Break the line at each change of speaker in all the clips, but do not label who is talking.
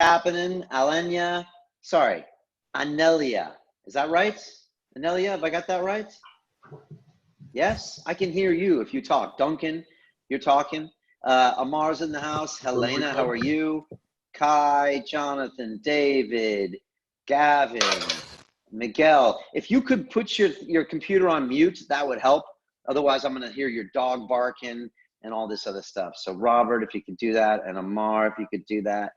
happening? Alenia, sorry, Anelia. Is that right? Anelia, have I got that right? Yes, I can hear you if you talk. Duncan, you're talking. Amar's in the house. Helena, how are you? Kai, Jonathan, David, Gavin, Miguel. If you could put your computer on mute, that would help. Otherwise, I'm going to hear your dog barking and all this other stuff. So Robert, if you could do that, and Amar, if you could do that,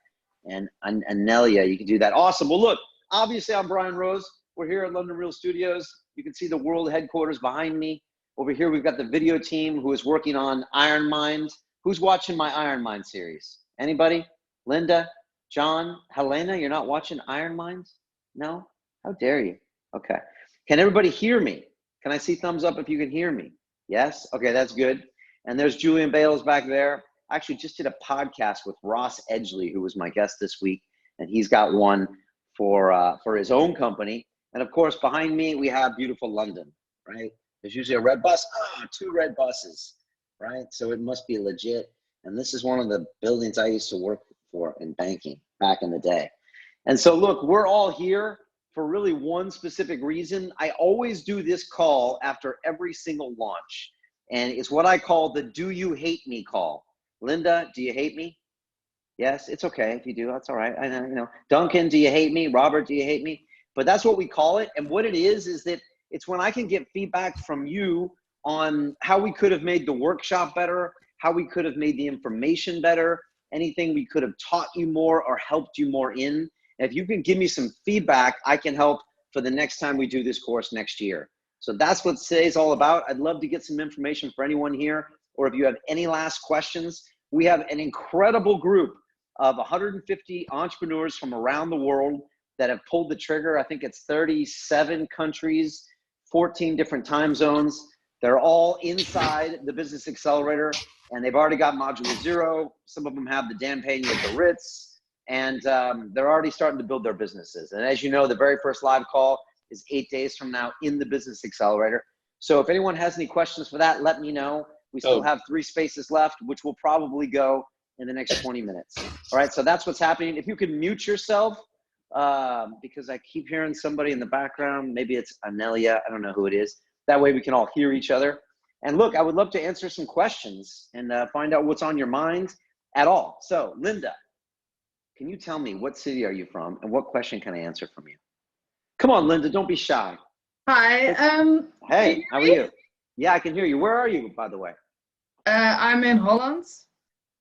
and Anelia, you could do that. Awesome. Well, look, obviously I'm Brian Rose. We're here at London Real Studios. You can see the world headquarters behind me. Over here, we've got the video team who is working on Iron Mind. Who's watching my Iron Mind series? Anybody? Linda, John, Helena, you're not watching Iron Mind? No? How dare you? Okay. Can everybody hear me? Can I see thumbs up if you can hear me? Yes? Okay, that's good. And there's Julian Bales back there. I actually just did a podcast with Ross Edgley, who was my guest this week, and he's got one for his own company. And of course, behind me, we have beautiful London, right? There's usually a red bus. Oh, 2 red buses, right? So it must be legit. And this is one of the buildings I used to work for in banking back in the day. And so look, we're all here for really one specific reason. I always do this call after every single launch. And it's what I call the do you hate me call. Linda, do you hate me? Yes, it's okay if you do, that's all right. I know, you know. Duncan, do you hate me? Robert, do you hate me? But that's what we call it. And what it is that it's when I can get feedback from you on how we could have made the workshop better, how we could have made the information better, anything we could have taught you more or helped you more in. And if you can give me some feedback, I can help for the next time we do this course next year. So that's what today's all about. I'd love to get some information for anyone here, or if you have any last questions. We have an incredible group of 150 entrepreneurs from around the world that have pulled the trigger. I think it's 37 countries, 14 different time zones. They're all inside the Business Accelerator, and they've already got Module 0. Some of them have the Dan Payne at the Ritz, and they're already starting to build their businesses. And as you know, the very first live call is 8 days from now in the Business Accelerator. So if anyone has any questions for that, let me know. We still have 3 spaces left, which will probably go in the next 20 minutes. All right, so that's what's happening. If you could mute yourself, because I keep hearing somebody in the background. Maybe it's Anelia, I don't know who it is. That way we can all hear each other. And look, I would love to answer some questions and find out what's on your mind at all. So Linda, can you tell me what city are you from and what question can I answer from you? Come on, Linda, don't be shy.
Hi.
Hey, how are you? Yeah, I can hear you. Where are you, by the way?
I'm in Holland.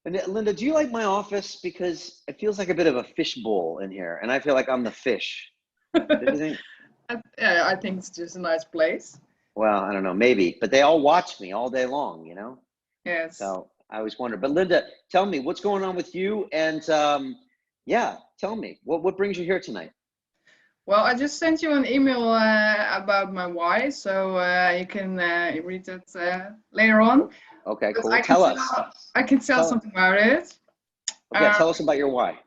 And Linda, do you like my office? Because it feels like a bit of a fish bowl in here, and I feel like I'm the fish. Do you think?
I think it's just a nice place.
Well, I don't know, maybe. But they all watch me all day long, you know?
Yes.
So I always wonder. But Linda, tell me, what's going on with you? And yeah, tell me, what brings you here tonight?
Well, I just sent you an email about my why, so you can read it later on.
Okay, cool. Tell us.
I can tell something about it.
Okay, tell us about your why.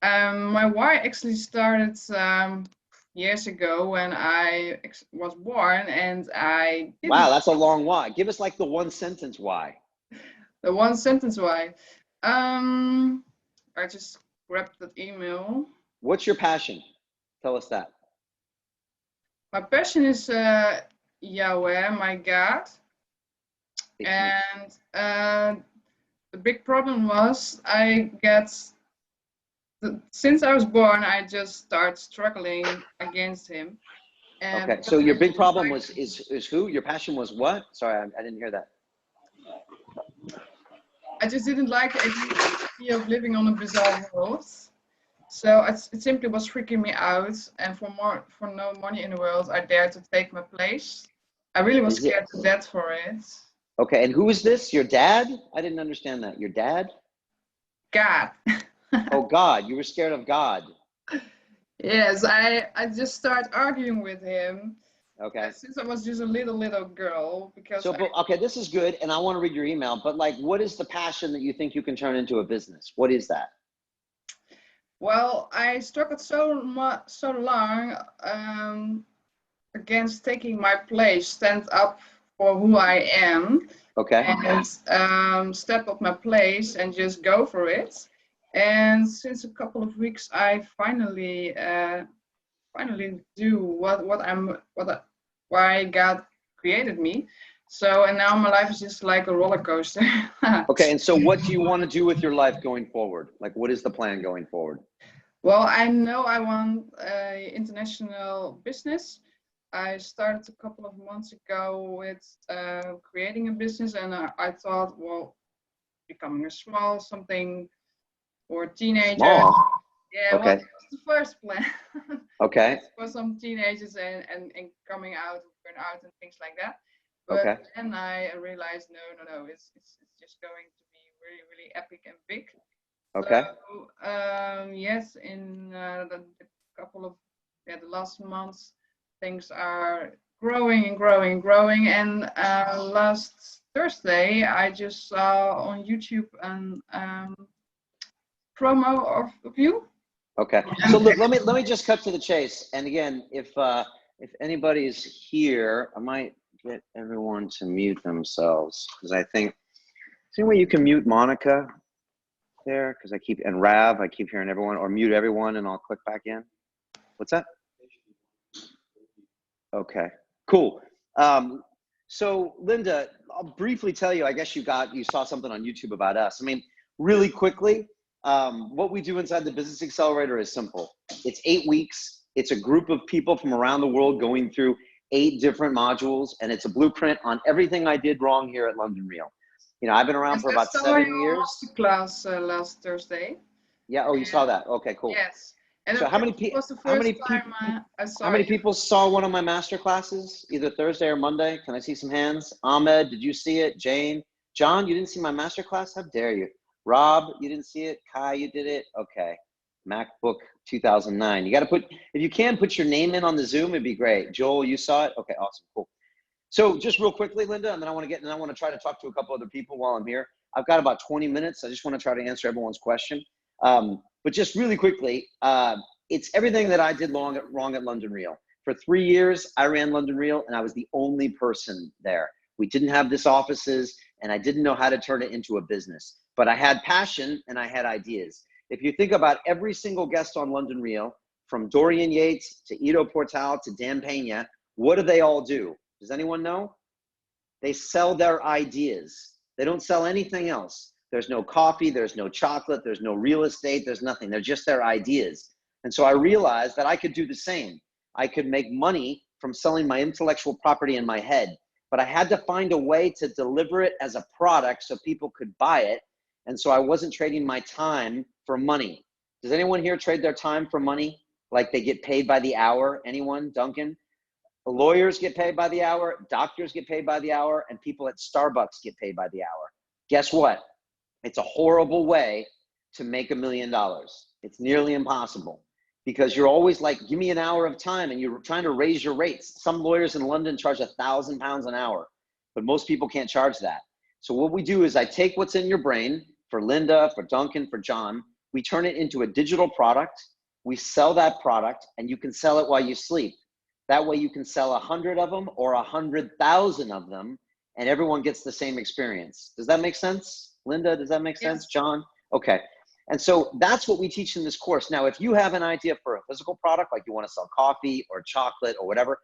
My why actually started years ago when I was born, and I didn't...
Wow, that's a long why. Give us like the 1 sentence why.
The 1 sentence why. I just grabbed that email.
What's your passion? Tell us that.
My passion is Yahweh, my God. And the big problem was since I was born, I just started struggling against him. And
okay, so your big problem is who? Your passion was what? Sorry, I didn't hear that.
I just didn't like the idea of living on a bizarre world. So it simply was freaking me out. And for no money in the world, I dared to take my place. I really was scared to death for it.
Okay, and who is this? Your dad? I didn't understand that. Your dad?
God.
Oh, God. You were scared of God.
Yes, I just started arguing with him.
Okay.
Since I was just a little girl, because
okay, this is good, and I want to read your email. But like, what is the passion that you think you can turn into a business? What is that?
Well, I struggled so long against taking my place, stand up for who I am.
Okay.
And step up my place and just go for it. And since a couple of weeks, I finally do why God created me. So, and now my life is just like a roller coaster.
Okay, and so what do you want to do with your life going forward? Like, what is the plan going forward?
Well, I know I want international business. I started a couple of months ago with creating a business, and I thought, well, becoming a small something for teenagers.
Small.
Yeah, well,
Okay.
that was the first plan.
Okay.
For some teenagers and coming out of burnout and things like that. But
Okay.
then I realized, no, it's just going to be really, really epic and big.
Okay.
So, yes, in the couple of the last months, things are growing and growing and growing. And last Thursday, I just saw on YouTube an promo of you.
Okay. So let me just cut to the chase. And again, if anybody's here, I might get everyone to mute themselves because I think, is there any way you can mute Monica there? Because and Rav, I keep hearing everyone, or mute everyone and I'll click back in. What's that? Okay, cool. So Linda, I'll briefly tell you, I guess you saw something on YouTube about us. I mean, really quickly, what we do inside the Business Accelerator is simple. It's 8 weeks. It's a group of people from around the world going through 8 different modules, and it's a blueprint on everything I did wrong here at London Real. You know, I've been around for about 7 years.
Class last Thursday.
Yeah. Oh, you saw that? Okay, cool.
Yes. And
so how many people saw one of my master classes, either Thursday or Monday? Can I see some hands? Ahmed, did you see it? Jane, John, you didn't see my master class? How dare you? Rob, you didn't see it? Kai, you did it? Okay. MacBook 2009. You got to if you can put your name in on the Zoom, it'd be great. Joel, you saw it? Okay, awesome, cool. So just real quickly, Linda, and then I want to try to talk to a couple other people while I'm here. I've got about 20 minutes. I just want to try to answer everyone's question. But just really quickly, it's everything that I did wrong at London Real. For 3 years, I ran London Real, and I was the only person there. We didn't have this offices, and I didn't know how to turn it into a business. But I had passion, and I had ideas. If you think about every single guest on London Real, from Dorian Yates to Ido Portal to Dan Pena, what do they all do? Does anyone know? They sell their ideas. They don't sell anything else. There's no coffee, there's no chocolate, there's no real estate, there's nothing. They're just their ideas. And so I realized that I could do the same. I could make money from selling my intellectual property in my head, but I had to find a way to deliver it as a product so people could buy it. And so I wasn't trading my time for money. Does anyone here trade their time for money? Like they get paid by the hour? Anyone? Duncan? Lawyers get paid by the hour, doctors get paid by the hour, and people at Starbucks get paid by the hour. Guess what? It's a horrible way to make $1 million. It's nearly impossible because you're always like, give me an hour of time, and you're trying to raise your rates. Some lawyers in London charge £1,000 an hour, but most people can't charge that. So what we do is I take what's in your brain for Linda, for Duncan, for John, we turn it into a digital product. We sell that product, and you can sell it while you sleep. That way you can sell 100 of them or 100,000 of them, and everyone gets the same experience. Does that make sense? Linda, does that make sense?
Yes.
John? Okay. And so that's what we teach in this course. Now, if you have an idea for a physical product, like you want to sell coffee or chocolate or whatever,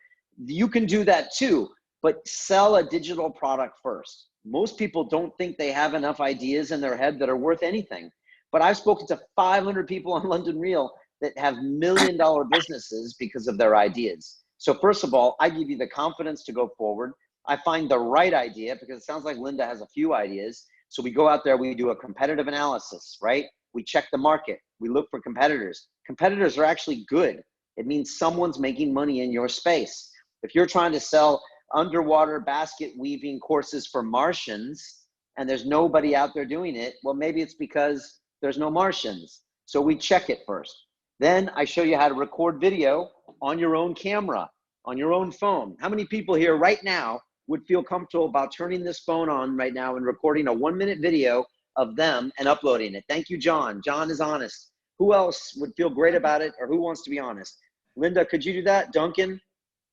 you can do that too, but sell a digital product first. Most people don't think they have enough ideas in their head that are worth anything. But I've spoken to 500 people on London Real that have $1 million businesses because of their ideas. So first of all, I give you the confidence to go forward. I find the right idea because it sounds like Linda has a few ideas. So we go out there, we do a competitive analysis, right? We check the market. We look for competitors. Competitors are actually good. It means someone's making money in your space. If you're trying to sell underwater basket weaving courses for Martians and there's nobody out there doing it, well, maybe it's because there's no Martians. So we check it first. Then I show you how to record video on your own camera, on your own phone. How many people here right now would feel comfortable about turning this phone on right now and recording a 1-minute video of them and uploading it? Thank you, John. John is honest. Who else would feel great about it, or who wants to be honest? Linda, could you do that? Duncan?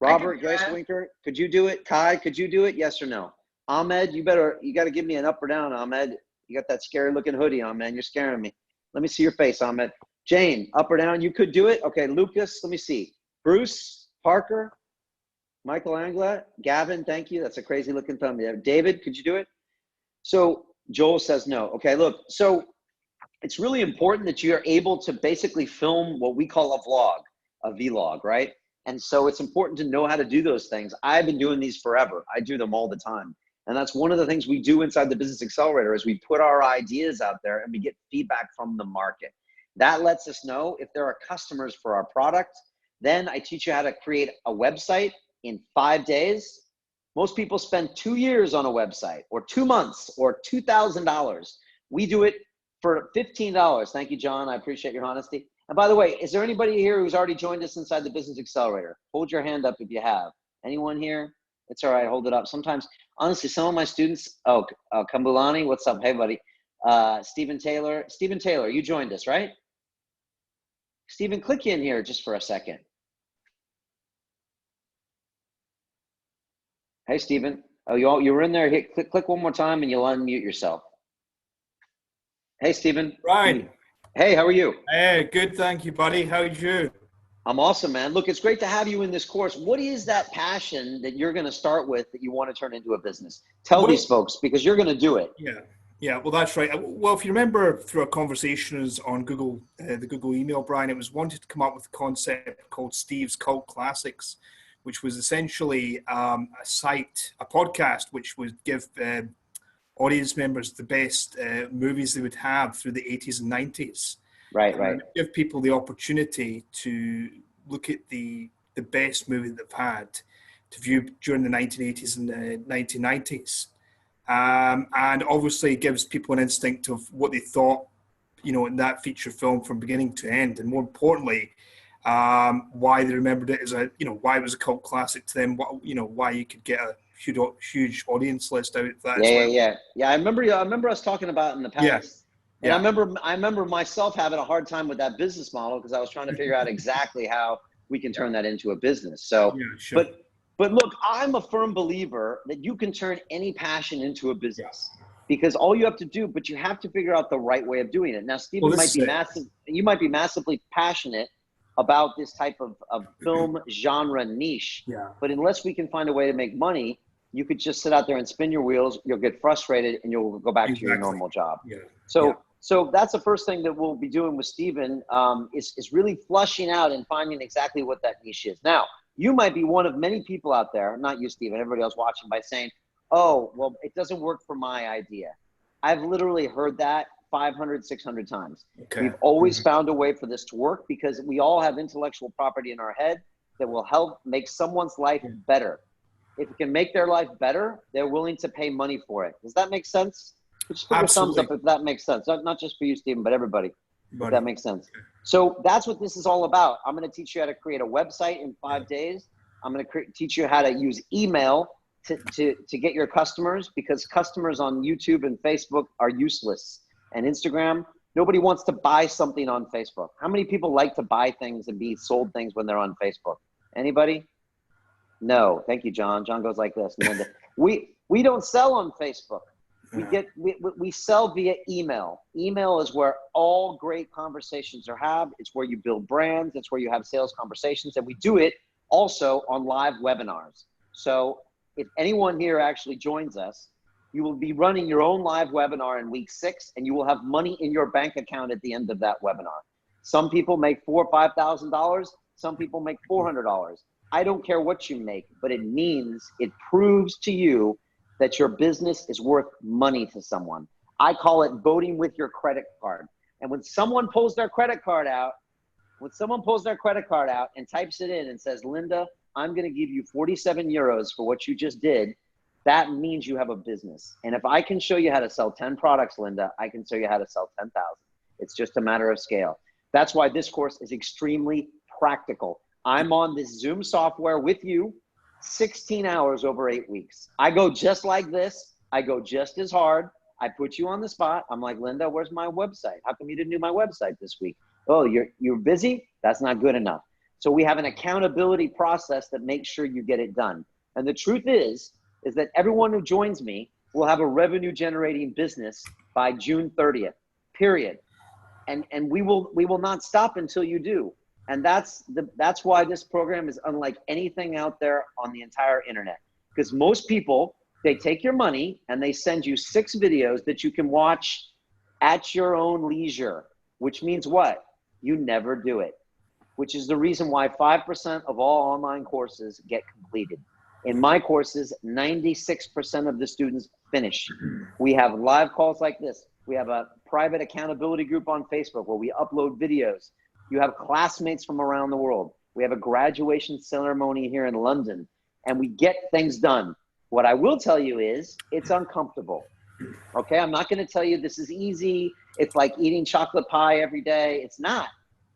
Robert, Grace Winker, could you do it? Kai, could you do it? Yes or no? Ahmed, you got to give me an up or down, Ahmed. You got that scary looking hoodie on, man. You're scaring me. Let me see your face, Ahmed. Jane, up or down? You could do it. Okay, Lucas, let me see. Bruce, Parker, Michael Angela, Gavin, thank you. That's a crazy looking thumb. Yeah. David, could you do it? So Joel says no. Okay, look, so it's really important that you're able to basically film what we call a vlog, right? And so it's important to know how to do those things. I've been doing these forever. I do them all the time. And that's one of the things we do inside the Business Accelerator is we put our ideas out there and we get feedback from the market. That lets us know if there are customers for our product. Then I teach you how to create a website in 5 days. Most people spend 2 years on a website or 2 months or $2,000. We do it for $15. Thank you, John. I appreciate your honesty. And by the way, is there anybody here who's already joined us inside the Business Accelerator? Hold your hand up if you have. Anyone here? It's all right. Hold it up. Sometimes, honestly, some of my students, Kambulani, what's up? Hey, buddy. Stephen Taylor, you joined us, right? Stephen, click in here just for a second. Hey, Stephen. Oh, you were in there. Hit, click one more time and you'll unmute yourself. Hey, Stephen.
Right.
Hey, how are you?
Hey, good. Thank you, buddy. How's you?
I'm awesome, man. Look, it's great to have you in this course. What is that passion that you're going to start with that you want to turn into a business? Tell these folks, because you're going to do it.
Yeah. Well, that's right. Well, if you remember through our conversations on Google, the Google email, Brian, it was wanted to come up with a concept called Steve's Cult Classics, which was essentially a podcast, which would give audience members the best movies they would have through the 80s and 90s.
Right.
Give people the opportunity to look at the best movie they've had to view during the 1980s and the 1990s. And obviously gives people an instinct of what they thought, in that feature film from beginning to end. And more importantly, why they remembered it as why it was a cult classic to them, why you could get a huge audience list out of that.
Yeah. I remember us talking about it in the past.
Yeah.
And I remember myself having a hard time with that business model because I was trying to figure out exactly how we can turn that into a business. So,
sure.
but look, I'm a firm believer that you can turn any passion into a business because all you have to do, but you have to figure out the right way of doing it. Now, Stephen you might be massively passionate about this type of film genre niche, but unless we can find a way to make money, you could just sit out there and spin your wheels. You'll get frustrated and you'll go back to your normal job. So that's the first thing that we'll be doing with Stephen is really flushing out and finding exactly what that niche is. Now, you might be one of many people out there, not you, Stephen, everybody else watching, by saying, oh, well, it doesn't work for my idea. I've literally heard that 500, 600 times. Okay. We've always found a way for this to work because we all have intellectual property in our head that will help make someone's life better. If it can make their life better, they're willing to pay money for it. Does that make sense? Just put your thumbs up if that makes sense. Not just for you, Stephen, but everybody. If that makes sense. So that's what this is all about. I'm going to teach you how to create a website in 5 days. I'm going to teach you how to use email to get your customers, because customers on YouTube and Facebook are useless. And Instagram, nobody wants to buy something on Facebook. How many people like to buy things and be sold things when they're on Facebook? Anybody? No. Thank you, John. John goes like this. We don't sell on Facebook. We sell via email. Email is where all great conversations are had. It's where you build brands. It's where you have sales conversations. And we do it also on live webinars. So if anyone here actually joins us, you will be running your own live webinar in week 6, and you will have money in your bank account at the end of that webinar. Some people make $4,000 or $5,000. Some people make $400. I don't care what you make, but it proves to you that your business is worth money to someone. I call it voting with your credit card. And when someone pulls their credit card out and types it in and says, Linda, I'm going to give you 47 euros for what you just did, that means you have a business. And if I can show you how to sell 10 products, Linda, I can show you how to sell 10,000. It's just a matter of scale. That's why this course is extremely practical. I'm on this Zoom software with you 16 hours over 8 weeks. I go just like this. I go just as hard. I put you on the spot. I'm like, Linda, where's my website? How come you didn't do my website this week? Oh, you're busy? That's not good enough. So we have an accountability process that makes sure you get it done. And the truth is that everyone who joins me will have a revenue generating business by June 30th, period. and we will not stop until you do. And that's why this program is unlike anything out there on the entire internet. Because most people, they take your money and they send you 6 videos that you can watch at your own leisure, which means what? You never do it, which is the reason why 5% of all online courses get completed. In my courses, 96% of the students finish. We have live calls like this. We have a private accountability group on Facebook where we upload videos. You have classmates from around the world. We have a graduation ceremony here in London, and we get things done. What I will tell you is it's uncomfortable. Okay, I'm not going to tell you this is easy. It's like eating chocolate pie every day. It's not.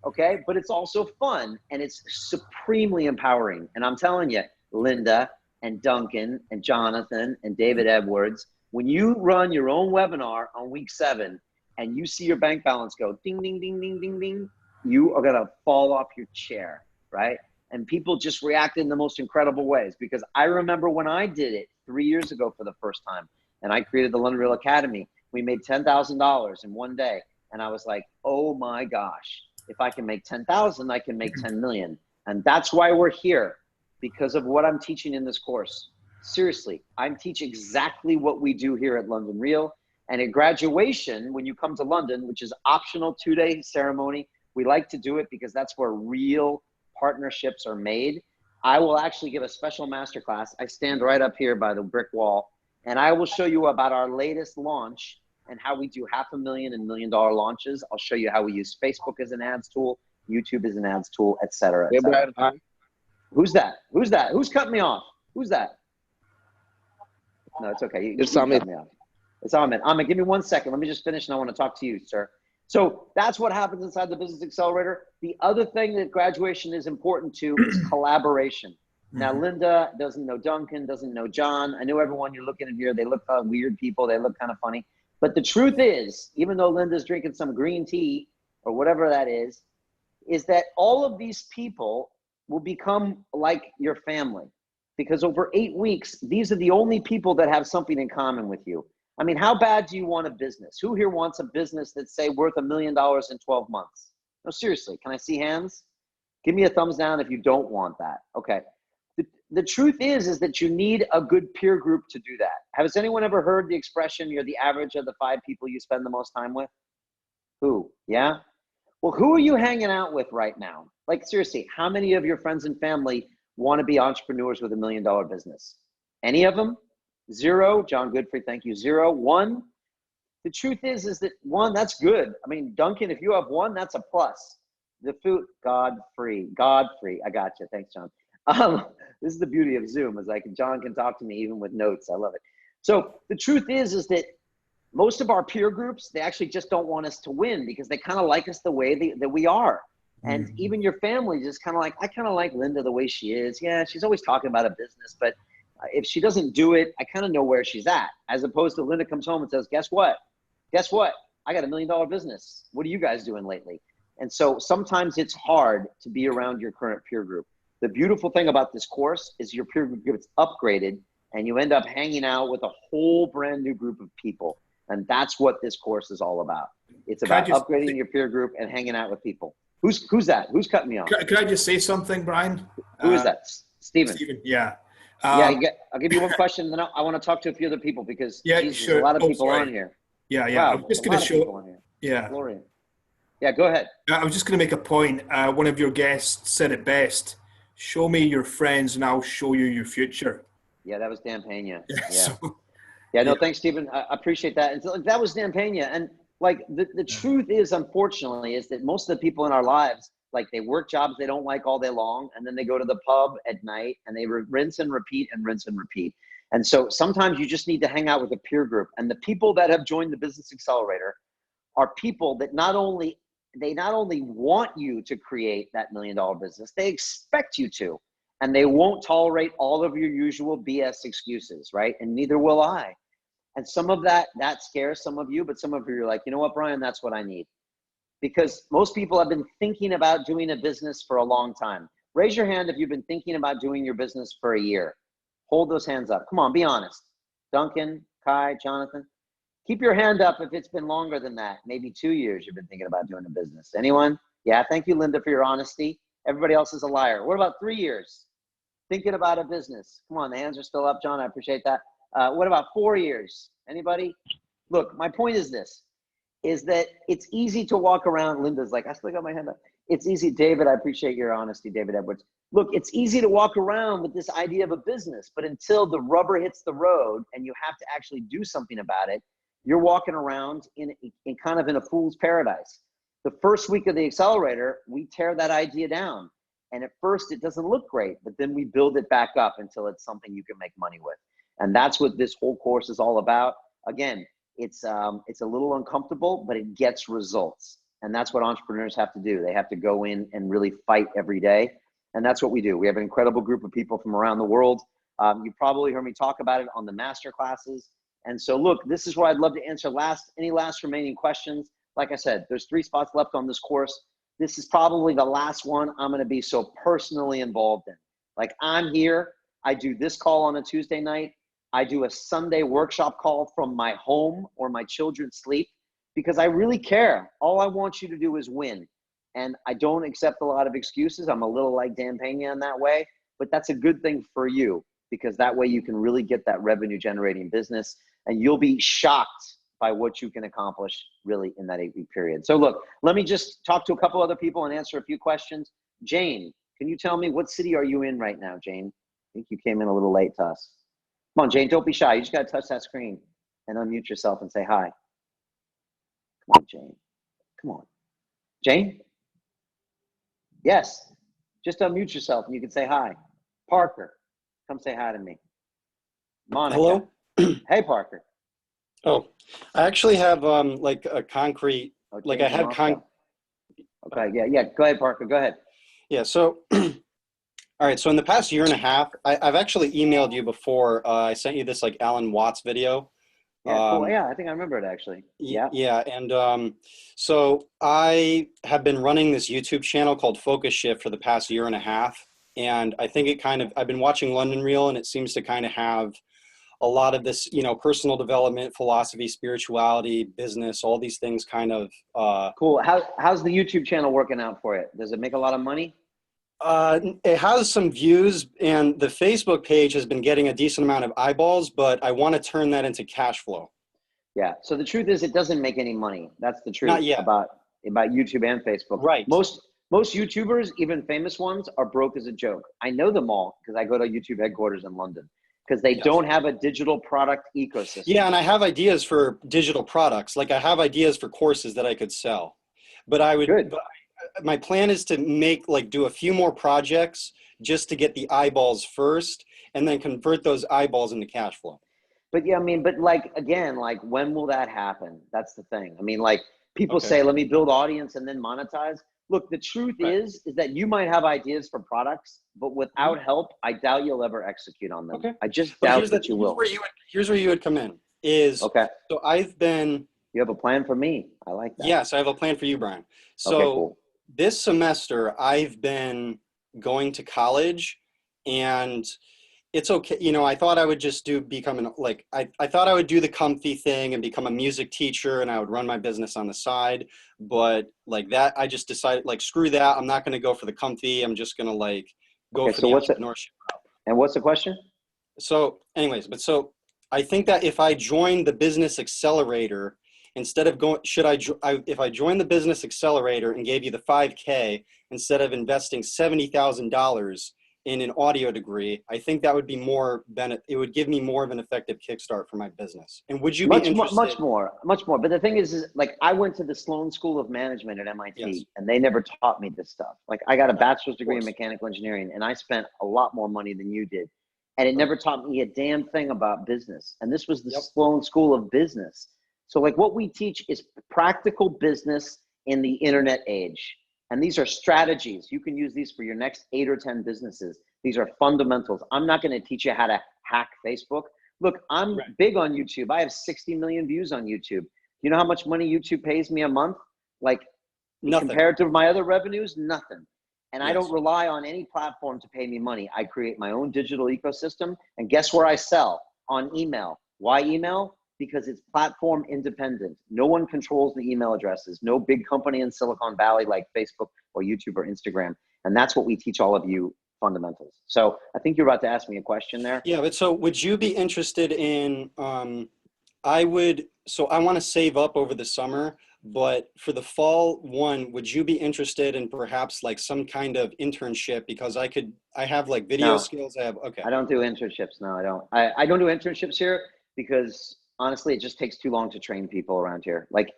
Okay, but it's also fun and it's supremely empowering. And I'm telling you, Linda and Duncan and Jonathan and David Edwards, when you run your own webinar on week 7 and you see your bank balance go ding, ding, ding, ding, ding, ding, you are going to fall off your chair, right? And people just react in the most incredible ways, because I remember when I did it 3 years ago for the first time and I created the London Real Academy, we made $10,000 in one day. And I was like, oh my gosh, if I can make 10,000, I can make 10 million. And that's why we're here, because of what I'm teaching in this course. Seriously, I teach exactly what we do here at London Real. And at graduation, when you come to London, which is optional 2-day ceremony, we like to do it because that's where real partnerships are made. I will actually give a special masterclass. I stand right up here by the brick wall, and I will show you about our latest launch and how we do $500,000 and $1 million launches. I'll show you how we use Facebook as an ads tool, YouTube as an ads tool, et cetera, et cetera.
Hi.
Who's that? Who's that? Who's cutting me off? Who's that? No, it's okay.
It's
you
Ahmed.
cut me off. It's Ahmed. Ahmed, give me 1 second. Let me just finish and I want to talk to you, sir. So that's what happens inside the Business Accelerator. The other thing that graduation is important to is collaboration. Now, Linda doesn't know Duncan, doesn't know John. I know everyone you're looking at here, they look weird people. They look kind of funny. But the truth is, even though Linda's drinking some green tea or whatever that is that all of these people will become like your family. Because over 8 weeks, these are the only people that have something in common with you. I mean, how bad do you want a business? Who here wants a business that's, say, worth $1 million in 12 months? No, seriously, can I see hands? Give me a thumbs down if you don't want that. Okay. The truth is that you need a good peer group to do that. Has anyone ever heard the expression, you're the average of the 5 people you spend the most time with? Who? Yeah? Well, who are you hanging out with right now? Like, seriously, how many of your friends and family want to be entrepreneurs with $1 million business? Any of them? 0? John Goodfrey, thank you. 0? 1? The truth is that 1, that's good. I mean, Duncan, if you have 1, that's a plus. The food, Godfrey. I got you. Thanks, John. This is the beauty of Zoom, is like John can talk to me even with notes. I love it. So the truth is that most of our peer groups, they actually just don't want us to win because they kind of like us the way that we are. And even your family just kind of like, I kind of like Linda the way she is. Yeah, she's always talking about a business, but if she doesn't do it, I kind of know where she's at. As opposed to Linda comes home and says, guess what? Guess what? I got $1 million business. What are you guys doing lately? And so sometimes it's hard to be around your current peer group. The beautiful thing about this course is your peer group gets upgraded and you end up hanging out with a whole brand new group of people. And that's what this course is all about. It's about upgrading your peer group and hanging out with people. Who's that? Who's cutting me off?
Can I just say something, Brian?
Who is that? Steven.
Steven, yeah.
I'll give you one question, then I want to talk to a few other people because there's a lot of people on here.
Yeah.
Wow,
I'm just going to show. Yeah.
Gloria. Yeah, go ahead.
I was just going to make a point. One of your guests said it best. Show me your friends and I'll show you your future.
Yeah, that was Dan Pena.
Yeah.
Thanks, Stephen. I appreciate that. And so, that was Dan Pena. And like the truth is, unfortunately, is that most of the people in our lives, like they work jobs they don't like all day long, and then they go to the pub at night and they rinse and repeat and rinse and repeat. And so sometimes you just need to hang out with a peer group. And the people that have joined the Business Accelerator are people that not only want you to create that $1 million business, they expect you to, and they won't tolerate all of your usual BS excuses, right? And neither will I. And some of that scares some of you, but some of you are like, you know what, Brian, that's what I need. Because most people have been thinking about doing a business for a long time. Raise your hand if you've been thinking about doing your business for a year. Hold those hands up. Come on, be honest. Duncan, Kai, Jonathan. Keep your hand up if it's been longer than that. Maybe 2 years you've been thinking about doing a business. Anyone? Yeah, thank you, Linda, for your honesty. Everybody else is a liar. What about 3 years? Thinking about a business. Come on, the hands are still up, John. I appreciate that. What about 4 years? Anybody? Look, my point is this, is that it's easy to walk around. Linda's like, I still got my hand up. It's easy. David, I appreciate your honesty, David Edwards. Look, it's easy to walk around with this idea of a business, but until the rubber hits the road and you have to actually do something about it, you're walking around in kind of in a fool's paradise. The first week of the Accelerator, we tear that idea down. And at first it doesn't look great, but then we build it back up until it's something you can make money with. And that's what this whole course is all about. Again, it's a little uncomfortable, but it gets results. And that's what entrepreneurs have to do. They have to go in and really fight every day. And that's what we do. We have an incredible group of people from around the world. You probably heard me talk about it on the master classes. And so look, this is where I'd love to answer any last remaining questions. Like I said, there's 3 spots left on this course. This is probably the last one I'm going to be so personally involved in. Like, I'm here. I do this call on a Tuesday night. I do a Sunday workshop call from my home or my children's sleep because I really care. All I want you to do is win. And I don't accept a lot of excuses. I'm a little like Dan Pena in that way, but that's a good thing for you because that way you can really get that revenue generating business and you'll be shocked by what you can accomplish really in that 8-week period. So look, let me just talk to a couple other people and answer a few questions. Jane, can you tell me what city are you in right now, Jane? I think you came in a little late to us. Come on, Jane, don't be shy. You just got to touch that screen and unmute yourself and say hi. Come on, Jane. Come on. Jane? Yes. Just unmute yourself and you can say hi. Parker, come say hi to me. Monica.
Hello?
Hey, Parker.
Oh, I actually have like a concrete, like I had
Okay, yeah. Go ahead, Parker. Go ahead.
Yeah, so, all right, so in the past year and a half, I've actually emailed you before. I sent you this like Alan Watts video.
Yeah, cool. Yeah, I think I remember it actually. Yeah.
Yeah, and so I have been running this YouTube channel called Focus Shift for the past year and a half. And I think it kind of, I've been watching London Reel and it seems to kind of have a lot of this, you know, personal development, philosophy, spirituality, business, all these things kind of.
Cool. How's the YouTube channel working out for it? Does it make a lot of money?
It has some views and the Facebook page has been getting a decent amount of eyeballs, but I want to turn that into cash flow.
Yeah. So the truth is it doesn't make any money. That's the truth.
Not yet.
About YouTube and Facebook.
Right.
Most YouTubers, even famous ones, are broke as a joke. I know them all because I go to YouTube headquarters in London because they don't have a digital product ecosystem.
Yeah. And I have ideas for digital products. Like I have ideas for courses that I could sell, but I would, my plan is to do a few more projects just to get the eyeballs first and then convert those eyeballs into cash flow.
But yeah, I mean, but like, again, like when will that happen? That's the thing. I mean, like people say, let me build audience and then monetize. Look, the truth is that you might have ideas for products, but without help, I doubt you'll ever execute on them. I just doubt that you will.
Here's where you would come in is, so I've been.
You have a plan for me. I like that.
Yes, I have a plan for you, Brian. So this semester I've been going to college and it's okay. You know, I thought I would just I thought I would do the comfy thing and become a music teacher and I would run my business on the side. But like that, I just decided like, screw that. I'm not going to go for the comfy. I'm just going to like go for the entrepreneurship route. And
what's the question?
So anyways, so I think that if I join the Business Accelerator, instead of going, if I join the Business Accelerator and gave you the 5K, instead of investing $70,000 in an audio degree, I think that would be it would give me more of an effective kickstart for my business. And would you be interested?
Much more. But the thing is like I went to the Sloan School of Management at MIT and they never taught me this stuff. Like I got a bachelor's degree in mechanical engineering and I spent a lot more money than you did. And it never taught me a damn thing about business. And this was the Sloan School of Business. So like what we teach is practical business in the internet age. And these are strategies. You can use these for your next 8 or 10 businesses. These are fundamentals. I'm not going to teach you how to hack Facebook. Look, I'm big on YouTube. I have 60 million views on YouTube. You know how much money YouTube pays me a month? Like
nothing.
Compared to my other revenues, nothing. And I don't rely on any platform to pay me money. I create my own digital ecosystem. And guess where I sell? On email. Why email? because it's platform independent. No one controls the email addresses. No big company in Silicon Valley like Facebook or YouTube or Instagram. And that's what we teach all of you, fundamentals. So I think you're about to ask me a question there.
Yeah, but so would you be interested in, I want to save up over the summer, but for the fall one, would you be interested in perhaps like some kind of internship? Because I have like video
No.
skills. Okay.
I don't do internships. No, I don't. I don't do internships here because honestly, it just takes too long to train people around here. Like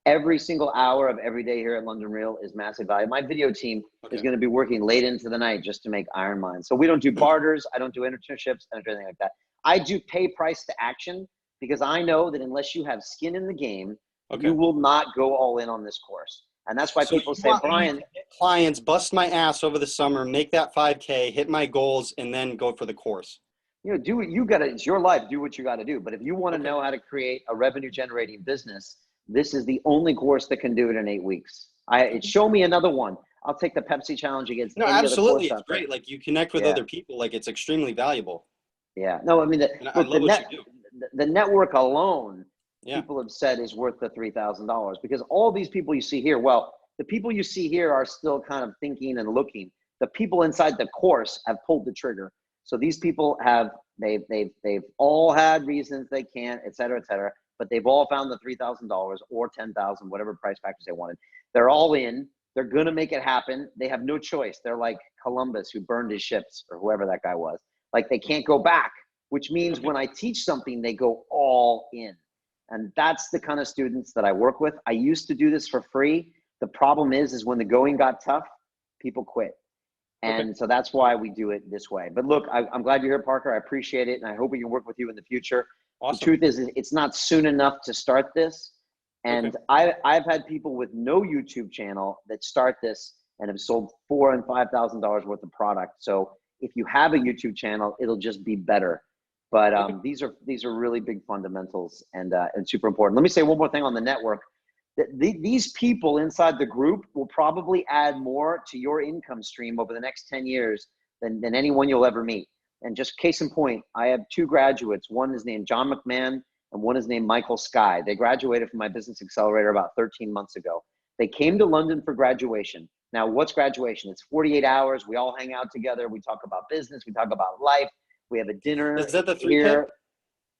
every single hour of every day here at London Real is massive value. My video team is going to be working late into the night just to make Iron Mine. So we don't do barters. I don't do internships. I don't do anything like that. I do pay price to action because I know that unless you have skin in the game, you will not go all in on this course. And that's why people say, Brian,
clients bust my ass over the summer, make that 5K, hit my goals, and then go for the course.
You know, do what you got to, it's your life, do what you got to do. But if you want to know how to create a revenue generating business, this is the only course that can do it in 8 weeks. Show me another one. I'll take the Pepsi challenge against any
absolutely.
Other course.
It's great. Like you connect with other people. Like it's extremely valuable.
Yeah. No, I mean,
I love what you do.
The network alone,
yeah.
people have said is worth the $3,000 because all these people you see here, well, the people you see here are still kind of thinking and looking. The people inside the course have pulled the trigger. So these people have, they've all had reasons they can't, et cetera, but they've all found the $3,000 or $10,000, whatever price package they wanted. They're all in. They're going to make it happen. They have no choice. They're like Columbus who burned his ships or whoever that guy was. Like they can't go back, which means when I teach something, they go all in. And that's the kind of students that I work with. I used to do this for free. The problem is when the going got tough, people quit. And so that's why we do it this way. But look, I'm glad you're here, Parker. I appreciate it. And I hope we can work with you in the future. Awesome. The truth is it's not soon enough to start this. And I've had people with no YouTube channel that start this and have sold $4,000 and $5,000 worth of product. So if you have a YouTube channel, it'll just be better. But these are really big fundamentals and super important. Let me say one more thing on the network. These people inside the group will probably add more to your income stream over the next 10 years than anyone you'll ever meet. And just case in point, I have 2 graduates. One is named John McMahon and one is named Michael Sky. They graduated from my Business Accelerator about 13 months ago. They came to London for graduation. Now, what's graduation? It's 48 hours. We all hang out together. We talk about business. We talk about life. We have a dinner.
Is that the 3K?
Here.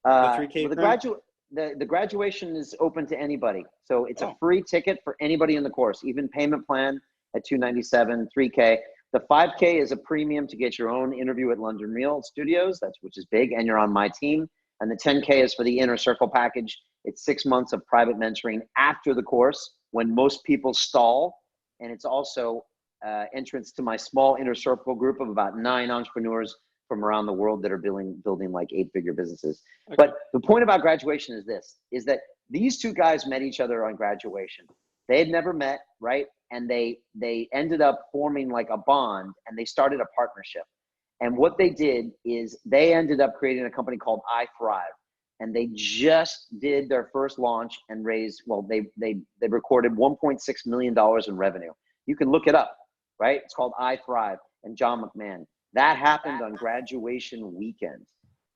The 3K
the graduation is open to anybody. So it's a free ticket for anybody in the course, even payment plan at $297, 3K. The 5K is a premium to get your own interview at London Real Studios, which is big, and you're on my team. And the 10K is for the inner circle package. It's 6 months of private mentoring after the course when most people stall. And it's also entrance to my small inner circle group of about 9 entrepreneurs from around the world that are building like 8-figure businesses. But the point about graduation is that these 2 guys met each other on graduation. They had never met, right? And they ended up forming like a bond and they started a partnership. And what they did is they ended up creating a company called I Thrive. And they just did their first launch and raised, well, they recorded $1.6 million in revenue. You can look it up, right? It's called I Thrive and John McMahon. That happened on graduation weekend.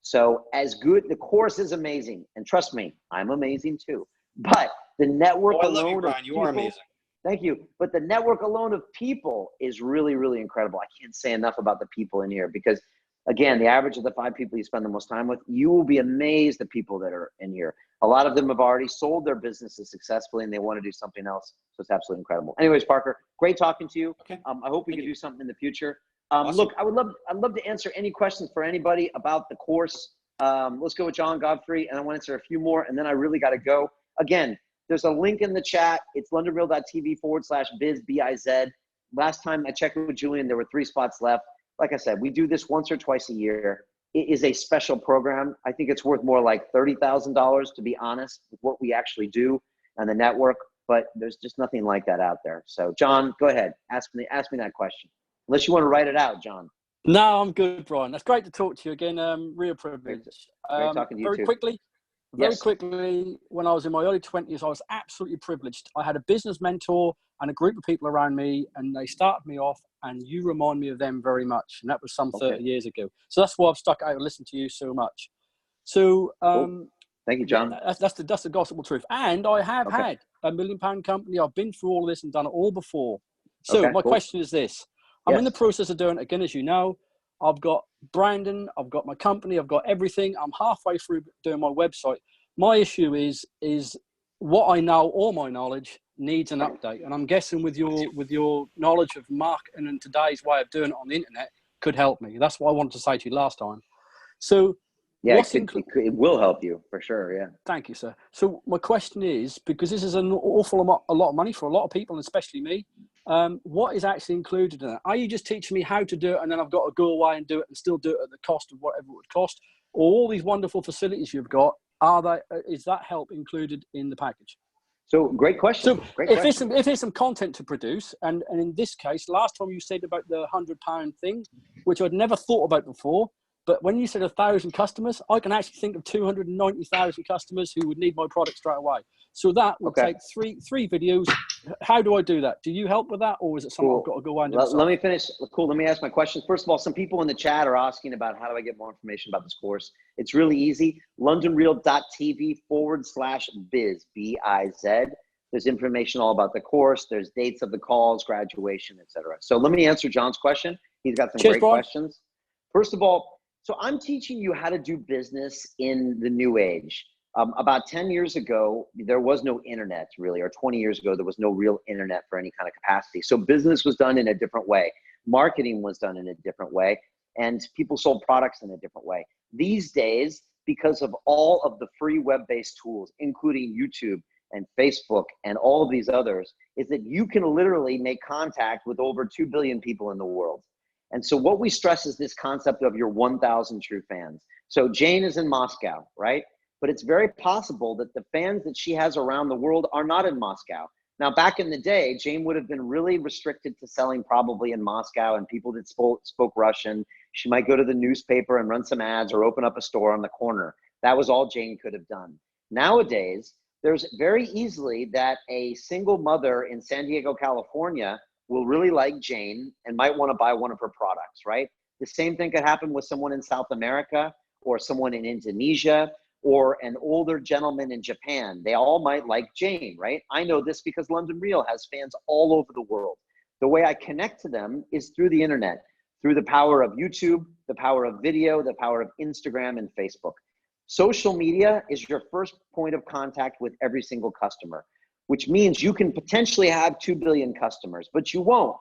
So the course is amazing. And trust me, I'm amazing too. But the network alone. I love you, Brian. You are amazing. Thank you. But the network alone of people is really, really incredible. I can't say enough about the people in here because, again, the average of the 5 people you spend the most time with, you will be amazed at people that are in here. A lot of them have already sold their businesses successfully and they want to do something else. So it's absolutely incredible. Anyways, Parker, great talking to you. I hope we can do something in the future. Awesome. Look, I'd love to answer any questions for anybody about the course. Let's go with John Godfrey, and I want to answer a few more, and then I really got to go. Again, there's a link in the chat. It's londonreal.tv/biz, B-I-Z. Last time I checked with Julian, there were 3 spots left. Like I said, we do this once or twice a year. It is a special program. I think it's worth more like $30,000, to be honest, with what we actually do on the network, but there's just nothing like that out there. So, John, go ahead. Ask me that question. Unless you want to write it out, John.
No, I'm good, Brian. That's great to talk to you again. Real privilege.
Great talking to you too.
Very quickly, when I was in my early 20s, I was absolutely privileged. I had a business mentor and a group of people around me, and they started me off, and you remind me of them very much. And that was some 30 years ago. So that's why I've stuck out and listened to you so much. So
cool. Thank you, John.
That's the gospel truth. And I have had a £1 million company. I've been through all of this and done it all before. So my question is this. I'm in the process of doing it again, as you know. I've got Brandon, I've got my company, I've got everything. I'm halfway through doing my website. My issue is what I know, all my knowledge needs an update. And I'm guessing with your knowledge of marketing and today's way of doing it on the internet could help me. That's what I wanted to say to you last time. So
yeah, it will help you for sure. Yeah.
Thank you, sir. So my question is, because this is an awful a lot of money for a lot of people, and especially me, what is actually included in it? Are you just teaching me how to do it, and then I've got to go away and do it and still do it at the cost of whatever it would cost? Or all these wonderful facilities you've got, is that help included in the package?
So great question.
So if there's some content to produce, and in this case, last time you said about the £100 thing, which I'd never thought about before, but when you said 1,000 customers, I can actually think of 290,000 customers who would need my product straight away. So that would take three videos. How do I do that? Do you help with that, or is it something I've got to go and do?
Let me finish. Cool. Let me ask my question. First of all, some people in the chat are asking about how do I get more information about this course. It's really easy. LondonReal.tv/biz, B-I-Z. There's information all about the course. There's dates of the calls, graduation, etc. So let me answer John's question. He's got some great questions. First of all, so I'm teaching you how to do business in the new age. About 10 years ago, there was no internet really, or 20 years ago, there was no real internet for any kind of capacity. So business was done in a different way. Marketing was done in a different way, and people sold products in a different way. These days, because of all of the free web-based tools, including YouTube and Facebook and all of these others, is that you can literally make contact with over 2 billion people in the world. And so what we stress is this concept of your 1,000 true fans. So Jane is in Moscow, right? But it's very possible that the fans that she has around the world are not in Moscow. Now, back in the day, Jane would have been really restricted to selling probably in Moscow, and people that spoke Russian. She might go to the newspaper and run some ads or open up a store on the corner. That was all Jane could have done. Nowadays, there's very easily that a single mother in San Diego, California will really like Jane and might want to buy one of her products, right? The same thing could happen with someone in South America or someone in Indonesia or an older gentleman in Japan. They all might like Jane, right? I know this because London Real has fans all over the world. The way I connect to them is through the internet, through the power of YouTube, the power of video, the power of Instagram and Facebook. Social media is your first point of contact with every single customer, which means you can potentially have 2 billion customers, but you won't.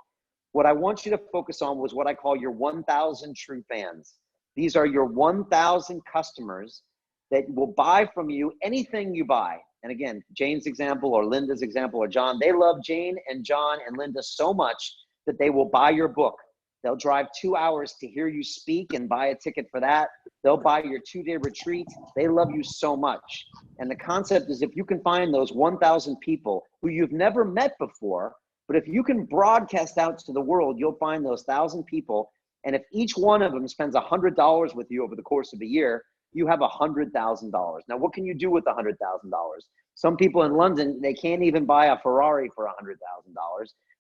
What I want you to focus on was what I call your 1,000 true fans. These are your 1,000 customers that will buy from you anything you buy. And again, Jane's example or Linda's example or John, they love Jane and John and Linda so much that they will buy your book. They'll drive 2 hours to hear you speak and buy a ticket for that. They'll buy your 2-day retreat. They love you so much. And the concept is if you can find those 1,000 people who you've never met before, but if you can broadcast out to the world, you'll find those 1,000 people. And if each one of them spends $100 with you over the course of a year, you have $100,000. Now, what can you do with $100,000? Some people in London, they can't even buy a Ferrari for $100,000,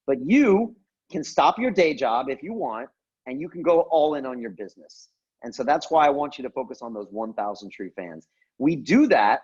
but you can stop your day job if you want, and you can go all in on your business. And so that's why I want you to focus on those 1,000 true fans. We do that.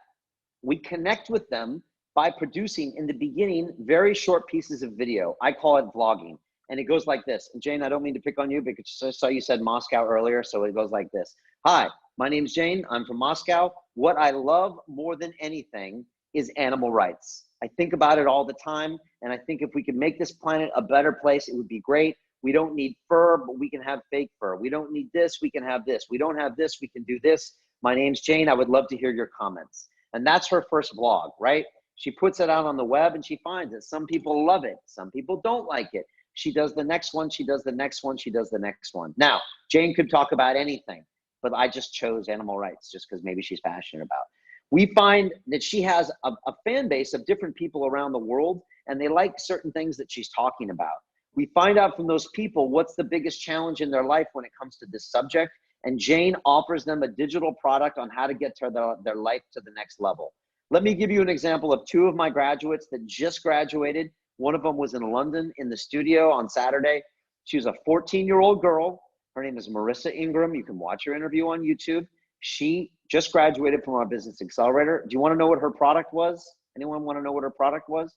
We connect with them by producing, in the beginning, very short pieces of video. I call it vlogging. And it goes like this. And Jane, I don't mean to pick on you because I saw you said Moscow earlier. So it goes like this. Hi, my name's Jane. I'm from Moscow. What I love more than anything is animal rights. I think about it all the time. And I think if we could make this planet a better place, it would be great. We don't need fur, but we can have fake fur. We don't need this, we can have this. We don't have this, we can do this. My name's Jane. I would love to hear your comments. And that's her first vlog, right? She puts it out on the web and she finds it. Some people love it. Some people don't like it. She does the next one. She does the next one. She does the next one. Now, Jane could talk about anything, but I just chose animal rights just because maybe she's passionate about. We find that she has a fan base of different people around the world, and they like certain things that she's talking about. We find out from those people what's the biggest challenge in their life when it comes to this subject, and Jane offers them a digital product on how to get to their life to the next level. Let me give you an example of 2 of my graduates that just graduated. One of them was in London in the studio on Saturday. She was a 14-year-old girl. Her name is Marissa Ingram. You can watch her interview on YouTube. She just graduated from our business accelerator. Do you want to know what her product was? Anyone want to know what her product was?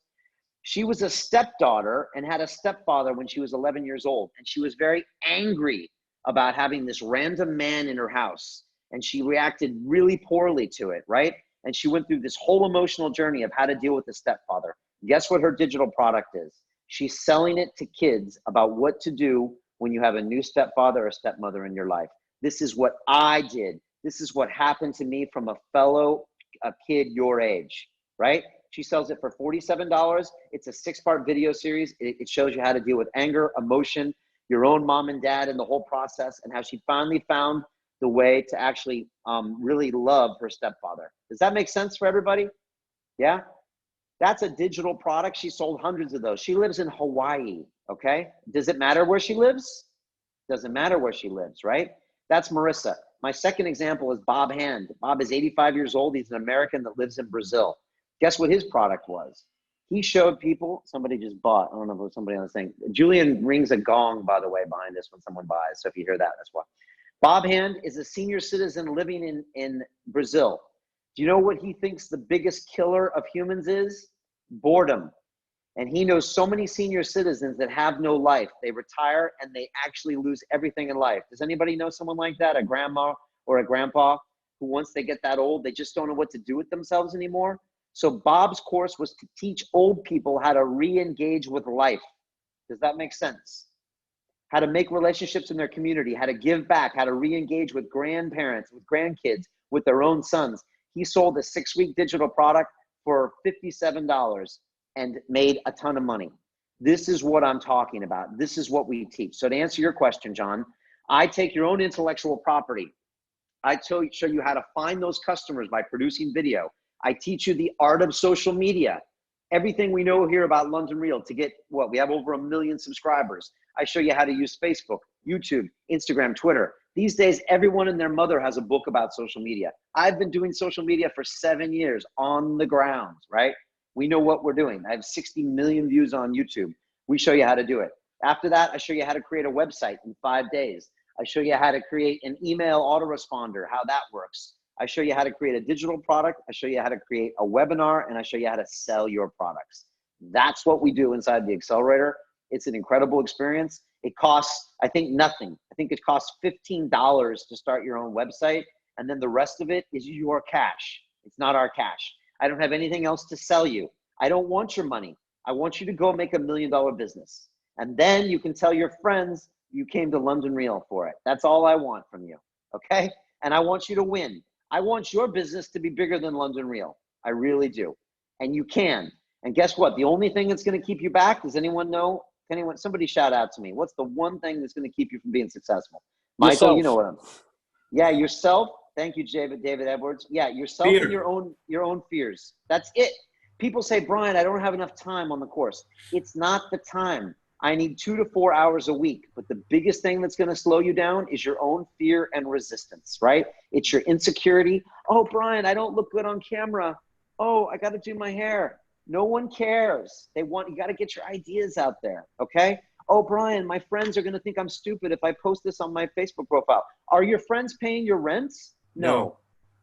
She was a stepdaughter and had a stepfather when she was 11 years old. And she was very angry about having this random man in her house. And she reacted really poorly to it, right? And she went through this whole emotional journey of how to deal with the stepfather. Guess what her digital product is? She's selling it to kids about what to do when you have a new stepfather or stepmother in your life. This is what I did. This is what happened to me from a kid your age, right? She sells it for $47. It's a 6-part video series. It shows you how to deal with anger, emotion, your own mom and dad, and the whole process, and how she finally found the way to actually really love her stepfather. Does that make sense for everybody? Yeah? That's a digital product. She sold hundreds of those. She lives in Hawaii, okay? Does it matter where she lives? Doesn't matter where she lives, right? That's Marissa. My second example is Bob Hand. Bob is 85 years old. He's an American that lives in Brazil. Guess what his product was? He showed people, somebody just bought, I don't know if it was somebody on the thing. Julian rings a gong, by the way, behind us when someone buys. So if you hear that, that's why. Bob Hand is a senior citizen living in Brazil. Do you know what he thinks the biggest killer of humans is? Boredom. And he knows so many senior citizens that have no life. They retire and they actually lose everything in life. Does anybody know someone like that? A grandma or a grandpa who once they get that old, they just don't know what to do with themselves anymore? So Bob's course was to teach old people how to re-engage with life. Does that make sense? How to make relationships in their community, how to give back, how to re-engage with grandparents, with grandkids, with their own sons. He sold a 6-week digital product for $57 and made a ton of money. This is what I'm talking about. This is what we teach. So to answer your question, John, I take your own intellectual property. I show you how to find those customers by producing video. I teach you the art of social media. Everything we know here about London Real to get what? We have over 1 million subscribers. I show you how to use Facebook, YouTube, Instagram, Twitter. These days, everyone and their mother has a book about social media. I've been doing social media for 7 years on the ground, right? We know what we're doing. I have 60 million views on YouTube. We show you how to do it. After that, I show you how to create a website in 5 days. I show you how to create an email autoresponder, how that works. I show you how to create a digital product. I show you how to create a webinar, and I show you how to sell your products. That's what we do inside the Accelerator. It's an incredible experience. It costs, I think, nothing. I think it costs $15 to start your own website, and then the rest of it is your cash. It's not our cash. I don't have anything else to sell you. I don't want your money. I want you to go make $1 million business. And then you can tell your friends you came to London Real for it. That's all I want from you, okay? And I want you to win. I want your business to be bigger than London Real. I really do. And you can. And guess what? The only thing that's going to keep you back, does anyone know? Somebody shout out to me. What's the one thing that's going to keep you from being successful? Michael,
yourself.
You know what I'm. Yeah, yourself. Thank you, David Edwards. Yeah, yourself. Fear. And your own fears. That's it. People say, Brian, I don't have enough time on the course. It's not the time. I need 2 to 4 hours a week. But the biggest thing that's going to slow you down is your own fear and resistance, right? It's your insecurity. Oh, Brian, I don't look good on camera. Oh, I got to do my hair. No one cares. You got to get your ideas out there, okay? Oh, Brian, my friends are going to think I'm stupid if I post this on my Facebook profile. Are your friends paying your rents? No.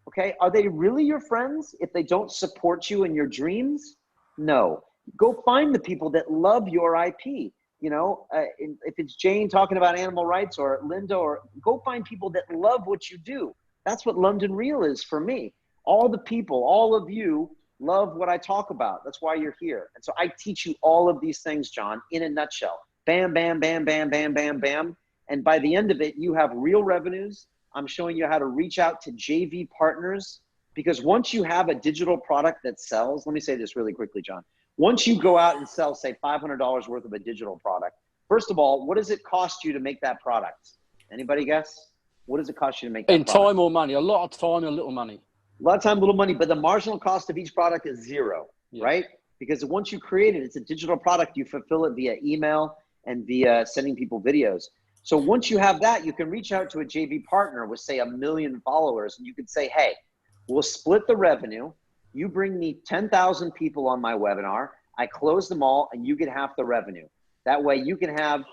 Okay. Are they really your friends if they don't support you in your dreams? No. Go find the people that love your IP. You know, if it's Jane talking about animal rights or Linda, or go find people that love what you do. That's what London Real is for me. All the people, all of you love what I talk about. That's why you're here. And so I teach you all of these things, John, in a nutshell. Bam, bam, bam, bam, bam, bam, bam. And by the end of it, you have real revenues. I'm showing you how to reach out to JV partners, because once you have a digital product that sells, let me say this really quickly, John. Once you go out and sell, say, $500 worth of a digital product, first of all, what does it cost you to make that product? Anybody guess? What does it cost you to make that product?
In time or money? A lot of time and a little money.
A lot of time, little money, but the marginal cost of each product is zero, right? Because once you create it, it's a digital product. You fulfill it via email and via sending people videos. So once you have that, you can reach out to a JV partner with, say, 1 million followers, and you could say, hey, we'll split the revenue. You bring me 10,000 people on my webinar. I close them all, and you get half the revenue. That way you can have,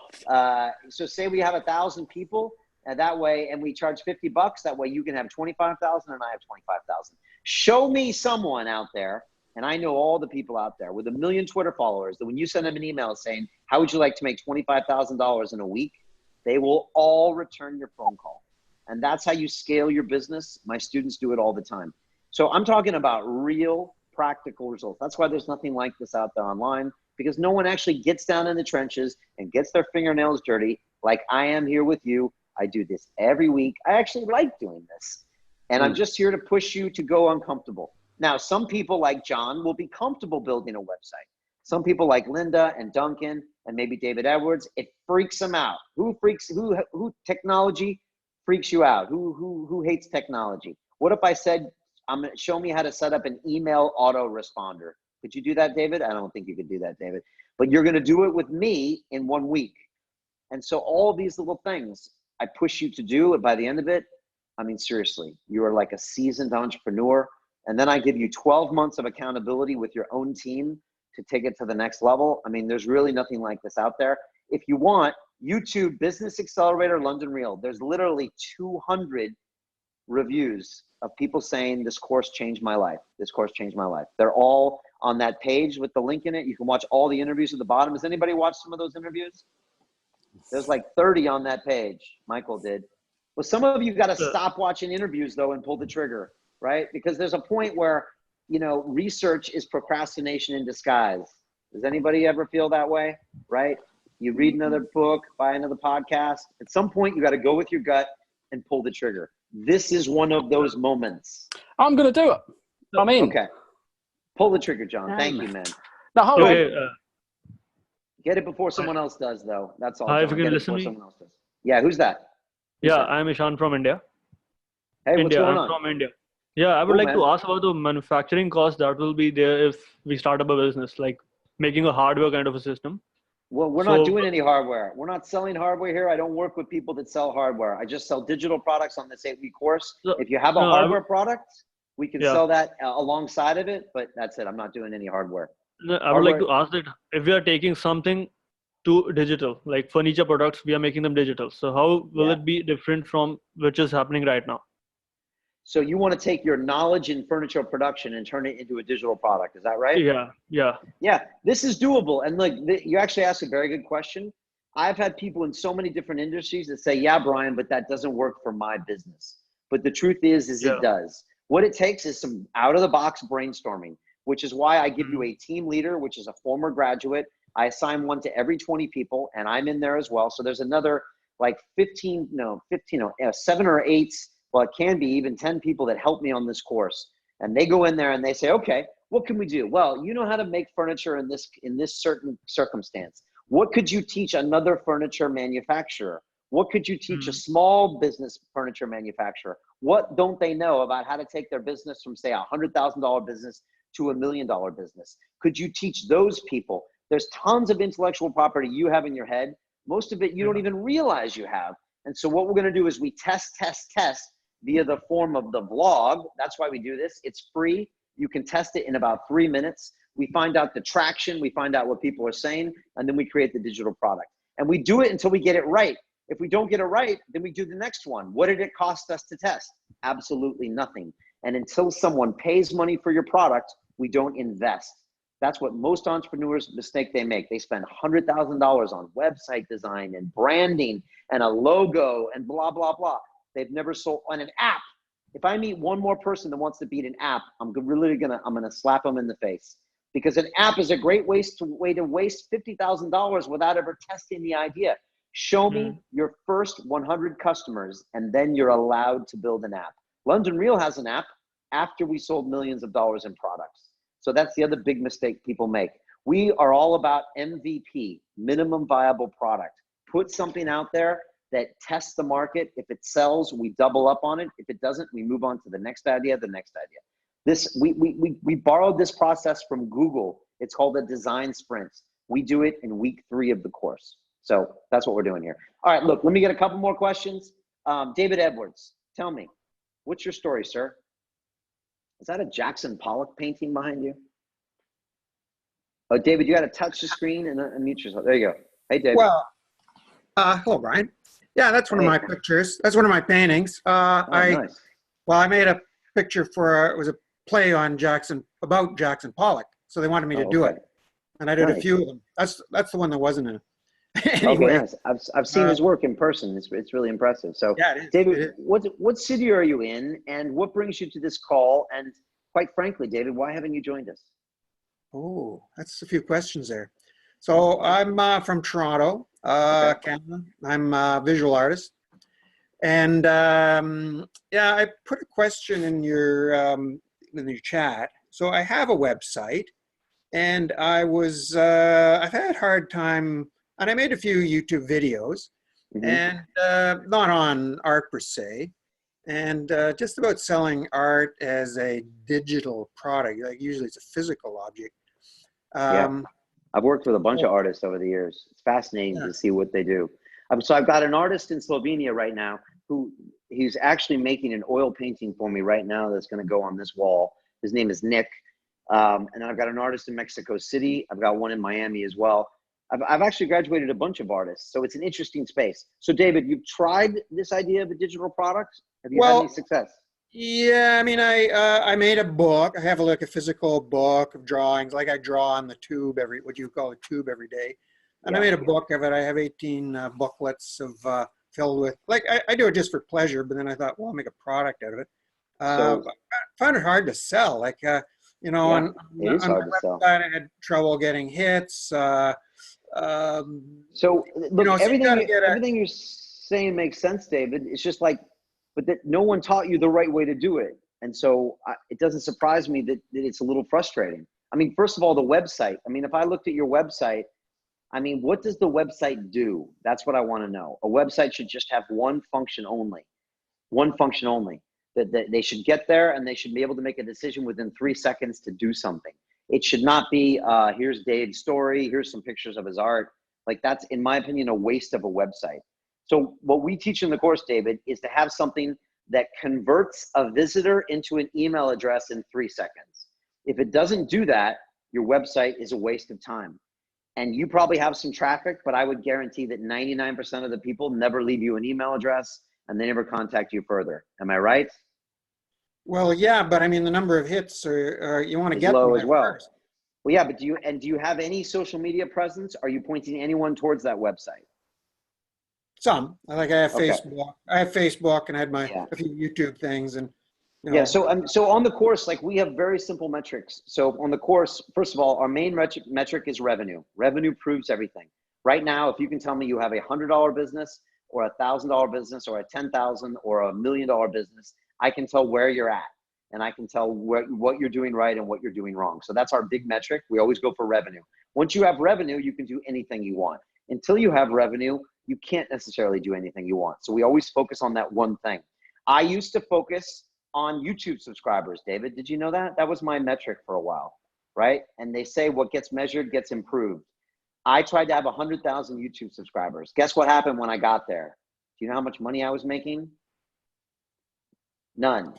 so say we have 1,000 people, And that way, and we charge $50. That way you can have 25,000 and I have 25,000. Show me someone out there, and I know all the people out there with 1 million Twitter followers, that when you send them an email saying, how would you like to make $25,000 in a week? They will all return your phone call. And that's how you scale your business. My students do it all the time. So I'm talking about real practical results. That's why there's nothing like this out there online, because no one actually gets down in the trenches and gets their fingernails dirty like I am here with you. I do this every week. I actually like doing this. And I'm just here to push you to go uncomfortable. Now, some people like John will be comfortable building a website. Some people like Linda and Duncan and maybe David Edwards, it freaks them out. Who technology freaks you out? Who hates technology? What if I said, show me how to set up an email autoresponder? Could you do that, David? I don't think you could do that, David. But you're going to do it with me in 1 week. And so all these little things I push you to do, and by the end of it, I mean, seriously, you are like a seasoned entrepreneur. And then I give you 12 months of accountability with your own team to take it to the next level. I mean, there's really nothing like this out there. If you want, YouTube Business Accelerator London Real, there's literally 200 reviews of people saying this course changed my life. This course changed my life. They're all on that page with the link in it. You can watch all the interviews at the bottom. Has anybody watched some of those interviews? There's like 30 on that page. Michael did. Well, some of you got to stop watching interviews though and pull the trigger, right? Because there's a point where, you know, research is procrastination in disguise. Does anybody ever feel that way, right? You read another book, buy another podcast. At some point, you got to go with your gut and pull the trigger. This is one of those moments.
I'm going to do it. I'm in.
Okay. Pull the trigger, John. Thank you, man.
Now, hold on.
Get it before someone else does, though. That's all.
Hi,
John.
if you can
Get it
listen
before
me.
someone else does. Yeah, who's that?
Yeah, I'm Ishan from India.
Hey, what's going
I'm
on?
from India. Yeah, I would
Cool,
like
man.
to ask about the manufacturing cost that will be there if we start up a business, like making a hardware kind of a system.
Well, we're not doing any hardware. We're not selling hardware here. I don't work with people that sell hardware. I just sell digital products on this 8-week course. If you have a hardware product, we can sell that alongside of it, but that's it. I'm not doing any hardware.
I would like to ask that if we are taking something to digital, like furniture products, we are making them digital. So how will it be different from which is happening right now?
So you want to take your knowledge in furniture production and turn it into a digital product. Is that right?
Yeah.
This is doable. And look, you actually asked a very good question. I've had people in so many different industries that say, yeah, Brian, but that doesn't work for my business. But the truth is it does. What it takes is some out of the box brainstorming, which is why I give you a team leader, which is a former graduate. I assign one to every 20 people, and I'm in there as well. So there's another like 7 or 8, well, it can be even 10 people that help me on this course. And they go in there and they say, okay, what can we do? Well, you know how to make furniture in this certain circumstance. What could you teach another furniture manufacturer? What could you teach a small business furniture manufacturer? What don't they know about how to take their business from, say, $100,000 business to $1 million business? Could you teach those people? There's tons of intellectual property you have in your head. Most of it you don't even realize you have. And so what we're going to do is we test via the form of the vlog. That's why we do this. It's free. You can test it in about 3 minutes. We find out the traction. We find out what people are saying, and then we create the digital product. And we do it until we get it right. If we don't get it right, then we do the next one. What did it cost us to test? Absolutely nothing. And until someone pays money for your product, we don't invest. That's what most entrepreneurs mistake they make. They spend $100,000 on website design and branding and a logo and blah, blah, blah. They've never sold on an app. If I meet one more person that wants to beat an app, I'm gonna slap them in the face, because an app is a great way to waste $50,000 without ever testing the idea. Show me your first 100 customers, and then you're allowed to build an app. London Real has an app after we sold millions of dollars in products. So that's the other big mistake people make. We are all about MVP, minimum viable product. Put something out there that tests the market. If it sells, we double up on it. If it doesn't, we move on to the next idea, We borrowed this process from Google. It's called a design sprint. We do it in week 3 of the course. So that's what we're doing here. All right, look, let me get a couple more questions. David Edwards, tell me, what's your story, sir? Is that a Jackson Pollock painting behind you? Oh, David, you got to touch the screen and unmute yourself. There you go. Hey, David.
Well, hello, Brian. Yeah, that's one of my pictures. That's one of my paintings.
Nice.
I made a picture for, it was a play on about Jackson Pollock. So they wanted me to do it. And I did a few of them. That's the one that wasn't in it. Anyway,
okay, nice. I've seen his work in person. It's really impressive. So,
yeah, it is.
David, what city are you in, and what brings you to this call? And quite frankly, David, why haven't you joined us?
Oh, that's a few questions there. So I'm from Toronto, Canada. I'm a visual artist, and yeah, I put a question in your chat. So I have a website, and I've had a hard time. And I made a few YouTube videos, and not on art per se, and just about selling art as a digital product. Like usually it's a physical object.
Yeah, I've worked with a bunch of artists over the years. It's fascinating to see what they do. So I've got an artist in Slovenia right now he's actually making an oil painting for me right now that's going to go on this wall. His name is Nick. And then I've got an artist in Mexico City. I've got one in Miami as well. I've actually graduated a bunch of artists, so it's an interesting space. So David, you've tried this idea of a digital product? Have you had any success?
Yeah, I mean, I made a book. I have a physical book of drawings, like I draw on the tube what you call a tube every day. And I made a book of it. I have 18 booklets of filled with, like I do it just for pleasure, but then I thought, well, I'll make a product out of it. I found it hard to sell. Like, you know, on my website, I had trouble getting hits.
So look, everything you're saying makes sense, David. It's just like, but that no one taught you the right way to do it. And so it doesn't surprise me that it's a little frustrating. I mean, first of all, the website. I mean, if I looked at your website, I mean, what does the website do? That's what I want to know. A website should just have one function only. One function only. That they should get there and they should be able to make a decision within 3 seconds to do something. It should not be, here's Dave's story, here's some pictures of his art. Like that's, in my opinion, a waste of a website. So what we teach in the course, David, is to have something that converts a visitor into an email address in 3 seconds. If it doesn't do that, your website is a waste of time. And you probably have some traffic, but I would guarantee that 99% of the people never leave you an email address and they never contact you further. Am I right?
Well, yeah, but I mean, the number of hits are you want to get
low
them
as well.
First.
Well, yeah, but do you have any social media presence? Are you pointing anyone towards that website?
Some. Like I have Facebook. I have Facebook, and I had a few YouTube things, and you know.
Yeah. So on the course, like we have very simple metrics. So on the course, first of all, our main metric is revenue. Revenue proves everything. Right now, if you can tell me you have a $100 business, or $1,000 business, or a $10,000 or $1 million business, I can tell where you're at, and I can tell what you're doing right and what you're doing wrong. So that's our big metric. We always go for revenue. Once you have revenue, you can do anything you want. Until you have revenue, you can't necessarily do anything you want. So we always focus on that one thing. I used to focus on YouTube subscribers, David. Did you know that? That was my metric for a while, right? And they say what gets measured gets improved. I tried to have 100,000 YouTube subscribers. Guess what happened when I got there? Do you know how much money I was making? None,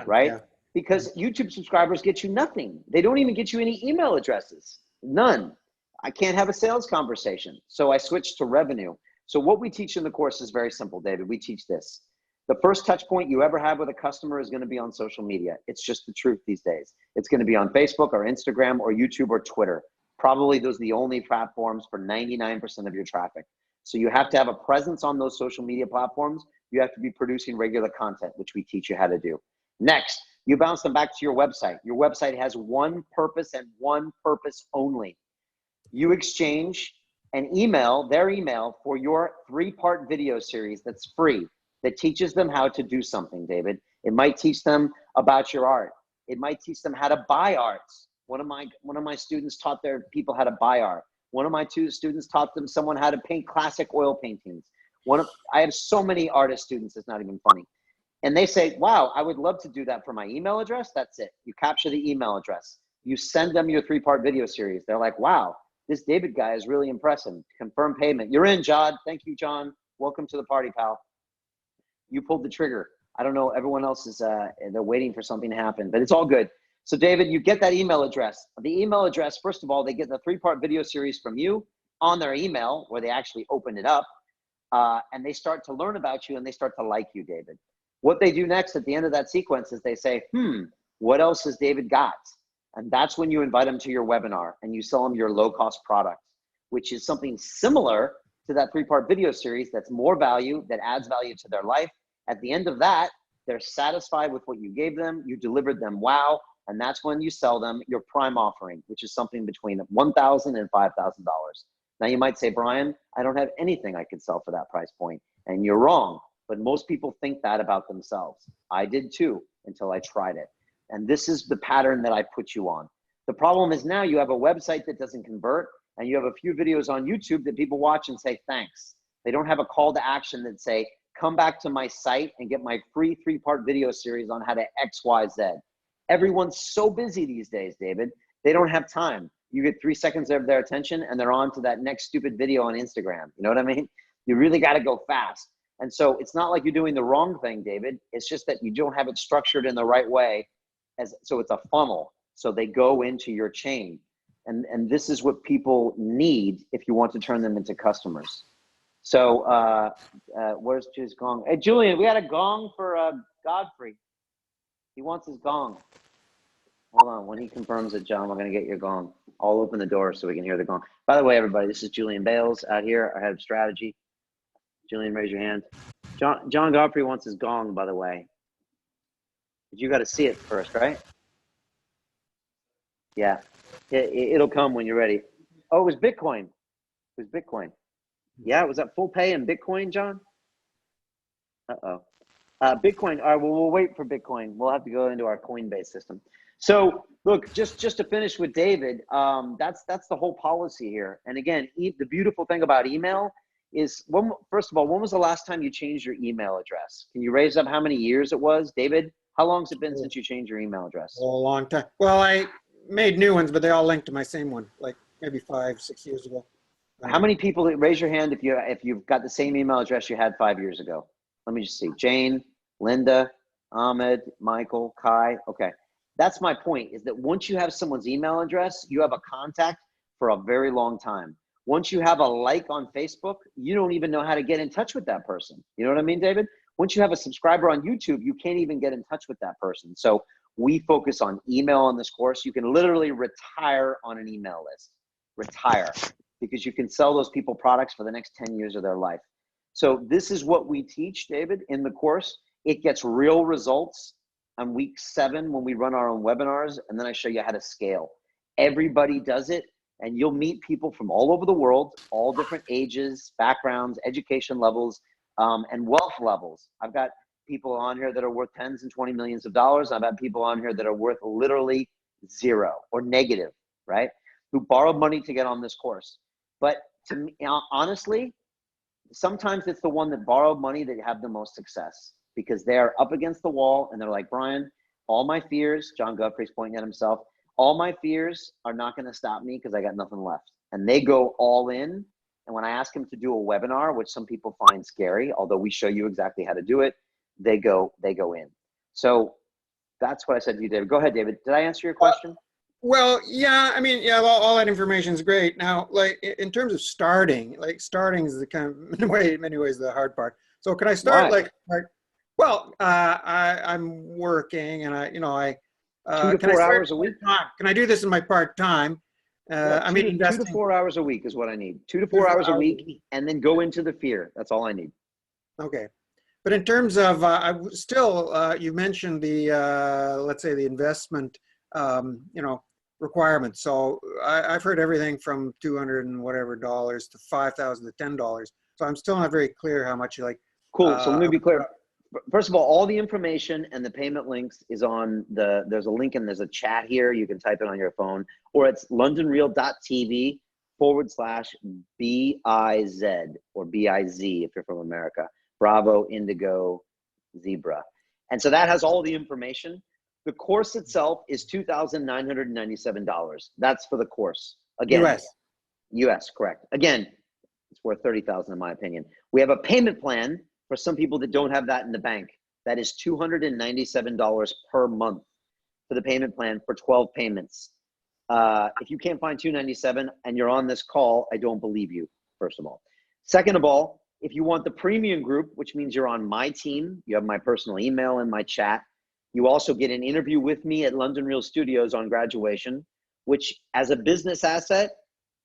right? Yeah. Because YouTube subscribers get you nothing. They don't even get you any email addresses. None. I can't have a sales conversation. So I switched to revenue. So what we teach in the course is very simple, David. We teach this. The first touch point you ever have with a customer is going to be on social media. It's just the truth these days. It's going to be on Facebook or Instagram or YouTube or Twitter. Probably those are the only platforms for 99% of your traffic. So you have to have a presence on those social media platforms. You have to be producing regular content, which we teach you how to do. Next, you bounce them back to your website. Your website has one purpose and one purpose only. You exchange an email, their email, for your 3-part video series that's free, that teaches them how to do something, David. It might teach them about your art. It might teach them how to buy art. One of my students taught their people how to buy art. One of my 2 students taught someone how to paint classic oil paintings. I have so many artist students, it's not even funny. And they say, wow, I would love to do that for my email address. That's it. You capture the email address. You send them your 3-part video series. They're like, wow, this David guy is really impressive. Confirm payment. You're in, John. Thank you, John. Welcome to the party, pal. You pulled the trigger. I don't know. Everyone else is, they're waiting for something to happen, but it's all good. So David, you get that email address. The email address, first of all, they get the 3-part video series from you on their email where they actually open it up. and they start to learn about you and they start to like you, David. What they do next at the end of that sequence is they say, what else has David got? And that's when you invite them to your webinar and you sell them your low-cost product, which is something similar to that 3-part video series that's more value, that adds value to their life. At the end of that, they're satisfied with what you gave them, you delivered them wow, and that's when you sell them your prime offering, which is something between $1,000 and $5,000. Now you might say, Brian, I don't have anything I could sell for that price point. And you're wrong, but most people think that about themselves. I did too, until I tried it. And this is the pattern that I put you on. The problem is now you have a website that doesn't convert, and you have a few videos on YouTube that people watch and say, thanks. They don't have a call to action that say, come back to my site and get my free 3-part video series on how to X, Y, Z. Everyone's so busy these days, David. They don't have time. You get 3 seconds of their attention and they're on to that next stupid video on Instagram. You know what I mean? You really got to go fast. And so it's not like you're doing the wrong thing, David. It's just that you don't have it structured in the right way. So it's a funnel. So they go into your chain. And this is what people need if you want to turn them into customers. So where's his gong? Hey, Julian, we had a gong for Godfrey. He wants his gong. Hold on. When he confirms it, John, we're going to get your gong. I'll open the door so we can hear the gong. By the way, everybody, this is Julian Bales out here, our head of strategy. Julian, raise your hand. John Godfrey wants his gong, by the way. But you got to see it first, right? Yeah. It'll come when you're ready. Oh, it was Bitcoin. It was Bitcoin. Yeah, was that full pay in Bitcoin, John? Uh-oh. Bitcoin, all right, well, we'll wait for Bitcoin. We'll have to go into our Coinbase system. So look, just to finish with David, that's the whole policy here. And again, the beautiful thing about email is, first of all, when was the last time you changed your email address? Can you raise up how many years it was? David, how long has it been since you changed your email address?
A long time. Well, I made new ones, but they all linked to my same one, like maybe 5-6 years ago.
How many people, raise your hand if you've got the same email address you had 5 years ago? Let me just see. Jane, Linda, Ahmed, Michael, Kai. Okay. That's my point, is that once you have someone's email address, you have a contact for a very long time. Once you have a like on Facebook, you don't even know how to get in touch with that person. You know what I mean, David? Once you have a subscriber on YouTube, you can't even get in touch with that person. So we focus on email on this course. You can literally retire on an email list. Retire. Because you can sell those people products for the next 10 years of their life. So this is what we teach, David, in the course. It gets real results on week 7 when we run our own webinars, and then I show you how to scale. Everybody does it, and you'll meet people from all over the world, all different ages, backgrounds, education levels, and wealth levels. I've got people on here that are worth tens and 20 millions of dollars. I've had people on here that are worth literally 0 or negative, right? Who borrowed money to get on this course. But to me, honestly, sometimes it's the one that borrowed money that have the most success, because they're up against the wall and they're like, Brian, all my fears, John Godfrey's pointing at himself, all my fears are not going to stop me because I got nothing left. And they go all in. And when I ask them to do a webinar, which some people find scary, although we show you exactly how to do it, they go in. So that's what I said to you, David. Go ahead, David. Did I answer your question?
Well, yeah, I mean, yeah, all that information is great. Now, like in terms of starting, starting is the kind of, in many ways, the hard part. So can I start well, I'm working and I
2 to 4 hours a week.
Can I do this in my part-time?
Yeah, 2 to 4 hours a week is what I need. 2 to 4 hours a week, and then go into the fear. That's all I need.
Okay. But in terms of, you mentioned the, let's say the investment, requirements. So I've heard everything from $200 and whatever dollars to $5,000 to $10. So I'm still not very clear how much you like.
Cool. So let me be clear. First of all the information and the payment links is on there's a link and there's a chat here. You can type it on your phone, or it's londonreal.tv/BIZ or BIZ if you're from America. Bravo, Indigo, Zebra. And so that has all the information. The course itself is $2,997. That's for the course. Again, US, correct. Again, it's worth $30,000 in my opinion. We have a payment plan for some people that don't have that in the bank. That is $297 per month for the payment plan for 12 payments. If you can't find $297 and you're on this call, I don't believe you, first of all. Second of all, If you want the premium group, which means you're on my team, you have my personal email and my chat. You also get an interview with me at London Real Studios on graduation, which as a business asset,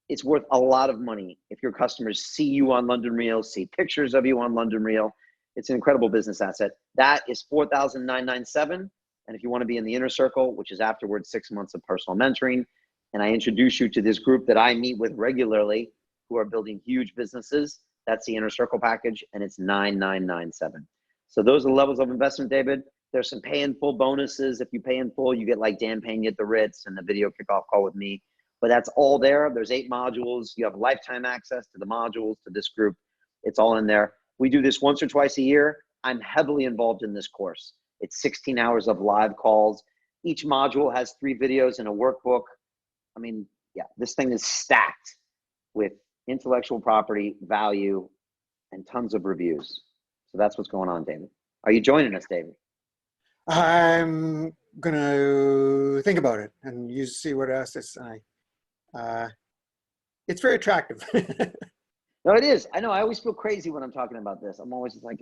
it's worth a lot of money. If your customers see you on London Real, see pictures of you on London Real, it's an incredible business asset. That is $4,997. And if you want to be in the inner circle, which is afterwards 6 months of personal mentoring, and I introduce you to this group that I meet with regularly who are building huge businesses, that's the inner circle package, and it's $9,997. So those are the levels of investment, David. There's some pay in full bonuses. If you pay in full, you get like Dan Pena at the Ritz and the video kickoff call with me. But that's all there. There's 8 modules. You have lifetime access to the modules, to this group. It's all in there. We do this once or twice a year. I'm heavily involved in this course. It's 16 hours of live calls. Each module has 3 videos and a workbook. I mean, yeah, this thing is stacked with intellectual property, value, and tons of reviews. So that's what's going on, David. Are you joining us, David?
I'm going to think about it and you see what else to say. It's very attractive.
No, it is. I know. I always feel crazy when I'm talking about this. I'm always just like,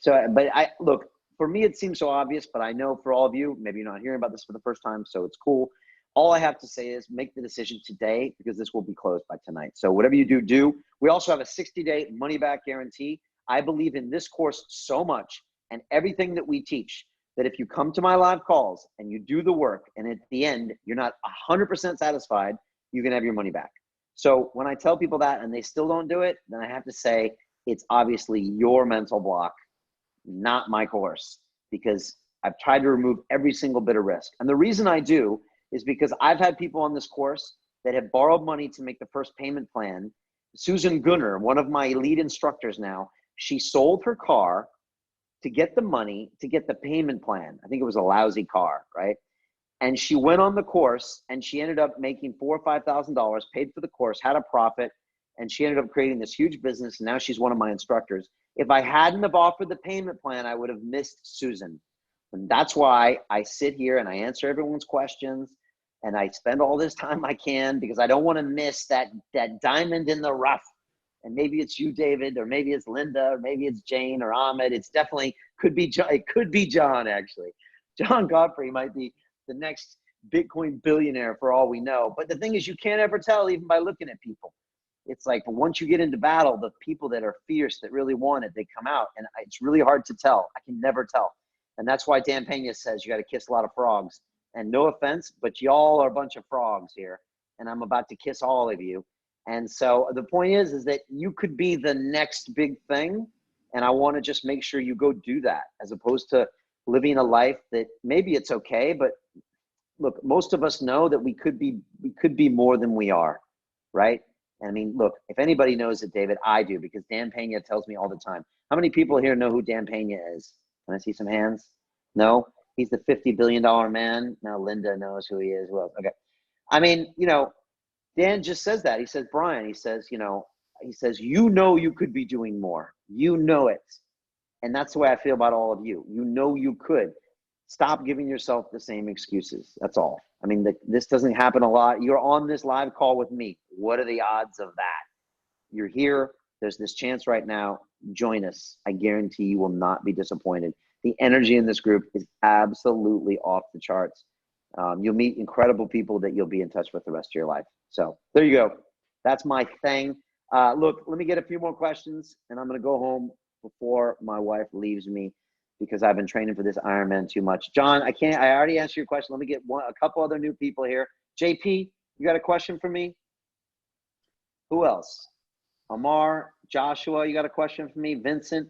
so, but look, for me, it seems so obvious, but I know for all of you, maybe you're not hearing about this for the first time, so it's cool. All I have to say is make the decision today because this will be closed by tonight. So whatever you do, do. We also have a 60-day money-back guarantee. I believe in this course so much and everything that we teach that if you come to my live calls and you do the work and at the end, you're not 100% satisfied, you can have your money back. So when I tell people that and they still don't do it, then I have to say it's obviously your mental block, not my course, because I've tried to remove every single bit of risk. And the reason I do is because I've had people on this course that have borrowed money to make the first payment plan. Susan Gunner, one of my lead instructors now, she sold her car to get the money to get the payment plan. I think it was a lousy car, right? And she went on the course and she ended up making $4,000 or $5,000, paid for the course, had a profit, and she ended up creating this huge business. And now she's one of my instructors. If I hadn't have offered the payment plan, I would have missed Susan. And that's why I sit here and I answer everyone's questions and I spend all this time I can because I don't want to miss that diamond in the rough. And maybe it's you, David, or maybe it's Linda, or maybe it's Jane or Ahmed. It's definitely could be John. It could be John, actually. John Godfrey might be the next Bitcoin billionaire for all we know. But the thing is, you can't ever tell even by looking at people. It's like once you get into battle, the people that are fierce, that really want it, they come out. And it's really hard to tell. I can never tell. And that's why Dan Pena says you got to kiss a lot of frogs. And no offense, but y'all are a bunch of frogs here. And I'm about to kiss all of you. And so the point is that you could be the next big thing. And I want to just make sure you go do that as opposed to living a life that maybe it's okay. But look, most of us know that we could be more than we are, right? And I mean, look, if anybody knows it, David, I do, because Dan Pena tells me all the time. How many people here know who Dan Pena is? Can I see some hands? No? He's the $50 billion man. Now Linda knows who he is. Well, okay. I mean, Dan just says that. He says, Brian, he says, you could be doing more. You know it. And that's the way I feel about all of you. You could. Stop giving yourself the same excuses. That's all. I mean, this doesn't happen a lot. You're on this live call with me. What are the odds of that? You're here. There's this chance right now. Join us. I guarantee you will not be disappointed. The energy in this group is absolutely off the charts. You'll meet incredible people that you'll be in touch with the rest of your life. So there you go. That's my thing. Look, let me get a few more questions and I'm going to go home before my wife leaves me because I've been training for this Ironman too much. John, I already answered your question. Let me get a couple other new people here. JP, you got a question for me? Who else? Amar, Joshua, you got a question for me? Vincent?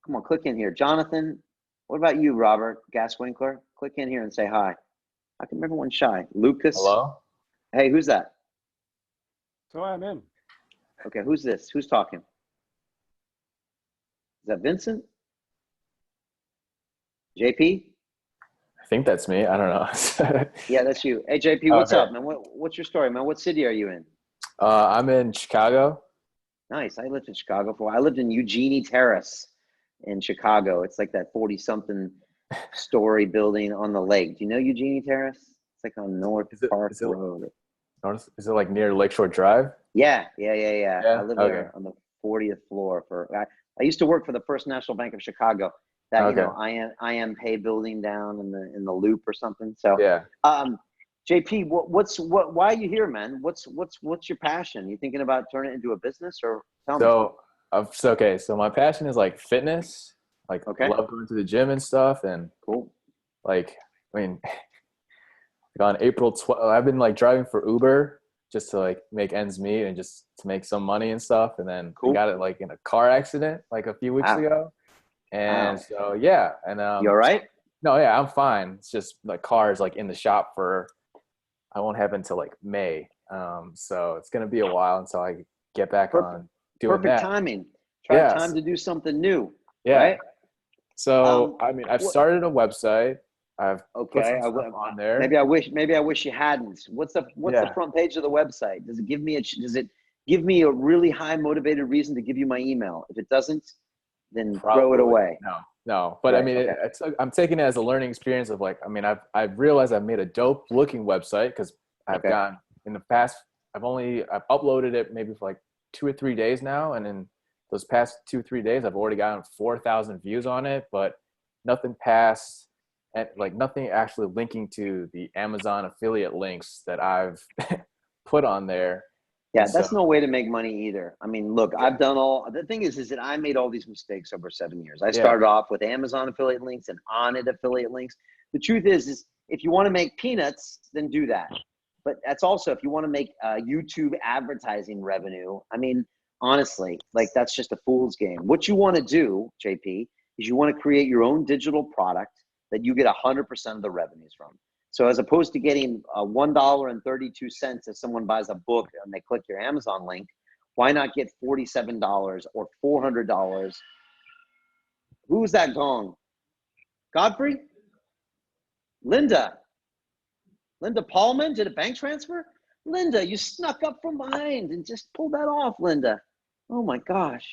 Come on, click in here. Jonathan, what about you, Robert Gaswinkler? Click in here and say hi. How come everyone's shy? Lucas?
Hello?
Hey, who's that?
So I'm in.
Okay, who's this? Who's talking? Is that Vincent? JP?
I think that's me. I don't know.
Yeah, that's you. Hey, JP, what's up, man? What's your story, man? What city are you in?
I'm in Chicago.
Nice. I lived in Chicago for a while. I lived in Eugenie Terrace in Chicago. It's like that 40-something story building on the lake. Do you know Eugenie Terrace? It's like on North Park Road.
Is it like near Lakeshore Drive?
Yeah. I live there on the 40th floor I used to work for the First National Bank of Chicago. That
Okay.
I am pay building down in the Loop or something. So
Yeah.
JP, why are you here, man? What's your passion? You thinking about turning it into a business, or tell me?
So my passion is like fitness. Like, I love going to the gym and stuff. And
cool.
Like, I mean, on April 12th, I've been like driving for Uber just to like make ends meet and just to make some money and stuff. And then I got it like in a car accident like a few weeks ago. And so, yeah. And
you all right?
No, yeah, I'm fine. It's just the car is like in the shop I won't have until like May. So it's going to be a while until I get back on doing
perfect
that.
timing. Time to do something new.
Yeah.
Right?
So, I mean, I've started a website. I've put some stuff on there.
Maybe I wish you hadn't. What's the front page of the website? Does it give me a really high motivated reason to give you my email? If it doesn't, then throw it away.
No. But I mean, I'm taking it as a learning experience of like, I mean, I've realized I've made a dope looking website because I've gone in the past. I've uploaded it maybe for like 2 or 3 days now, and in those past 2-3 days, I've already gotten 4,000 views on it, but nothing past. And like nothing actually linking to the Amazon affiliate links that I've put on there.
Yeah, that's no way to make money either. I mean, look, I've done the thing is that I made all these mistakes over 7 years. I started off with Amazon affiliate links and On It affiliate links. The truth is if you want to make peanuts, then do that. But that's also, if you want to make YouTube advertising revenue, I mean, honestly, like that's just a fool's game. What you want to do, JP, is you want to create your own digital product that you get 100% of the revenues from. So as opposed to getting $1.32 if someone buys a book and they click your Amazon link, why not get $47 or $400? Who's that gong? Godfrey? Linda Paulman did a bank transfer? Linda, you snuck up from behind and just pulled that off, Linda. Oh my gosh.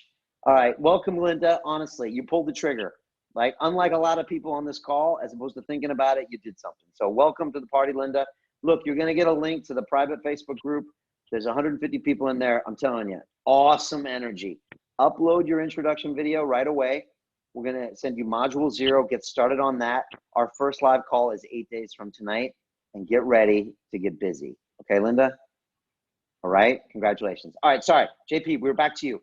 All right, welcome, Linda. Honestly, you pulled the trigger. Like, unlike a lot of people on this call, as opposed to thinking about it, you did something. So welcome to the party, Linda. Look, you're going to get a link to the private Facebook group. There's 150 people in there. I'm telling you, awesome energy. Upload your introduction video right away. We're going to send you module 0. Get started on that. Our first live call is 8 days from tonight. And get ready to get busy. Okay, Linda? All right. Congratulations. All right. Sorry, JP, we're back to you.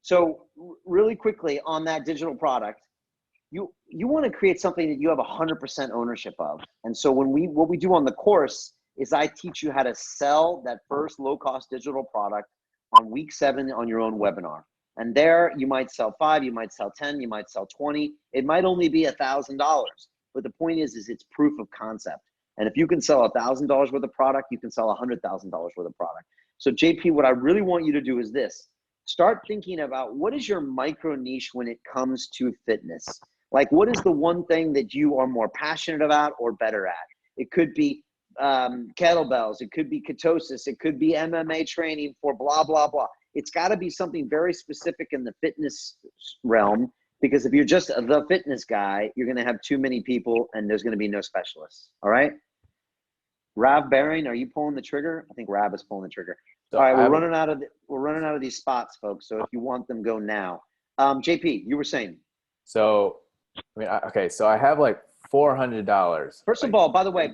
So really quickly on that digital product, you want to create something that you have 100% ownership of. And so what we do on the course is I teach you how to sell that first low-cost digital product on week 7 on your own webinar. And there you might sell 5, you might sell 10, you might sell 20. It might only be $1,000. But the point is it's proof of concept. And if you can sell $1,000 worth of product, you can sell $100,000 worth of product. So JP, what I really want you to do is this. Start thinking about what is your micro niche when it comes to fitness. Like, what is the one thing that you are more passionate about or better at? It could be kettlebells. It could be ketosis. It could be MMA training for blah, blah, blah. It's got to be something very specific in the fitness realm, because if you're just the fitness guy, you're going to have too many people and there's going to be no specialists. All right? Rav Baring, are you pulling the trigger? I think Rav is pulling the trigger.
So
all right, we're running out of these spots, folks. So if you want them, go now. JP, you were saying.
So, I mean, okay, so I have like $400.
First of all, by the way,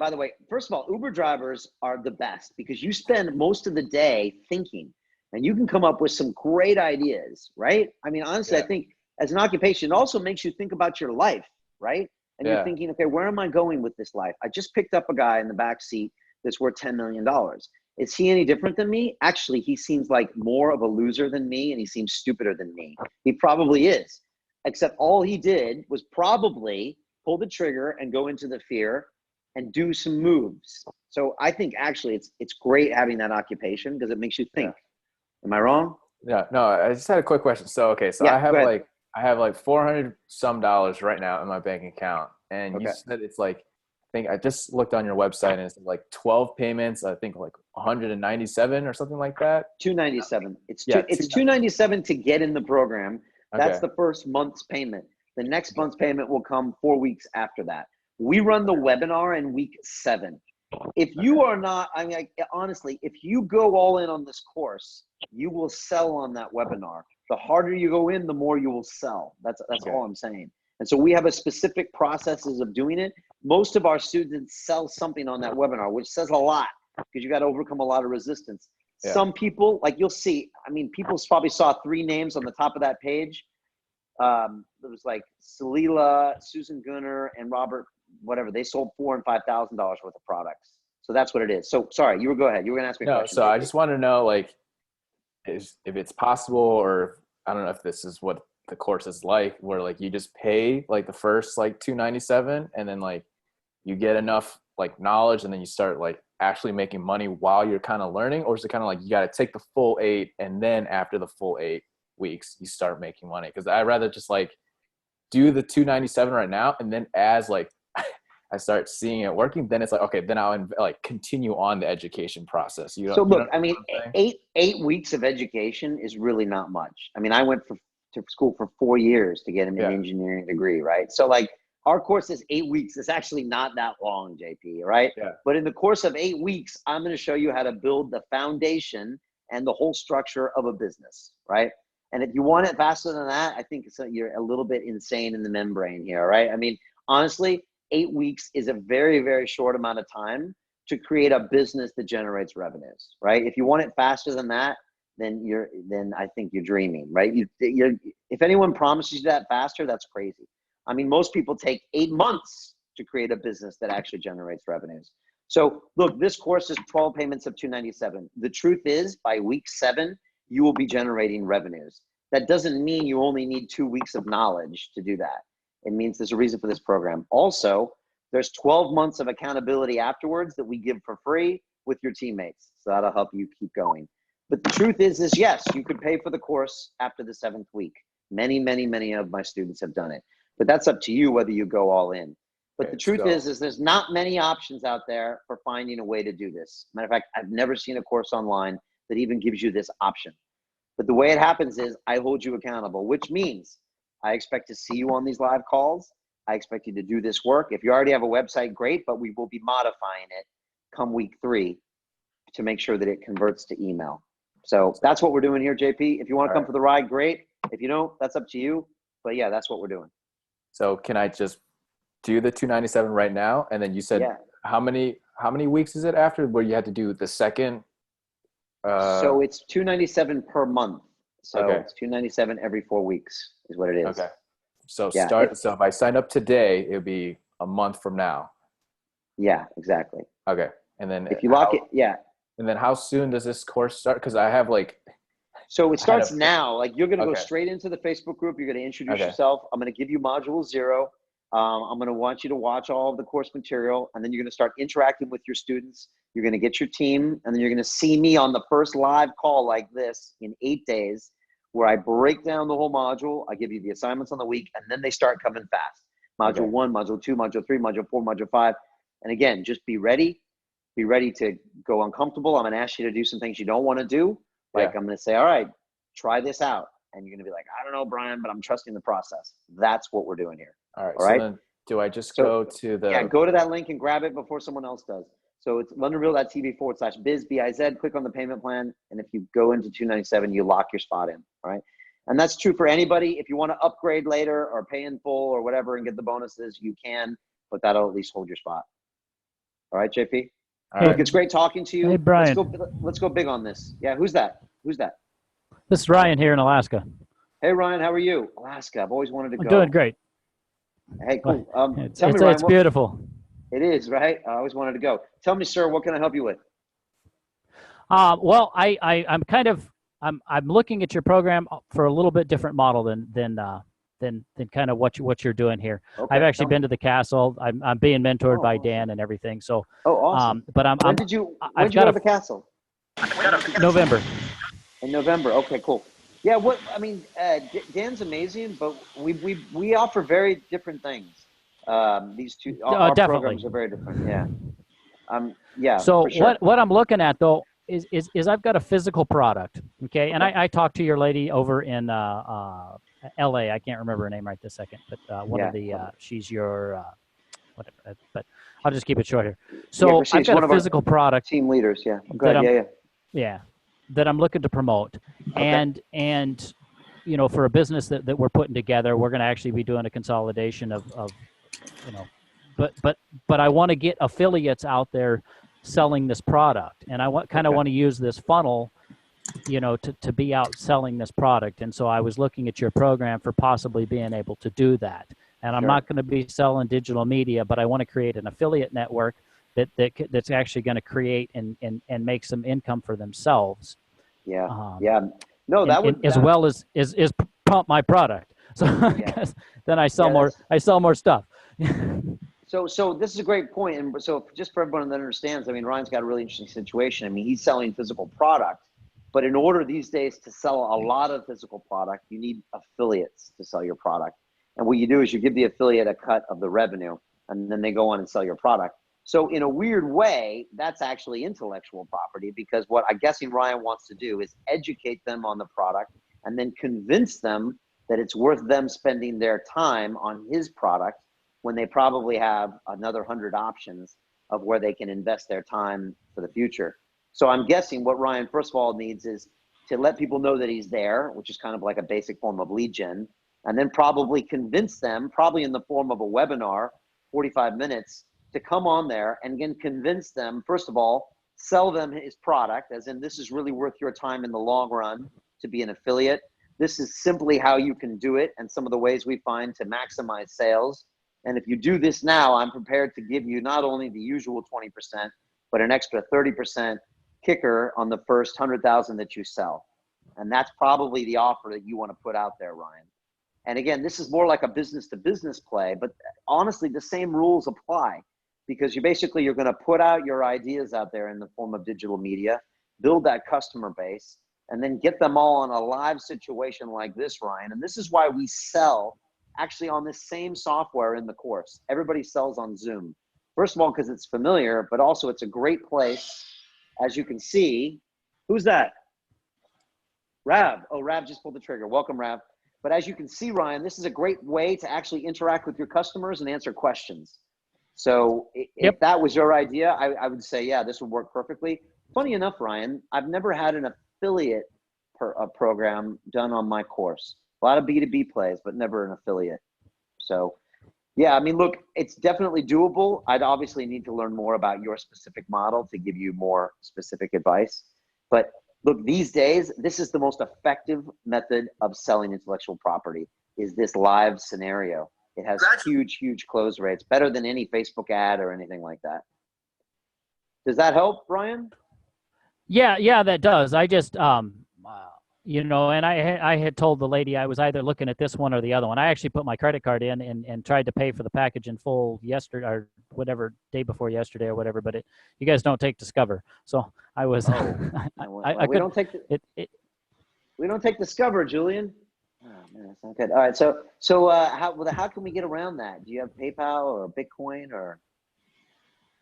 Uber drivers are the best because you spend most of the day thinking and you can come up with some great ideas, right? I mean, honestly, I think as an occupation, it also makes you think about your life, right? And you're thinking, okay, where am I going with this life? I just picked up a guy in the back seat that's worth $10 million. Is he any different than me? Actually, he seems like more of a loser than me and he seems stupider than me. He probably is. Except all he did was probably pull the trigger and go into the fear and do some moves. So I think actually it's great having that occupation because it makes you think. Am I wrong?
Yeah, no, I just had a quick question. So, okay, so I have like $400 some right now in my bank account. And you said it's like, I think I just looked on your website and it's like 12 payments, I think like 197 or something like that.
297. It's $297 to get in the program. That's the first month's payment. The next month's payment will come 4 weeks after that. We run the webinar in week 7. If you are not, honestly, if you go all in on this course, you will sell on that webinar. The harder you go in, the more you will sell. That's all I'm saying. And so we have a specific processes of doing it. Most of our students sell something on that webinar, which says a lot because you got to overcome a lot of resistance.
Yeah.
Some people, like you'll see, I mean, people probably saw 3 names on the top of that page. It was like Salila, Susan Gunner, and Robert, whatever. They sold $4,000 and $5,000 worth of products. So that's what it is. So sorry, you were go ahead. You were gonna ask me a question.
So I just want to know, like, if it's possible, or I don't know if this is what the course is like, where like you just pay like the first like $297, and then like you get enough like knowledge, and then you start like actually making money while you're kind of learning, or is it kind of like you got to take the full 8, and then after the full 8 weeks you start making money? Because I'd rather just like do the $297 right now, and then as like I start seeing it working, then it's like, okay, then I'll like continue on the education process.
So look, I mean, 8 weeks of education is really not much. I mean, I went to school for 4 years to get an engineering degree, right? So like our course is 8 weeks. It's actually not that long, JP, right?
Yeah.
But in the course of 8 weeks, I'm going to show you how to build the foundation and the whole structure of a business, right? And if you want it faster than that, I think you're a little bit insane in the membrane here, right? I mean, honestly, 8 weeks is a very, very short amount of time to create a business that generates revenues, right? If you want it faster than that, then I think you're dreaming, right? If anyone promises you that faster, that's crazy. I mean, most people take 8 months to create a business that actually generates revenues. So look, this course is 12 payments of $297. The truth is, by week 7, you will be generating revenues. That doesn't mean you only need 2 weeks of knowledge to do that. It means there's a reason for this program. Also, there's 12 months of accountability afterwards that we give for free with your teammates. So that'll help you keep going. But the truth is yes, you could pay for the course after the 7th week. Many, many, many of my students have done it. But that's up to you whether you go all in. But the truth is there's not many options out there for finding a way to do this. Matter of fact, I've never seen a course online that even gives you this option. But the way it happens is I hold you accountable, which means I expect to see you on these live calls. I expect you to do this work. If you already have a website, great, but we will be modifying it come week 3 to make sure that it converts to email. So that's what we're doing here, JP. If you want to come for the ride, great. If you don't, that's up to you. But yeah, that's what we're doing.
So can I just do the $297 right now? And then you said how many weeks is it after where you had to do the second?
So it's $297 per month. So it's $297 every 4 weeks is what it is.
Okay. So so if I sign up today, it would be a month from now.
Yeah, exactly.
Okay. And then
if you lock it,
And then how soon does this course start? Because I have like.
So it starts now. Like you're going to go straight into the Facebook group. You're going to introduce yourself. I'm going to give you module 0. I'm going to want you to watch all of the course material, and then you're going to start interacting with your students. You're going to get your team, and then you're going to see me on the first live call like this in 8 days, where I break down the whole module. I give you the assignments on the week, and then they start coming fast. Module 1, module 2, module 3, module 4, module 5. And again, just be ready. Be ready to go uncomfortable. I'm going to ask you to do some things you don't want to do. Like I'm going to say, all right, try this out. And you're going to be like, I don't know, Brian, but I'm trusting the process. That's what we're doing here.
All right. So then do I just go to the.
Yeah, go to that link and grab it before someone else does. So it's LondonReal.tv/biz, B-I-Z, click on the payment plan. And if you go into $297, you lock your spot in. All right. And that's true for anybody. If you want to upgrade later or pay in full or whatever and get the bonuses, you can, but that'll at least hold your spot. All right, JP? Look, it's great talking to you.
Hey, Brian.
Let's go big on this. Yeah, who's that? Who's that?
This is Ryan here in Alaska.
Hey, Ryan, how are you? Alaska. I've always wanted to go.
I'm doing great.
Hey, cool.
Tell me, Ryan, it's beautiful.
It is, right? I always wanted to go. Tell me, sir, what can I help you with?
Well, I'm looking at your program for a little bit different model than kind of what you're doing here. Okay, I've actually been to the castle. I'm being mentored by Dan and everything. So
awesome.
But
when did you go to the castle?
November.
In November. Okay, cool. Yeah, Dan's amazing, but we offer very different things. These two our programs are very different. Yeah.
So
for sure.
what I'm looking at though is I've got a physical product. Okay, and I talked to your lady over in LA. I can't remember her name right this second, but one of the she's your whatever. But I'll just keep it short here. So I've got a physical product.
Team leaders, yeah. Go ahead.
Yeah. That I'm looking to promote, and you know, for a business that we're putting together, we're going to actually be doing a consolidation of you know, but I want to get affiliates out there selling this product, and I kind of want to use this funnel, you know, to be out selling this product. And so I was looking at your program for possibly being able to do that. And I'm not going to be selling digital media, but I want to create an affiliate network that's actually going to create and make some income for themselves.
Yeah. Yeah. No, that would
as well as pump my product. So then I sell more stuff.
So this is a great point. And so just for everyone that understands, I mean, Ryan's got a really interesting situation. I mean, he's selling physical product, but in order these days to sell a lot of physical product, you need affiliates to sell your product. And what you do is you give the affiliate a cut of the revenue, and then they go on and sell your product. So in a weird way, that's actually intellectual property, because what I'm guessing Ryan wants to do is educate them on the product and then convince them that it's worth them spending their time on his product when they probably have another 100 options of where they can invest their time for the future. So I'm guessing what Ryan, first of all, needs is to let people know that he's there, which is kind of like a basic form of lead gen, and then probably convince them, probably in the form of a webinar, 45 minutes, to come on there and again convince them, first of all, sell them his product, as in this is really worth your time in the long run to be an affiliate. This is simply how you can do it and some of the ways we find to maximize sales. And if you do this now, I'm prepared to give you not only the usual 20%, but an extra 30% kicker on the first 100,000 that you sell. And that's probably the offer that you want to put out there, Ryan. And again, this is more like a business to business play, but honestly, the same rules apply, because you're going to put out your ideas out there in the form of digital media, build that customer base, and then get them all on a live situation like this, Ryan. And this is why we sell actually on this same software in the course. Everybody sells on Zoom. First of all, because it's familiar, but also it's a great place. As you can see, who's that? Rav. Oh, Rav just pulled the trigger. Welcome, Rav. But as you can see, Ryan, this is a great way to actually interact with your customers and answer questions. So if that was your idea, I would say, yeah, this would work perfectly. Funny enough, Ryan, I've never had an affiliate program done on my course. A lot of B2B plays, but never an affiliate. So yeah, I mean, look, it's definitely doable. I'd obviously need to learn more about your specific model to give you more specific advice. But look, these days, this is the most effective method of selling intellectual property, is this live scenario. It has huge close rates, better than any Facebook ad or anything like that. Does that help, Brian?
Yeah, that does. I just, you know, and I had told the lady I was either looking at this one or the other one. I actually put my credit card in and tried to pay for the package in full yesterday or whatever, day before yesterday or whatever, but you guys don't take Discover. So I was,
we don't take Discover, Julian. Oh man, that's not good. All right, so how can we get around that? Do you have PayPal or Bitcoin or?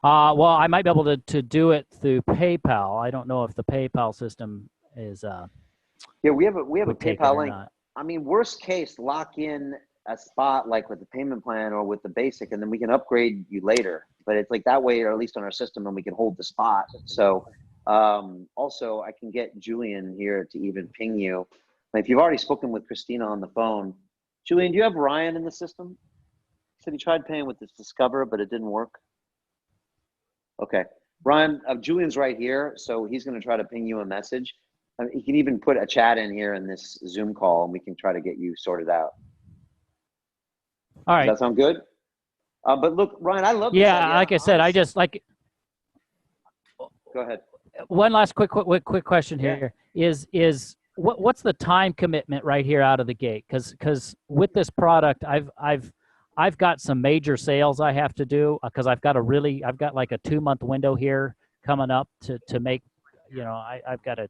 Well, I might be able to do it through PayPal. I don't know if the PayPal system is.
Yeah, we have a PayPal link. I mean, worst case, lock in a spot like with the payment plan or with the basic, and then we can upgrade you later. But it's like that way, or at least on our system, and we can hold the spot. So also, I can get Julian here to even ping you. If you've already spoken with Christina on the phone, Julian, do you have Ryan in the system? He said he tried paying with this Discover, but it didn't work. Okay, Ryan, Julian's right here, so he's going to try to ping you a message. He can even put a chat in here in this Zoom call, and we can try to get you sorted out.
All right.
Does that sound good? But look, Ryan, I love.
Yeah, like I said, I just like.
Go ahead.
One last quick question here is what's the time commitment right here out of the gate? Because with this product, I've got some major sales I have to do, because I've got like a 2-month window here coming up to make, you know, I've got to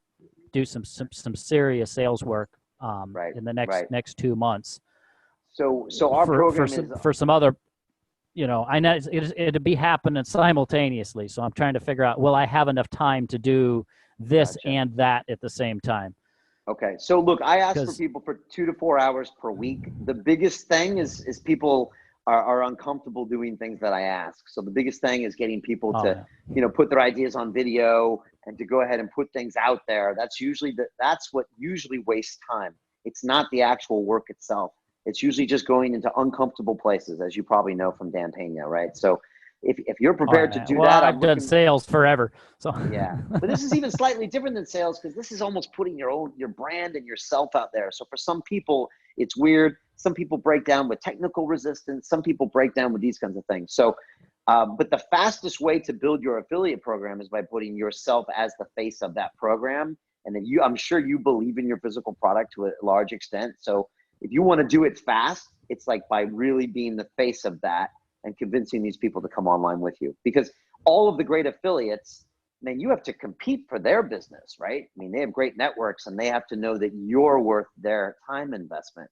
do some serious sales work in the next 2 months.
So our program
for some other, you know, I know it'd be happening simultaneously. So I'm trying to figure out, will I have enough time to do this and that at the same time?
Okay, so look, I ask for people for 2 to 4 hours per week. The biggest thing is people are uncomfortable doing things that I ask. So the biggest thing is getting people to, you know, put their ideas on video and to go ahead and put things out there. That's what usually wastes time. It's not the actual work itself. It's usually just going into uncomfortable places, as you probably know from Dan Pena, right? So if you're prepared to do that,
I've done sales forever. So
yeah, but this is even slightly different than sales because this is almost putting your brand and yourself out there. So for some people, it's weird. Some people break down with technical resistance. Some people break down with these kinds of things. So, but the fastest way to build your affiliate program is by putting yourself as the face of that program. And then I'm sure you believe in your physical product to a large extent. So if you want to do it fast, it's like by really being the face of that and convincing these people to come online with you. Because all of the great affiliates, man, you have to compete for their business, right? I mean, they have great networks and they have to know that you're worth their time investment.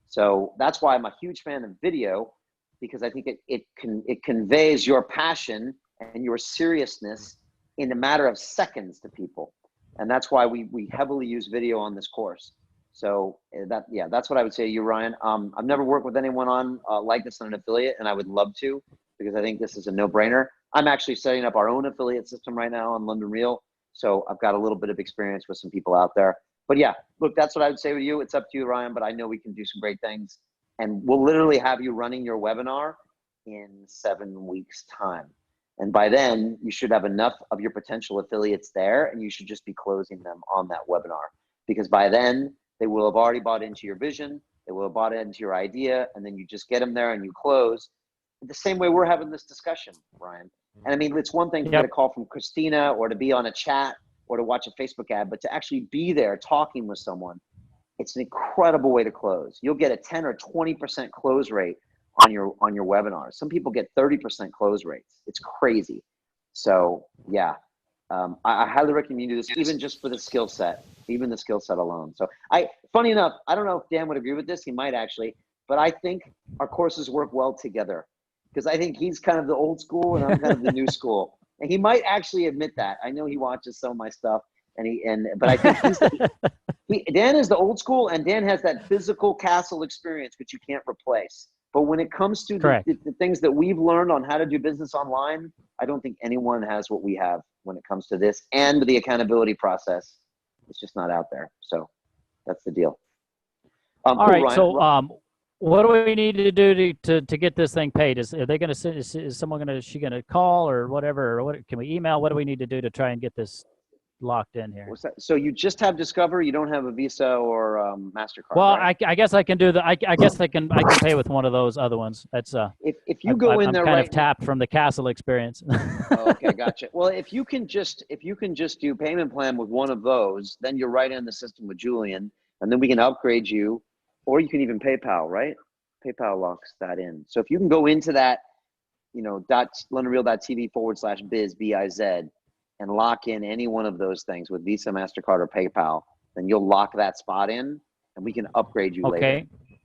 So that's why I'm a huge fan of video, because I think it conveys your passion and your seriousness in a matter of seconds to people. And that's why we heavily use video on this course. So that's what I would say to you, Ryan. I've never worked with anyone on like this on an affiliate, and I would love to, because I think this is a no-brainer. I'm actually setting up our own affiliate system right now on London Real. So I've got a little bit of experience with some people out there. But yeah, look, that's what I would say with you. It's up to you, Ryan, but I know we can do some great things. And we'll literally have you running your webinar in 7 weeks' time. And by then, you should have enough of your potential affiliates there, and you should just be closing them on that webinar. Because by then, they will have already bought into your vision, they will have bought into your idea, and then you just get them there and you close. The same way we're having this discussion, Ryan. And I mean, it's one thing to get a call from Christina or to be on a chat or to watch a Facebook ad, but to actually be there talking with someone, it's an incredible way to close. You'll get a 10 or 20% close rate on your webinars. Some people get 30% close rates. It's crazy. So yeah, I highly recommend you do this, even just for the skill set, even the skill set alone. So funny enough, I don't know if Dan would agree with this. He might actually, but I think our courses work well together, because I think he's kind of the old school and I'm kind of the new school. And he might actually admit that. I know he watches some of my stuff, but I think Dan is the old school, and Dan has that physical castle experience, which you can't replace. But when it comes to the things that we've learned on how to do business online, I don't think anyone has what we have when it comes to this, and the accountability process. It's just not out there. So that's the deal.
All right. Ryan. So what do we need to do to get this thing paid? Are they going to send? Is someone going to call or whatever? Or what can we email? What do we need to do to try and get this locked in here?
What's that? So you just have Discover. You don't have a Visa or MasterCard.
Well,
right?
I guess I can do the. I guess I can pay with one of those other ones. That's
if you go in there,
I'm kind of tapped from the Castle experience.
Oh, okay, gotcha. Well, if you can just do payment plan with one of those, then you're right in the system with Julian, and then we can upgrade you, or you can even PayPal, right? PayPal locks that in. So if you can go into that, LondonReal.tv/biz, BIZ, and lock in any one of those things with Visa, MasterCard, or PayPal, then you'll lock that spot in, and we can upgrade you later.
Okay.
You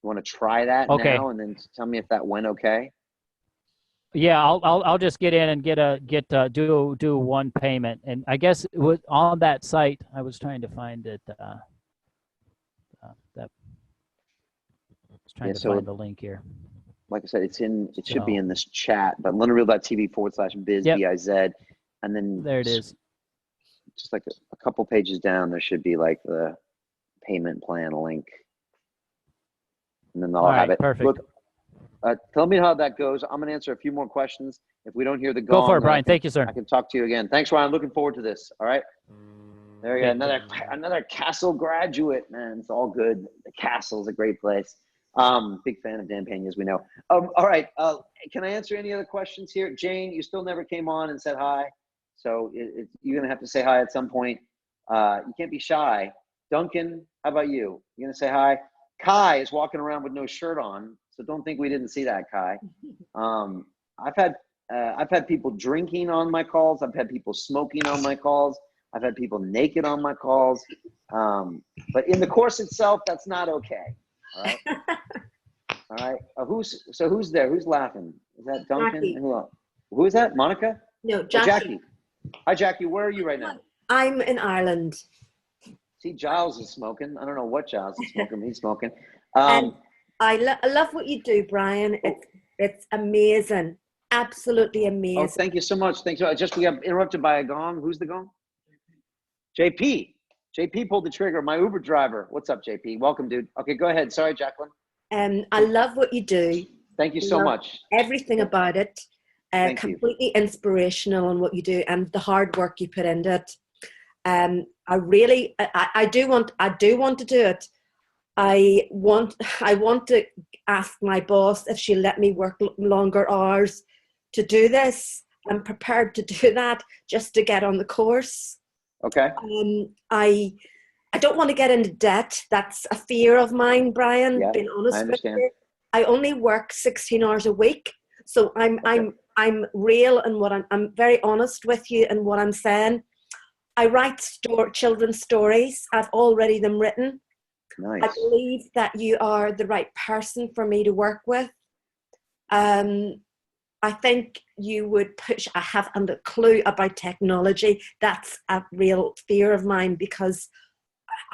want to try that now, and then tell me if that went okay?
Yeah, I'll just get in and do one payment, and I guess it was on that site. I was trying to find it. Trying to find the link here.
Like I said, it should be in this chat, but LondonReal.tv/biz, BIZ, and then
there it is.
Just like a couple pages down, there should be like the payment plan link, and then I'll have it.
Perfect.
Look, tell me how that goes. I'm gonna answer a few more questions. If we don't hear the gong,
go for it, Brian. Thank you, sir.
I can talk to you again. Thanks, Ryan. Looking forward to this. All right. There you go. Another Castle graduate, man. It's all good. The Castle's a great place. Big fan of Dan Pena, as we know. All right. Can I answer any other questions here? Jane, you still never came on and said hi. So you're going to have to say hi at some point. You can't be shy. Duncan, how about you? You going to say hi? Kai is walking around with no shirt on, so don't think we didn't see that, Kai. I've had people drinking on my calls. I've had people smoking on my calls. I've had people naked on my calls. But in the course itself, that's not okay. All right. All right. Who's there? Who's laughing? Is that Duncan?
Jackie.
Who is that? Monica?
No, Jackie.
Jackie. Hi, Jackie. Where are you right now?
I'm in Ireland.
See, Giles is smoking. I don't know what Giles is smoking. He's smoking.
And I love what you do, Brian. It's amazing. Absolutely amazing.
Oh, thank you so much. Thank you. We got interrupted by a gong. Who's the gong? JP. JP pulled the trigger. My Uber driver. What's up, JP? Welcome, dude. Okay, go ahead. Sorry, Jacqueline.
I love what you do.
Thank you so much.
Everything about it. Completely inspirational on what you do and the hard work you put into it. I do want to do it. I want to ask my boss if she'll let me work longer hours to do this. I'm prepared to do that just to get on the course.
Okay.
I don't want to get into debt. That's a fear of mine, Brian.
Yeah,
being honest
I understand.
with you. I only work 16 hours a week, so I'm real and I'm very honest with you and what I'm saying. I write children's stories. I've already them written.
Nice.
I believe that you are the right person for me to work with. I think you would push. I haven't a clue about technology. That's a real fear of mine because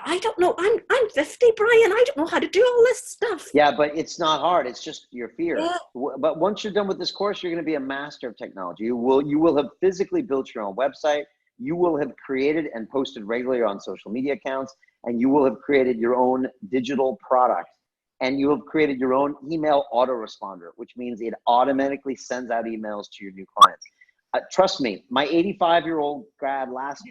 I don't know. I'm 50, Brian. I don't know how to do all this stuff.
Yeah, but it's not hard. It's just your fear.
Yeah.
But once you're done with this course, you're going to be a master of technology. You will have physically built your own website. You will have created and posted regularly on social media accounts, and you will have created your own digital product. And you have created your own email autoresponder, which means it automatically sends out emails to your new clients. Trust me, my 85-year-old grad last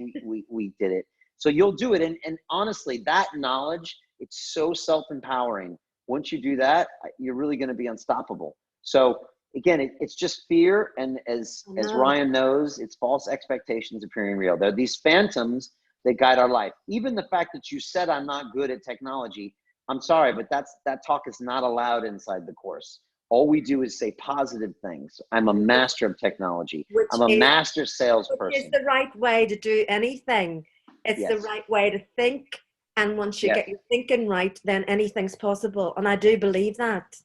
week did it. So you'll do it. And honestly, that knowledge, it's so self-empowering. Once you do that, you're really going to be unstoppable. So again, it's just fear. And as Ryan knows, it's false expectations appearing real. They're these phantoms that guide our life. Even the fact that you said I'm not good at technology, I'm sorry, but that talk is not allowed inside the course. All we do is say positive things. I'm a master of technology. I'm a master salesperson.
Which is the right way to do anything. It's the right way to think. And once you get your thinking right, then anything's possible. And I do believe that.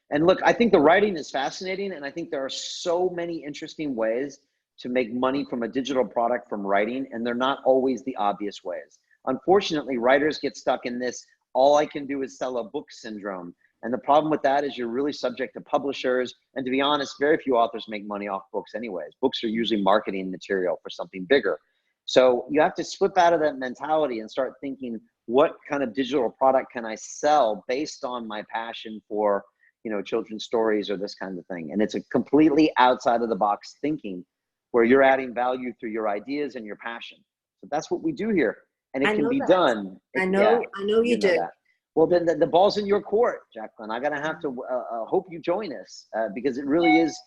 And look, I think the writing is fascinating. And I think there are so many interesting ways to make money from a digital product from writing. And they're not always the obvious ways. Unfortunately, writers get stuck in this, all I can do is sell a book syndrome. And the problem with that is you're really subject to publishers. And to be honest, very few authors make money off books anyways. Books are usually marketing material for something bigger. So you have to slip out of that mentality and start thinking, what kind of digital product can I sell based on my passion for, children's stories or this kind of thing. And it's a completely outside of the box thinking where you're adding value through your ideas and your passion. So that's what we do here. And it can be done.
I know you do.
That. Well, then the ball's in your court, Jacqueline. I'm going to have to hope you join us because it really is.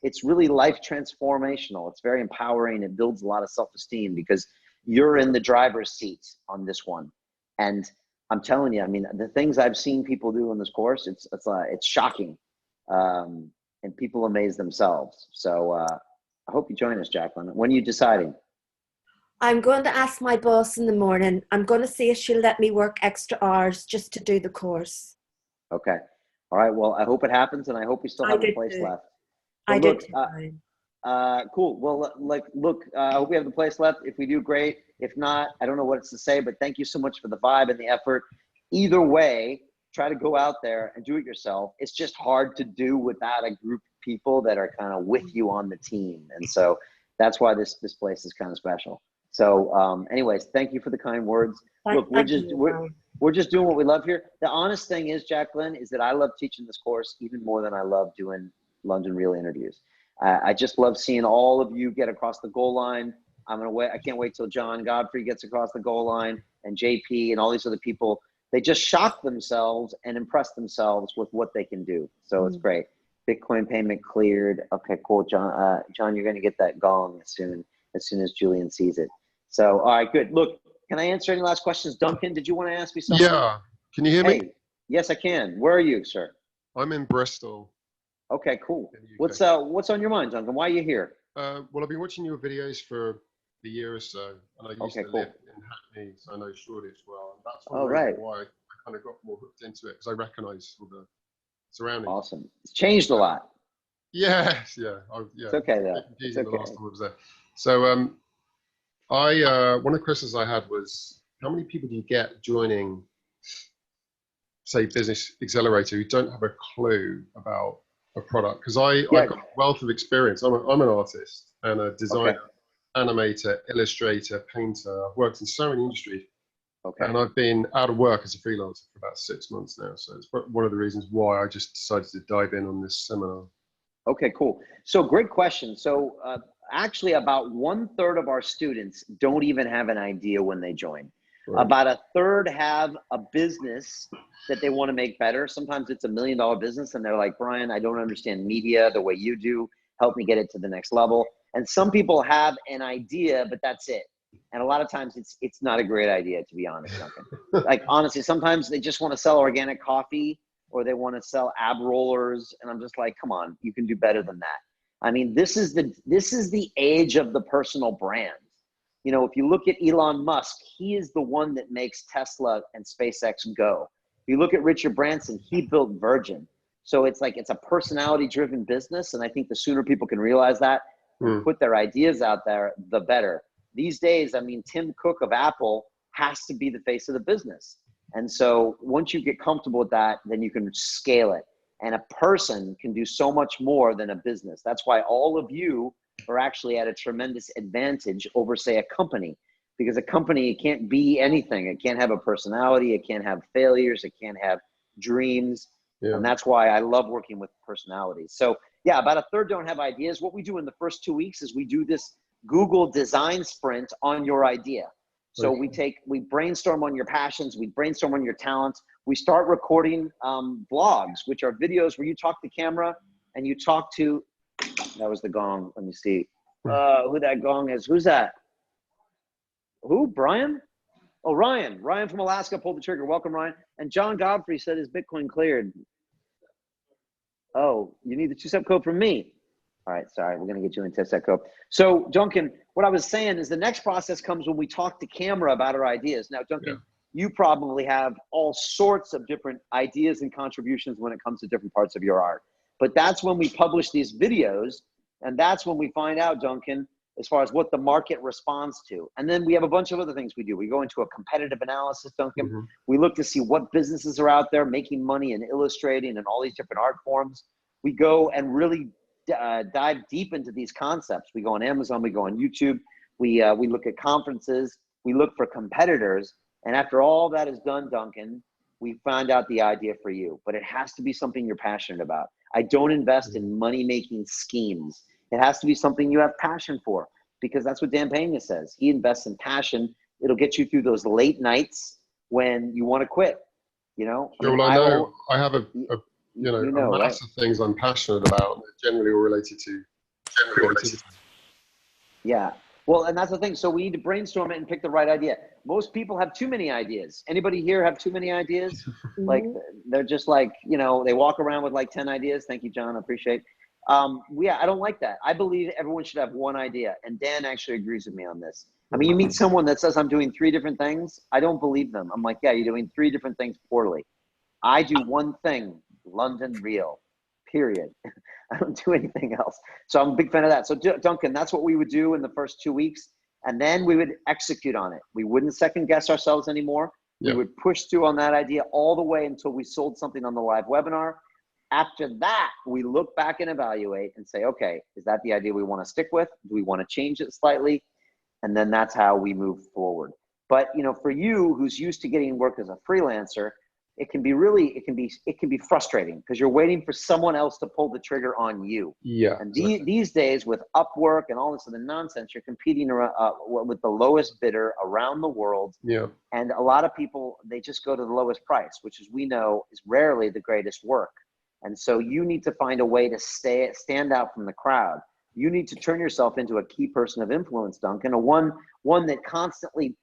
It's really life transformational. It's very empowering. It builds a lot of self-esteem because you're in the driver's seat on this one. And I'm telling you, I mean, the things I've seen people do in this course, it's shocking. And people amaze themselves. So I hope you join us, Jacqueline. When are you deciding?
I'm going to ask my boss in the morning. I'm going to see if she'll let me work extra hours just to do the course.
Okay. All right. Well, I hope it happens, and I hope we still have a place left.
I did.
Cool. Well, look, I hope we have the place left. If we do, great. If not, I don't know what it's to say, but thank you so much for the vibe and the effort. Either way, try to go out there and do it yourself. It's just hard to do without a group of people that are kind of with you on the team. And so that's why this place is kind of special. So anyways, thank you for the kind words. Look, we're just doing what we love here. The honest thing is, Jacqueline, is that I love teaching this course even more than I love doing London Real interviews. I just love seeing all of you get across the goal line. I can't wait till John Godfrey gets across the goal line and JP and all these other people. They just shock themselves and impress themselves with what they can do. So it's great. Bitcoin payment cleared. Okay, cool. John, you're going to get that gong as soon as Julian sees it. So, all right, good. Look, can I answer any last questions? Duncan, did you want to ask me something?
Yeah. Can you hear me?
Yes, I can. Where are you, sir?
I'm in Bristol.
Okay, cool. What's on your mind, Duncan? Why are you here?
Well, I've been watching your videos for a year or so, and I used to live in Hackney, so I know Shoreditch well. And that's one reason why I kind of got more hooked into it, because I recognise all the surroundings.
Awesome. It's changed a lot.
Yes, yeah.
It's okay, though.
It's okay. The last time I was there. So, one of the questions I had was, how many people do you get joining, say, Business Accelerator who don't have a clue about a product? Because I've got a wealth of experience. I'm an artist and a designer, animator, illustrator, painter. I've worked in so many industries.
Okay.
And I've been out of work as a freelancer for about 6 months now. So it's one of the reasons why I just decided to dive in on this seminar.
Okay, cool. So great question. So actually about 1/3 of our students don't even have an idea when they join.
Right.
About 1/3 have a business that they want to make better. Sometimes it's $1 million business and they're like, Brian, I don't understand media the way you do. Help me get it to the next level. And some people have an idea, but that's it. And a lot of times it's not a great idea, to be honest, Duncan. Like honestly, sometimes they just want to sell organic coffee or they want to sell ab rollers. And I'm just like, come on, you can do better than that. I mean, this is the age of the personal brand. You know, if you look at Elon Musk, he is the one that makes Tesla and SpaceX go. If you look at Richard Branson, he built Virgin. So it's like, it's a personality driven business. And I think the sooner people can realize that and put their ideas out there, the better. These days, I mean, Tim Cook of Apple has to be the face of the business. And so once you get comfortable with that, then you can scale it. And a person can do so much more than a business. That's why all of you are actually at a tremendous advantage over, say, a company. Because a company, it can't be anything. It can't have a personality. It can't have failures. It can't have dreams. Yeah. And that's why I love working with personalities. So yeah, about 1/3 don't have ideas. What we do in the first 2 weeks is we do this Google design sprint on your idea. So we brainstorm on your passions, we brainstorm on your talents. We start recording vlogs, which are videos where you talk to camera and you talk to, that was the gong, let me see who that gong is. Who's that? Who, Brian? Oh, Ryan from Alaska pulled the trigger. Welcome, Ryan. And John Godfrey said his Bitcoin cleared. Oh, you need the 2-step code from me. All right, sorry, we're gonna get you in 2-step code. So Duncan, what I was saying is the next process comes when we talk to camera about our ideas. Now, Duncan, you probably have all sorts of different ideas and contributions when it comes to different parts of your art. But that's when we publish these videos, and that's when we find out, Duncan, as far as what the market responds to. And then we have a bunch of other things we do. We go into a competitive analysis, Duncan. We look to see what businesses are out there making money and illustrating and all these different art forms. We go and really dive deep into these concepts. We go on Amazon, we go on YouTube, we look at conferences, we look for competitors. And after all that is done, Duncan, we find out the idea for you. But it has to be something you're passionate about. I don't invest in money-making schemes. It has to be something you have passion for, because that's what Dan Pena says. He invests in passion. It'll get you through those late nights when you want to quit, you know?
Sure, well, I know I have a mass of things I'm passionate about, generally all related to creativity.
Yeah. Well, and that's the thing. So we need to brainstorm it and pick the right idea. Most people have too many ideas. Anybody here have too many ideas? Like they're just like, you know, they walk around with like 10 ideas. Thank you, John. I appreciate. Yeah, I don't like that. I believe everyone should have one idea. And Dan actually agrees with me on this. I mean, you meet someone that says I'm doing 3 different things. I don't believe them. I'm like, yeah, you're doing 3 different things poorly. I do one thing, London real, period. I don't do anything else. So I'm a big fan of that. So Duncan, that's what we would do in the first 2 weeks. And then we would execute on it. We wouldn't second guess ourselves anymore. We would push through on that idea all the way until we sold something on the live webinar. After that, we look back and evaluate and say, okay, is that the idea we want to stick with? Do we want to change it slightly? And then that's how we move forward. But, you know, for you who's used to getting work as a freelancer, it can be frustrating because you're waiting for someone else to pull the trigger on you.
Yeah.
And these days with Upwork and all this other nonsense, you're competing with the lowest bidder around the world.
Yeah.
And a lot of people, they just go to the lowest price, which is, we know, is rarely the greatest work. And so you need to find a way to stand out from the crowd. You need to turn yourself into a key person of influence, Duncan, one that constantly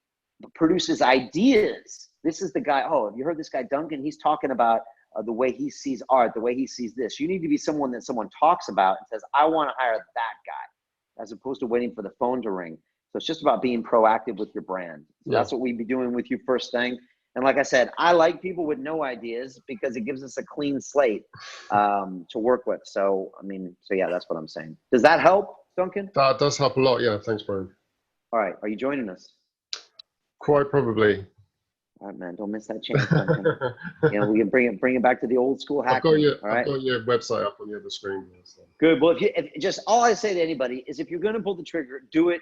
produces ideas. This is the guy, oh, have you heard this guy, Duncan? He's talking about the way he sees art, the way he sees this. You need to be someone that someone talks about and says, I want to hire that guy, as opposed to waiting for the phone to ring. So it's just about being proactive with your brand. So that's what we'd be doing with you first thing. And like I said, I like people with no ideas because it gives us a clean slate to work with. So, I mean, so yeah, that's what I'm saying. Does that help, Duncan?
That does help a lot. Yeah, thanks, Brian.
All right, are you joining us?
Quite probably.
All right, man, don't miss that chance, Duncan. You know, we can bring it back to the old school hacking.
I've got your website up on the other screen here. So.
Good. Well, if just all I say to anybody is, if you're going to pull the trigger, do it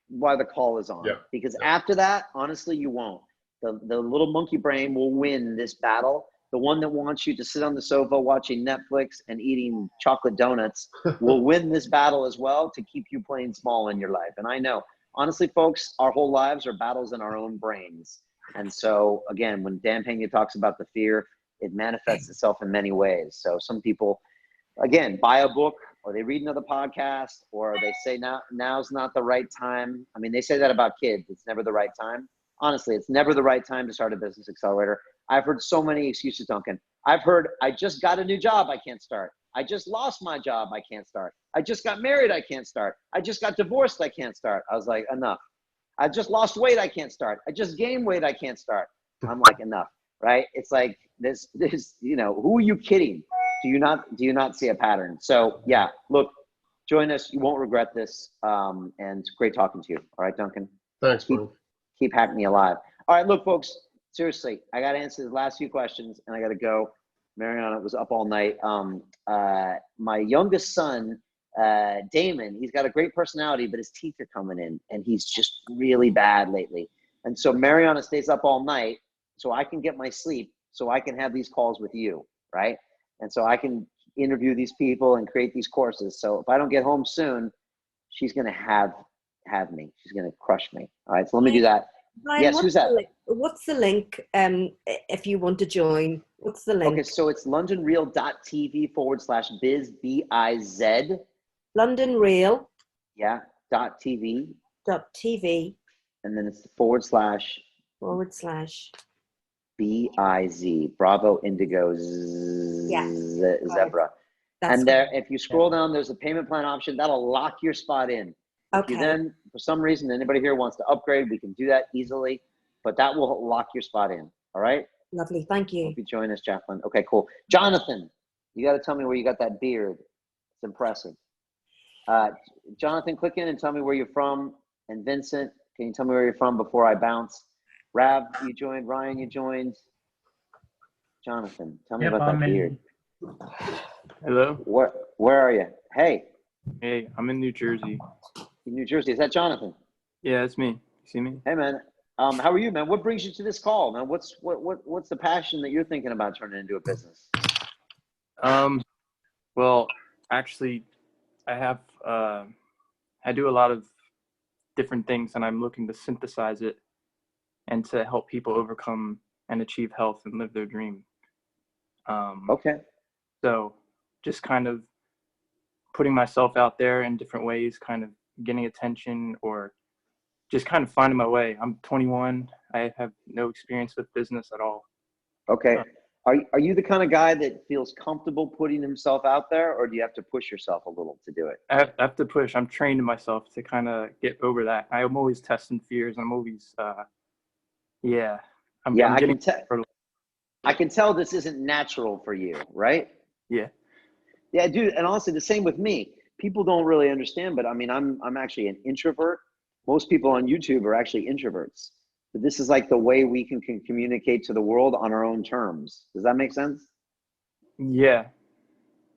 while the call is on.
Yeah.
Because after that, honestly, you won't. The little monkey brain will win this battle. The one that wants you to sit on the sofa watching Netflix and eating chocolate donuts will win this battle as well to keep you playing small in your life. And I know, honestly, folks, our whole lives are battles in our own brains. And so, again, when Dan Pena talks about the fear, it manifests itself in many ways. So some people, again, buy a book, or they read another podcast, or they say now's not the right time. I mean, they say that about kids. It's never the right time. Honestly, it's never the right time to start a business accelerator. I've heard so many excuses, Duncan. I've heard, I just got a new job, I can't start. I just lost my job, I can't start. I just got married, I can't start. I just got divorced, I can't start. I was like, enough. I just lost weight, I can't start. I just gained weight, I can't start. I'm like, enough, right? It's like this, you know, who are you kidding? Do you not see a pattern? So yeah, look, join us. You won't regret this. And it's great talking to you. All right, Duncan.
Thanks, Frank.
Keep hacking me alive. All right, look, folks. Seriously, I got to answer the last few questions, and I got to go. Mariana was up all night. My youngest son, Damon, he's got a great personality, but his teeth are coming in, and he's just really bad lately. And so Mariana stays up all night so I can get my sleep, so I can have these calls with you, right? And so I can interview these people and create these courses. So if I don't get home soon, she's going to have me. She's going to crush me. All right, so let me do that.
Brian,
Yes, who's that?
What's the link if you want to join? What's the link?
Okay, so it's londonreal.tv/biz, B-I-Z.
London Real.
Yeah, .tv.
.tv.
And then it's / B-I-Z, Bravo Indigo Zebra. And there, if you scroll down, there's a payment plan option. That'll lock your spot in. If you then, for some reason, anybody here wants to upgrade, we can do that easily. But that will lock your spot in. All right?
Lovely. Thank you.
Hope you join us, Jacqueline. Okay, cool. Jonathan, you got to tell me where you got that beard. It's impressive. Jonathan, click in and tell me where you're from. And Vincent, can you tell me where you're from before I bounce? Rav, you joined. Ryan, you joined. Jonathan, tell me about that beard.
Hello.
Where are you? Hey.
Hey, I'm in New Jersey.
In New Jersey. Is that Jonathan?
Yeah, it's me. You see me?
Hey, man. How are you, man? What brings you to this call, man? What's the passion that you're thinking about turning into a business?
Well, actually, I do a lot of different things, and I'm looking to synthesize it and to help people overcome and achieve health and live their dream.
Okay.
So just kind of putting myself out there in different ways, kind of getting attention, or just kind of finding my way. I'm 21. I have no experience with business at all.
Okay. Are you the kind of guy that feels comfortable putting himself out there, or do you have to push yourself a little to do it?
I have to push. I'm training myself to kind of get over that. I'm always testing fears. I'm always,
I can tell this isn't natural for you, right?
Yeah.
Yeah, dude. And honestly, the same with me. People don't really understand, but I mean, I'm actually an introvert. Most people on YouTube are actually introverts. But this is like the way we can communicate to the world on our own terms. Does that make sense?
Yeah.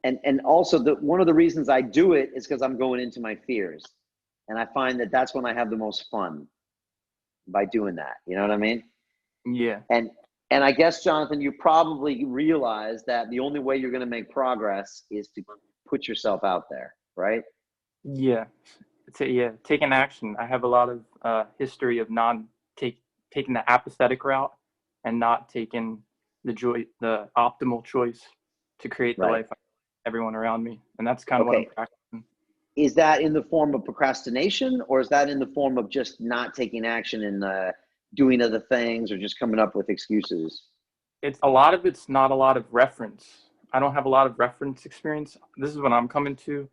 And also one of the reasons I do it is because I'm going into my fears. And I find that that's when I have the most fun by doing that. You know what I mean?
Yeah.
And I guess, Jonathan, you probably realize that the only way you're going to make progress is to put yourself out there, right?
Yeah. Taking action. I have a lot of history of taking the apathetic route and not taking the optimal choice to create the life of everyone around me. And that's kind of what I'm practicing.
Is that in the form of procrastination, or is that in the form of just not taking action and doing other things, or just coming up with excuses?
It's not a lot of reference. I don't have a lot of reference experience. This is what I'm coming to.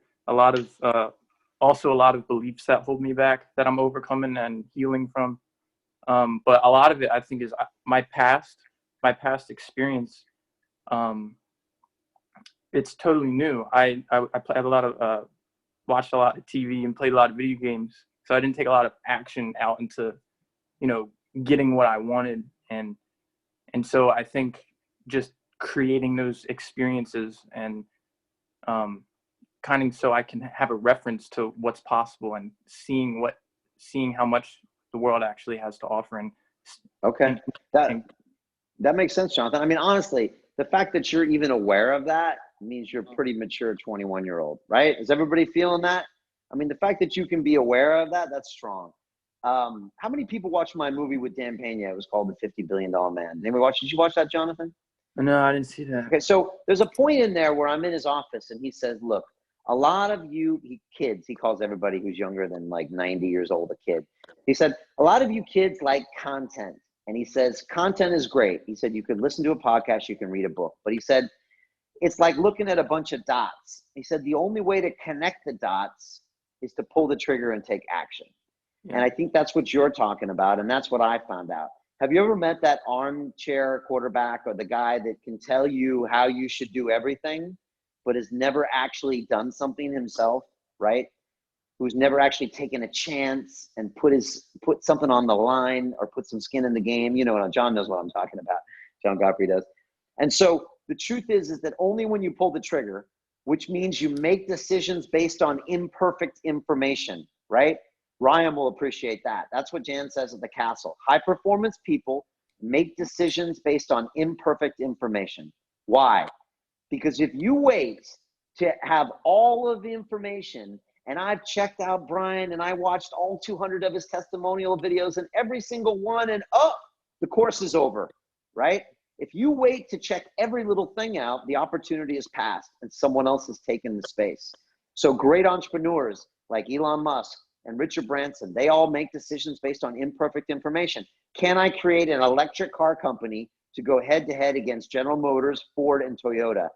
Also a lot of beliefs that hold me back that I'm overcoming and healing from. But a lot of it, I think, is my past experience. It's totally new. I have watched a lot of TV and played a lot of video games. So I didn't take a lot of action out into, getting what I wanted. And so I think just creating those experiences and kind of so I can have a reference to what's possible and seeing how much the world actually has to offer, and
Okay. That makes sense, Jonathan. I mean, honestly, the fact that you're even aware of that means you're pretty mature 21-year-old, right? Is everybody feeling that? I mean, the fact that you can be aware of that, that's strong. How many people watched my movie with Dan Pena? It was called The $50 Billion Man. Did you watch that, Jonathan?
No, I didn't see that.
Okay, so there's a point in there where I'm in his office and he says, look, a lot of you kids, he calls everybody who's younger than like 90 years old a kid. He said, a lot of you kids like content. And he says, content is great. He said, you could listen to a podcast, you can read a book. But he said, it's like looking at a bunch of dots. He said, the only way to connect the dots is to pull the trigger and take action. Yeah. And I think that's what you're talking about. And that's what I found out. Have you ever met that armchair quarterback or the guy that can tell you how you should do everything, but has never actually done something himself, right? Who's never actually taken a chance and put something on the line or put some skin in the game? You know, John knows what I'm talking about. John Godfrey does. And so the truth is that only when you pull the trigger, which means you make decisions based on imperfect information, right? Ryan will appreciate that. That's what Jan says at the castle. High performance people make decisions based on imperfect information. Why? Because if you wait to have all of the information, and I've checked out Brian and I watched all 200 of his testimonial videos and every single one, and the course is over, right? If you wait to check every little thing out, the opportunity is passed and someone else has taken the space. So great entrepreneurs like Elon Musk and Richard Branson, they all make decisions based on imperfect information. Can I create an electric car company to go head to head against General Motors, Ford, and Toyota?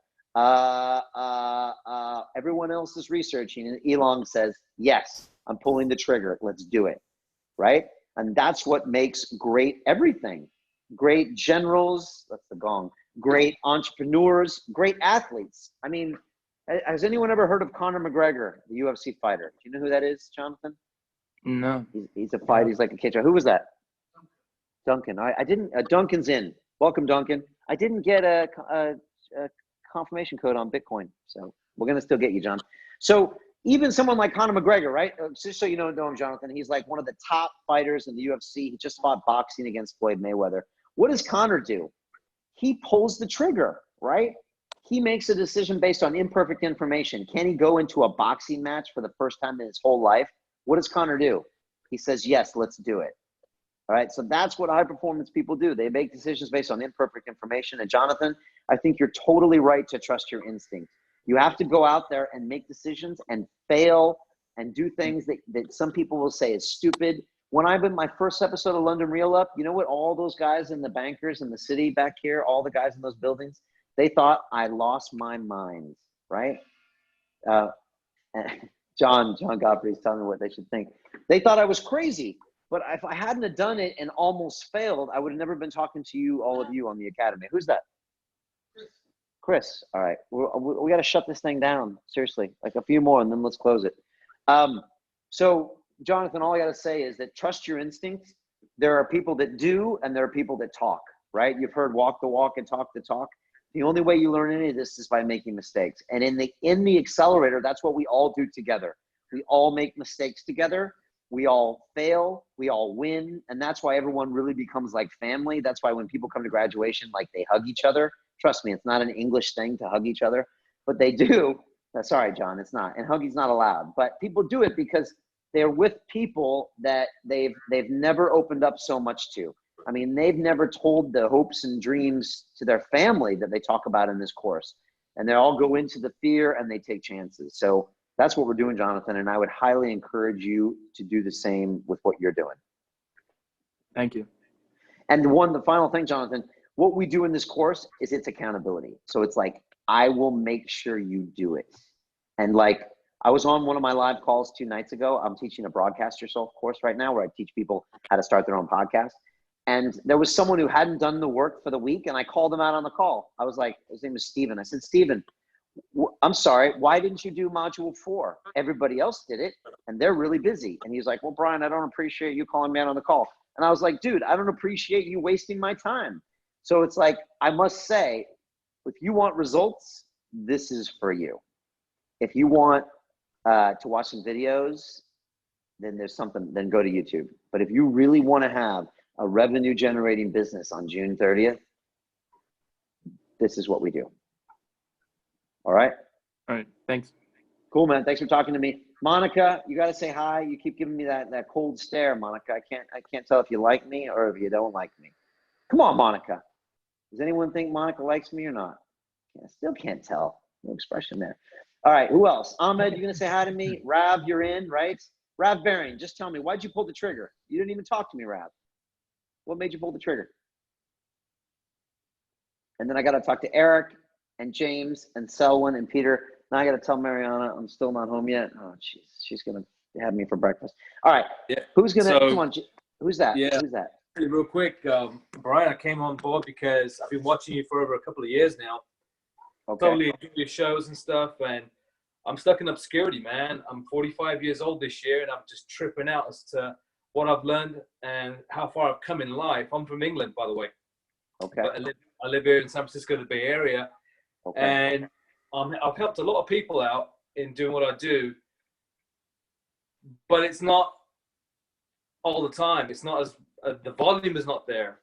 Everyone else is researching, and Elon says, yes, I'm pulling the trigger. Let's do it, right? And that's what makes great everything. Great generals, that's the gong, great entrepreneurs, great athletes. I mean, has anyone ever heard of Conor McGregor, the UFC fighter? Do you know who that is, Jonathan?
No.
He's a fighter. He's like a catcher. Who was that? Duncan. I didn't. Duncan's in. Welcome, Duncan. I didn't get a confirmation code on Bitcoin, so we're gonna still get you, John. So even someone like Conor McGregor, right? Just so you know him, Jonathan, he's like one of the top fighters in the UFC. He just fought boxing against Floyd Mayweather. What does Conor do? He pulls the trigger, right? He makes a decision based on imperfect information. Can he go into a boxing match for the first time in his whole life? What does Conor do? He says, yes, let's do it. All right, so that's what high performance people do. They make decisions based on imperfect information. And Jonathan, I think you're totally right to trust your instinct. You have to go out there and make decisions and fail and do things that some people will say is stupid. When I've been my first episode of London Real Up, you know what all those guys and the bankers in the city back here, all the guys in those buildings, they thought I lost my mind, right? John Godfrey's telling me what they should think. They thought I was crazy. But if I hadn't have done it and almost failed, I would have never been talking to you, all of you on the Academy. Who's that? Chris. All right. We got to shut this thing down. Seriously, like a few more and then let's close it. So Jonathan, all I got to say is that trust your instincts. There are people that do, and there are people that talk, right? You've heard walk the walk and talk the talk. The only way you learn any of this is by making mistakes. And in the Accelerator, that's what we all do together. We all make mistakes together. We all fail, we all win, and that's why everyone really becomes like family. That's why when people come to graduation, like they hug each other. Trust me, it's not an English thing to hug each other, but they do. Sorry, John, it's not. And hugging's not allowed. But people do it because they're with people that they've never opened up so much to. I mean, they've never told the hopes and dreams to their family that they talk about in this course. And they all go into the fear and they take chances. So that's what we're doing, Jonathan, and I would highly encourage you to do the same with what you're doing.
Thank you.
And the final thing, Jonathan, what we do in this course is it's accountability. So it's like, I will make sure you do it. And like, I was on one of my live calls 2 nights ago. I'm teaching a broadcast yourself course right now where I teach people how to start their own podcast. And there was someone who hadn't done the work for the week, and I called him out on the call. I was like, his name is Steven. I said, Steven, I'm sorry, why didn't you do module 4? Everybody else did it and they're really busy. And he's like, well, Brian, I don't appreciate you calling me out on the call. And I was like, dude, I don't appreciate you wasting my time. So it's like, I must say, if you want results, this is for you. If you want to watch some videos, then there's something, then go to YouTube. But if you really want to have a revenue generating business on June 30th, this is what we do. All right?
All right. Thanks.
Cool, man. Thanks for talking to me. Monica, you got to say hi. You keep giving me that cold stare, Monica. I can't tell if you like me or if you don't like me. Come on, Monica. Does anyone think Monica likes me or not? I still can't tell. No expression there. All right, who else? Ahmed, you going to say hi to me? Rav, you're in, right? Rav Baring, just tell me, why'd you pull the trigger? You didn't even talk to me, Rav. What made you pull the trigger? And then I got to talk to Eric and James and Selwyn and Peter. Now I got to tell Mariana I'm still not home yet. Oh, she's going to have me for breakfast. All right.
Yeah.
Who's going to,
So,
come on. Who's that?
Yeah.
Who's that?
Real quick, Brian, I came on board because I've been watching you for over a couple of years now.
Okay.
Totally enjoy your shows and stuff, and I'm stuck in obscurity, man. I'm 45 years old this year, and I'm just tripping out as to what I've learned and how far I've come in life. I'm from England, by the way.
Okay.
But I live here in San Francisco, the Bay Area,
Okay.
and I've helped a lot of people out in doing what I do, but it's not all the time. It's not as the volume is not there.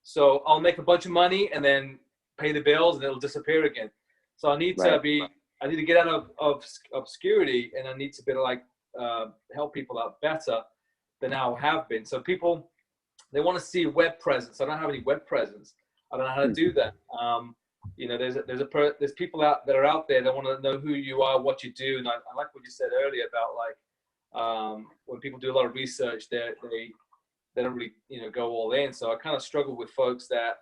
So I'll make a bunch of money and then pay the bills, and it'll disappear again. So I need to get out of obscurity, and I need to be like help people out better than how I have been. So people, they want to see web presence. I don't have any web presence. I don't know how to do that. You know, there's people that are out there that want to know who you are, what you do, and I like what you said earlier about like when people do a lot of research, they don't really go all in. So I kind of struggle with folks that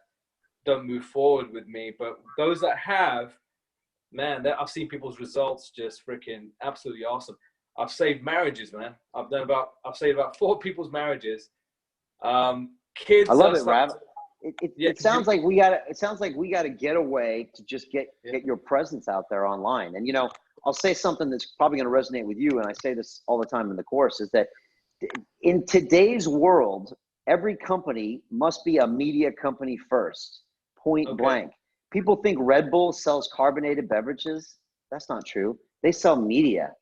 don't move forward with me, but those that have, man, I've seen people's results just freaking absolutely awesome. I've saved marriages, man. I've saved about 4 people's marriages. Kids.
I love it, Rav. It sounds like we gotta get away to just get your presence out there online. And I'll say something that's probably going to resonate with you, and I say this all the time in the course, is that in today's world, every company must be a media company first, point blank. People think Red Bull sells carbonated beverages. That's not true. They sell media.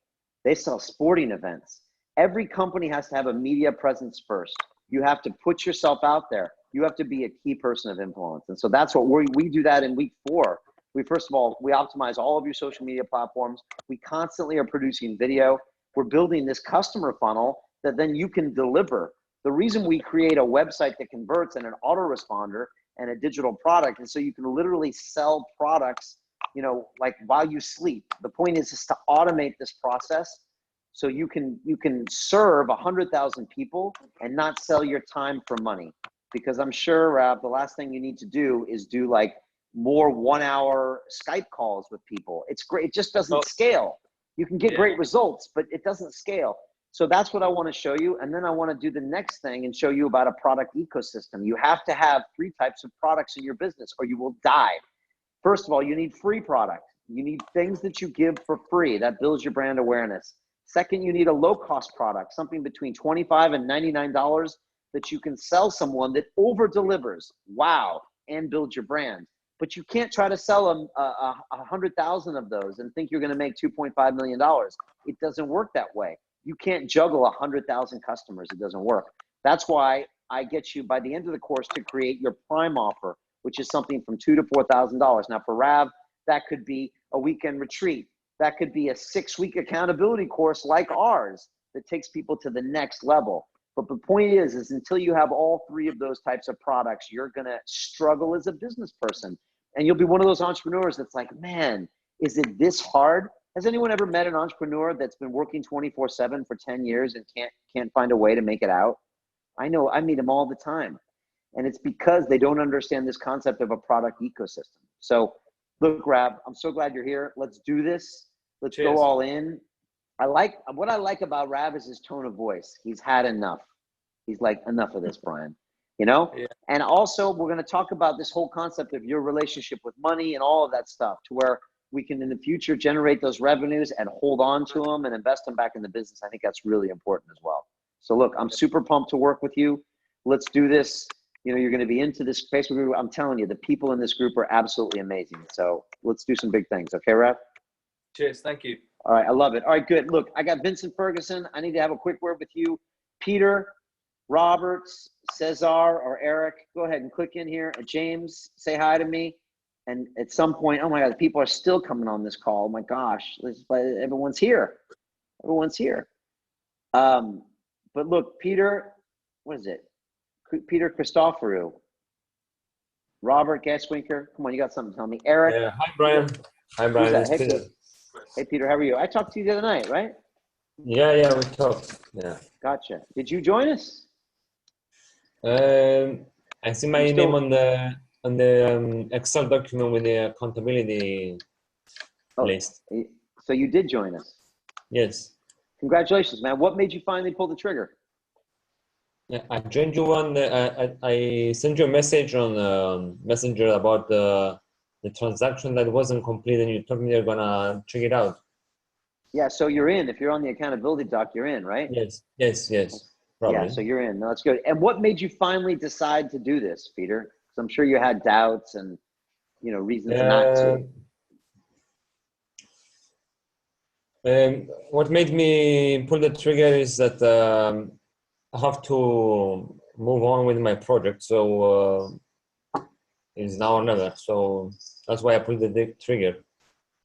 They sell sporting events. Every company has to have a media presence first. You have to put yourself out there. You have to be a key person of influence. And so that's what we do that in week 4. First of all, we optimize all of your social media platforms. We constantly are producing video. We're building this customer funnel that then you can deliver. The reason we create a website that converts and an autoresponder and a digital product is so you can literally sell products, like while you sleep. The point is to automate this process so you can serve 100,000 people and not sell your time for money. Because I'm sure, Rav, the last thing you need to do is do like more 1-hour Skype calls with people. It's great. It just doesn't scale. You can get great results, but it doesn't scale. So that's what I want to show you. And then I want to do the next thing and show you about a product ecosystem. You have to have 3 types of products in your business or you will die. First of all, you need free product. You need things that you give for free. That builds your brand awareness. Second, you need a low-cost product, something between $25 and $99 that you can sell someone that over-delivers, wow, and build your brand. But you can't try to sell 100,000 of those and think you're going to make $2.5 million. It doesn't work that way. You can't juggle 100,000 customers. It doesn't work. That's why I get you by the end of the course to create your prime offer, which is something from $2,000 to $4,000. Now for Rav, that could be a weekend retreat. That could be a 6-week accountability course like ours that takes people to the next level. But the point is until you have all 3 of those types of products, you're going to struggle as a business person. And you'll be one of those entrepreneurs that's like, man, is it this hard? Has anyone ever met an entrepreneur that's been working 24/7 for 10 years and can't find a way to make it out? I know, I meet them all the time. And it's because they don't understand this concept of a product ecosystem. So look, Rav, I'm so glad you're here. Let's do this. Let's go all in. What I like about Rav is his tone of voice. He's had enough. He's like, enough of this, Brian. Yeah. And also we're going to talk about this whole concept of your relationship with money and all of that stuff to where we can in the future generate those revenues and hold on to them and invest them back in the business. I think that's really important as well. So look, I'm super pumped to work with you. Let's do this. You're going to be into this Facebook group. I'm telling you, the people in this group are absolutely amazing. So let's do some big things. Okay, Rav?
Cheers. Thank you.
All right. I love it. All right, good. Look, I got Vincent Ferguson. I need to have a quick word with you. Peter, Roberts, Cesar or Eric, go ahead and click in here. James, say hi to me. And at some point, oh my God, people are still coming on this call. Oh my gosh, everyone's here. Everyone's here. But look, Peter, what is it? Peter Christoforou, Robert Gaswinker. Come on, you got something to tell me. Eric.
Yeah. Hi, Brian. Hi, Brian. It's
Hey,
Peter.
Hey, Peter, how are you? I talked to you the other night, right?
Yeah, we talked. Yeah.
Gotcha. Did you join us?
I see my name on the Excel document with the accountability list.
So you did join us.
Yes.
Congratulations, man. What made you finally pull the trigger?
Yeah, I joined you on I sent you a message on Messenger about the transaction that wasn't complete, and you told me you're gonna check it out.
Yeah, so you're in. If you're on the accountability doc, you're in, right?
Yes. Probably.
Yeah, so you're in. No, that's good. And what made you finally decide to do this, Peter? Because I'm sure you had doubts and reasons not
to. What made me pull the trigger is that I have to move on with my project, so it's now or never. So that's why I pulled the trigger.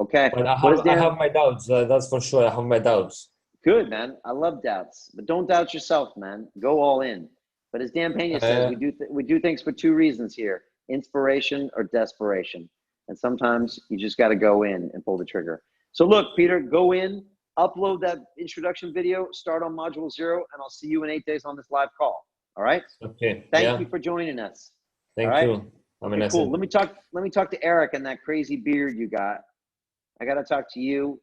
Okay.
But I have my doubts. That's for sure. I have my doubts.
Good, man. I love doubts, but don't doubt yourself, man. Go all in. But as Dan Pena says, we do things for two reasons here: inspiration or desperation. And sometimes you just got to go in and pull the trigger. So look, Peter, go in, upload that introduction video, start on module 0, and I'll see you in 8 days on this live call. All right?
Okay.
Thank you for joining us.
Thank you.
Okay, cool. Let me talk to Eric and that crazy beard you got. I got to talk to you.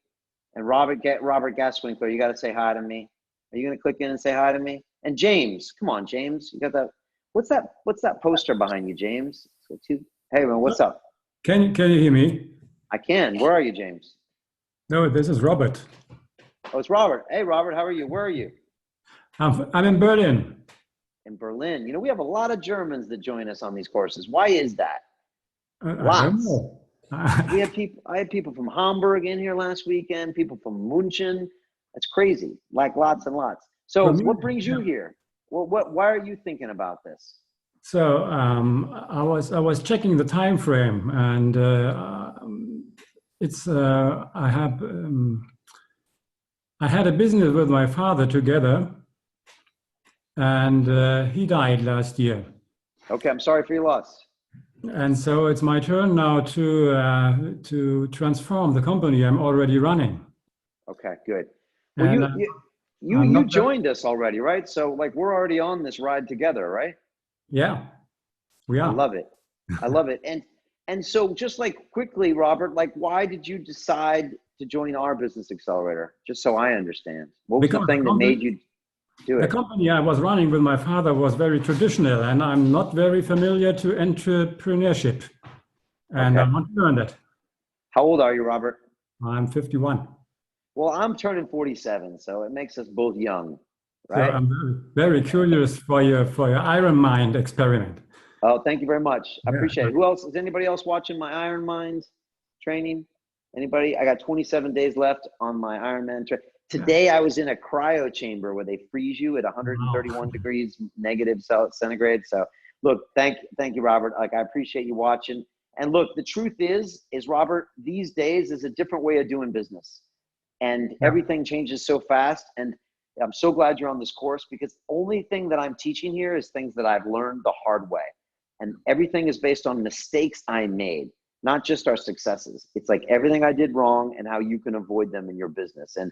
And Robert Gaswinkler, you got to say hi to me. Are you going to click in and say hi to me? And James, come on, James. You got that? What's that poster behind you, James? Hey, man, what's up?
Can you hear me?
I can. Where are you, James?
No, this is Robert.
Oh, it's Robert. Hey, Robert, how are you? Where are you?
I'm in Berlin.
In Berlin. We have a lot of Germans that join us on these courses. Why is that?
I don't know.
I had people from Hamburg in here last weekend, people from München. That's crazy, like lots and lots. So what brings you here? Why are you thinking about this?
So I was checking the time frame, and I had a business with my father together, and he died last year.
Okay, I'm sorry for your loss.
And so it's my turn now to transform the company I'm already running.
Okay, good. Well, you joined us already, right? So we're already on this ride together, right?
Yeah, we are.
I love it. I love it. And so just quickly, Robert, why did you decide to join our Business Accelerator? Just so I understand. What was the thing that made you do it?
The company I was running with my father was very traditional, and I'm not very familiar to entrepreneurship. And I want to learn that.
How old are you, Robert?
I'm 51.
Well, I'm turning 47, so it makes us both young, right?
So I'm very curious for your Iron Mind experiment.
Oh, thank you very much. I appreciate it. Who else? Is anybody else watching my Iron Mind training? Anybody? I got 27 days left on my Ironman training. Today I was in a cryo chamber where they freeze you at 131 degrees negative centigrade. So look, thank you, Robert. I appreciate you watching. And look, the truth is Robert, these days is a different way of doing business. And everything changes so fast. And I'm so glad you're on this course, because the only thing that I'm teaching here is things that I've learned the hard way. And everything is based on mistakes I made, not just our successes. It's everything I did wrong and how you can avoid them in your business. And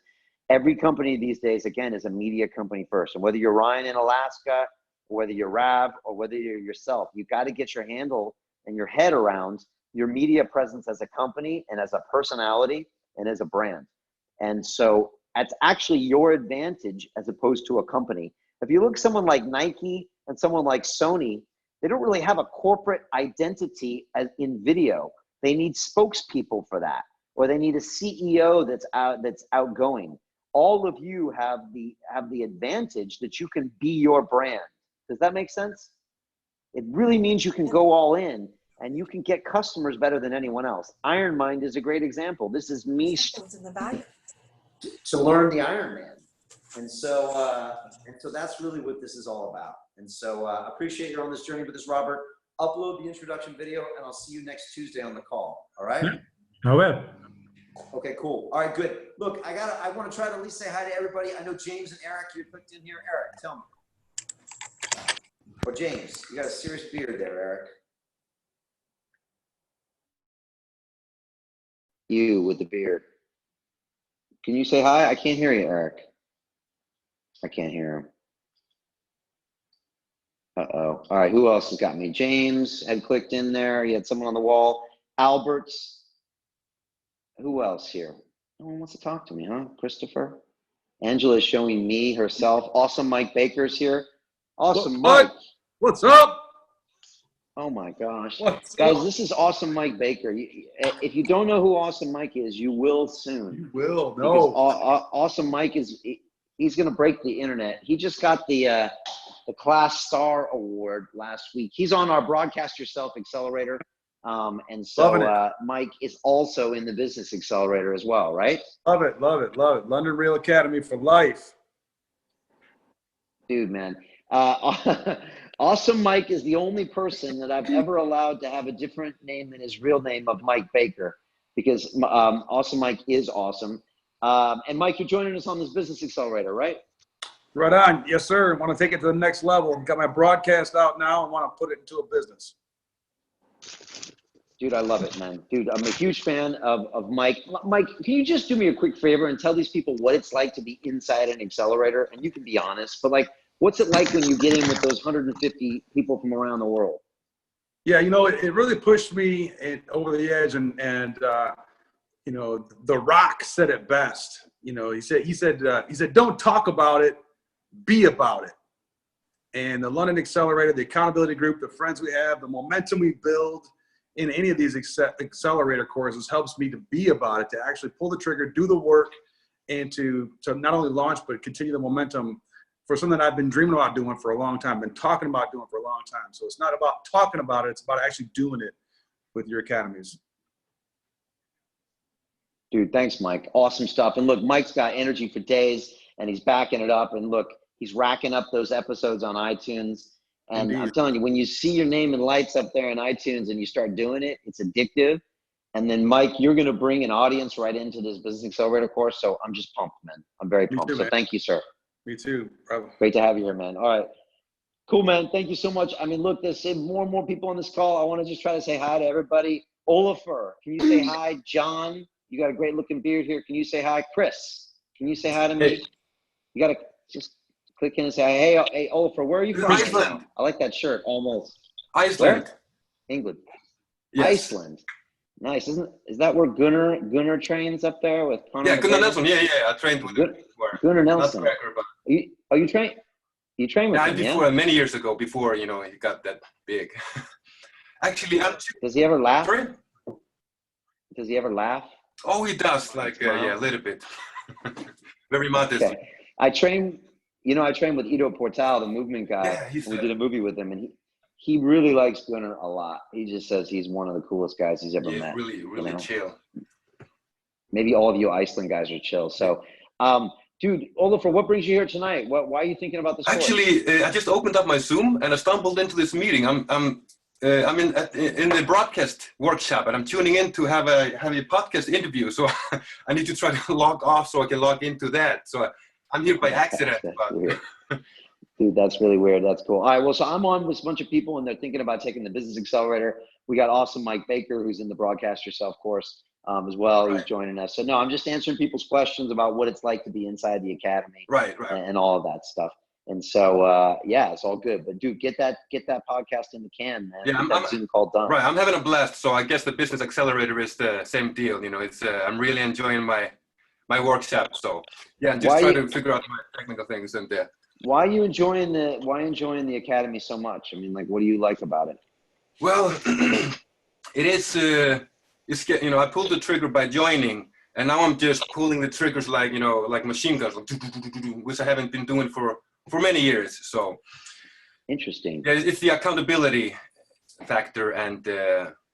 every company these days, again, is a media company first. And whether you're Ryan in Alaska, or whether you're Rav, or whether you're yourself, you got to get your handle and your head around your media presence as a company and as a personality and as a brand. And so that's actually your advantage as opposed to a company. If you look at someone like Nike and someone like Sony, they don't really have a corporate identity in video. They need spokespeople for that, or they need a CEO that's outgoing. All of you have the advantage that you can be your brand. Does that make sense? It really means you can go all in and you can get customers better than anyone else. Iron Mind is a great example. This is me to learn the Ironman. And so that's really what this is all about.
And so I appreciate you're on this journey with us, Robert. Upload the introduction video, and I'll see you next Tuesday on the call. All right?
I will.
Okay, cool. All right, good. Look, I want to try to at least say hi to everybody. I know James and Eric, you're clicked in here. Eric, tell me. Or James, you got a serious beard there, Eric.
You with the beard. Can you say hi? I can't hear you, Eric. I can't hear him. Uh-oh. All right, who else has got me? James had clicked in there. He had someone on the wall. Albert's. Who else here? No one wants to talk to me, huh? Christopher? Angela is showing me herself. Awesome Mike Baker's here. Awesome Mike.
What's up?
Oh my gosh.
What's
Guys,
up?
this is Awesome Mike Baker. If you don't know who Awesome Mike is, you will soon.
You will,
Because
no.
Awesome Mike he's going to break the internet. He just got the Class Star Award last week. He's on our Broadcast Yourself Accelerator. And so Mike is also in the Business Accelerator as well, right?
Love it, love it, love it. London Real Academy for life.
Dude, man. Awesome Mike is the only person that I've ever allowed to have a different name than his real name of Mike Baker, because Awesome Mike is awesome. And Mike, you're joining us on this Business Accelerator, right?
Right on. Yes, sir. I want to take it to the next level. Got my broadcast out now and want to put it into a business.
Dude, I love it, man. Dude, I'm a huge fan of Mike. Mike, can you just do me a quick favor and tell these people what it's like to be inside an accelerator? And you can be honest, but like, what's it like when you get in with those 150 people from around the world?
Yeah, you know, it really pushed me over the edge, and you know, The Rock said it best. You know, he said, don't talk about it, be about it. And the London Accelerator, the accountability group, the friends we have, the momentum we build in any of these accelerator courses helps me to be about it, to actually pull the trigger, do the work, and to not only launch, but continue the momentum for something that I've been dreaming about doing for a long time, been talking about doing for a long time. So it's not about talking about it, it's about actually doing it with your academies.
Dude, thanks, Mike. Awesome stuff. And look, Mike's got energy for days, and he's backing it up. And look, he's racking up those episodes on iTunes. And
Indeed.
I'm telling you, when you see your name and lights up there in iTunes and you start doing it, it's addictive. And then, Mike, you're going to bring an audience right into this Business Accelerator course. So I'm just pumped, man. I'm very pumped.
too,
So
man.
thank you, sir.
Me too, brother.
Great to have you here, man. All right. Cool, man. Thank you so much. I mean, look, there's more and more people on this call. I want to just try to say hi to everybody. Oliver, can you say hi? John, you got a great looking beard here. Can you say hi? Chris, can you say hi to me?
Hey.
You got to just click in and say, hey, Oliver, where are you from?
Iceland.
I like that shirt almost.
Iceland.
Where? England.
Yes.
Iceland. Nice. Is that where Gunnar trains up there with Conor?
Yeah, Gunnar
McGregor?
Nelson. Yeah. I trained with him before.
Gunnar Nelson.
Not Cracker, but
Are you trained? You trained with him,
before,
yeah?
many years ago, before, you know, he got that big. Actually,
Does he ever laugh?
Sorry?
Does he ever laugh?
Oh, he does, like, yeah, a little bit. Very modest.
Okay. I trained with Ido Portal, the movement guy.
Yeah, he's
we did a movie with him, and he really likes Gunnar a lot. He just says he's one of the coolest guys he's ever met.
Really, really chill.
Maybe all of you Iceland guys are chill. So, dude, Oliver, what brings you here tonight? Why are you thinking about this?
Actually, I just opened up my Zoom and I stumbled into this meeting. I'm in the broadcast workshop, and I'm tuning in to have a podcast interview. So I need to try to log off so I can log into that. So I'm here by accident.
Dude, that's really weird. That's cool. All right, well, so I'm on with a bunch of people, and they're thinking about taking the Business Accelerator. We got awesome Mike Baker, who's in the Broadcast Yourself course as well. Right. He's joining us. So no, I'm just answering people's questions about what it's like to be inside the academy,
right,
and all of that stuff. And so, yeah, it's all good. But dude, get that podcast in the can, man.
Yeah,
I'm Zoom call done.
Right, I'm having a blast. So I guess the Business Accelerator is the same deal. You know, it's I'm really enjoying my workshop. So yeah, I'm just trying to figure out my technical things and
Why are you enjoying the academy so much? I mean, like, what do you like about it?
Well, it is. It's, you know, I pulled the trigger by joining, and now I'm just pulling the triggers like, you know, like machine guns, which I haven't been doing for many years. So
interesting.
Yeah, it's the accountability factor, and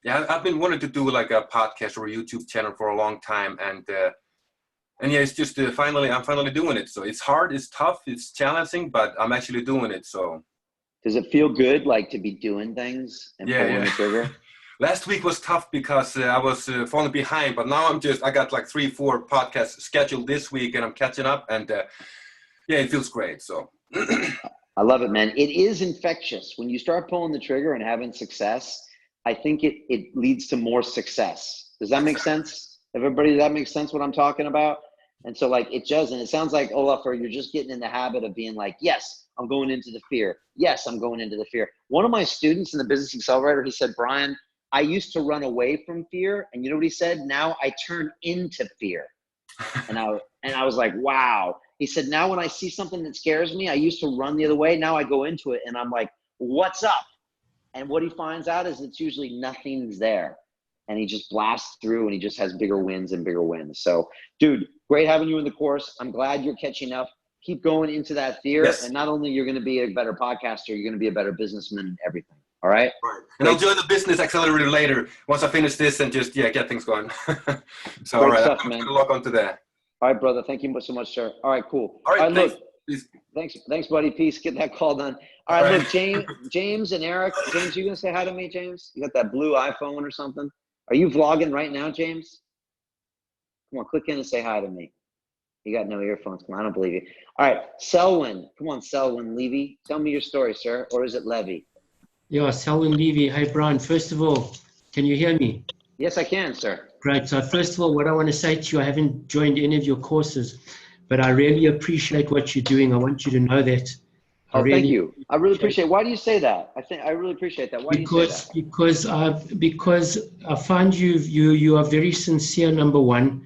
yeah, I've been wanting to do like a podcast or a YouTube channel for a long time, and yeah, it's just I'm finally doing it. So it's hard, it's tough, it's challenging, but I'm actually doing it. So
Does it feel good, like to be doing things and pulling the trigger?
Last week was tough because I was falling behind, but now I got like 3-4 podcasts scheduled this week and I'm catching up, and yeah, it feels great. So
I love it, man. It is infectious. When you start pulling the trigger and having success, I think it leads to more success. Does that make sense? Everybody, does that make sense what I'm talking about? And so like it does, and it sounds like, Olafur, you're just getting in the habit of being like, yes, I'm going into the fear. Yes, I'm going into the fear. One of my students in the Business Accelerator, he said, Brian, I used to run away from fear. And you know what he said? Now I turn into fear. And I was like, wow. He said, now when I see something that scares me, I used to run the other way. Now I go into it and I'm like, what's up? And what he finds out is it's usually nothing's there. And he just blasts through and he just has bigger wins and bigger wins. So dude, great having you in the course. I'm glad you're catching up. Keep going into that fear.
Yes.
And not only you're going to be a better podcaster, you're going to be a better businessman and everything. All right.
Right. And I'll join the Business Accelerator later once I finish this and just, get things going. So, all right, I'm going to log on to that.
All right, brother. Thank you so much, sir. All right, cool.
All right, thanks.
Look, thanks, buddy. Peace. Get that call done. All right, look, James and Eric. James, you going to say hi to me, James? You got that blue iPhone or something? Are you vlogging right now, James? Come on, click in and say hi to me. You got no earphones. Come on, I don't believe you. All right, Selwyn. Come on, Selwyn Levy. Tell me your story, sir. Or is it Levy?
Yeah, Selwyn Levy. Hey, Brian. First of all, can you hear me?
Yes, I can, sir.
Great. So first of all, what I want to say to you, I haven't joined any of your courses, but I really appreciate what you're doing. I want you to know that.
Thank you. I really appreciate it. Why do you say that? I really appreciate that. Why do you say that?
Because I find you are very sincere, number one.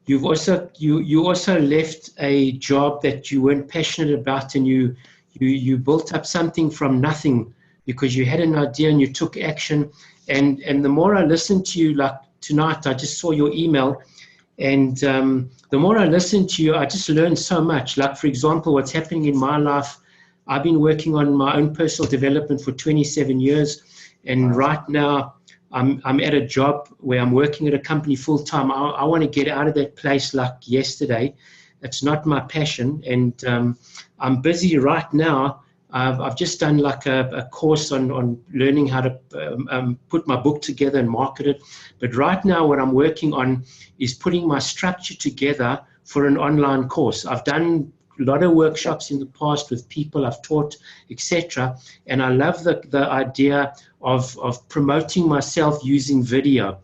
You also left a job that you weren't passionate about, and you built up something from nothing because you had an idea and you took action. And the more I listen to you, like tonight, I just saw your email, and the more I listen to you, I just learn so much. Like, for example, what's happening in my life, I've been working on my own personal development for 27 years, and right now I'm at a job where I'm working at a company full-time. I want to get out of that place like yesterday. It's not my passion, and I'm busy right now. I've just done like a course on learning how to put my book together and market it. But right now what I'm working on is putting my structure together for an online course. I've done a lot of workshops in the past with people I've taught, etc. And I love the idea of promoting myself using video.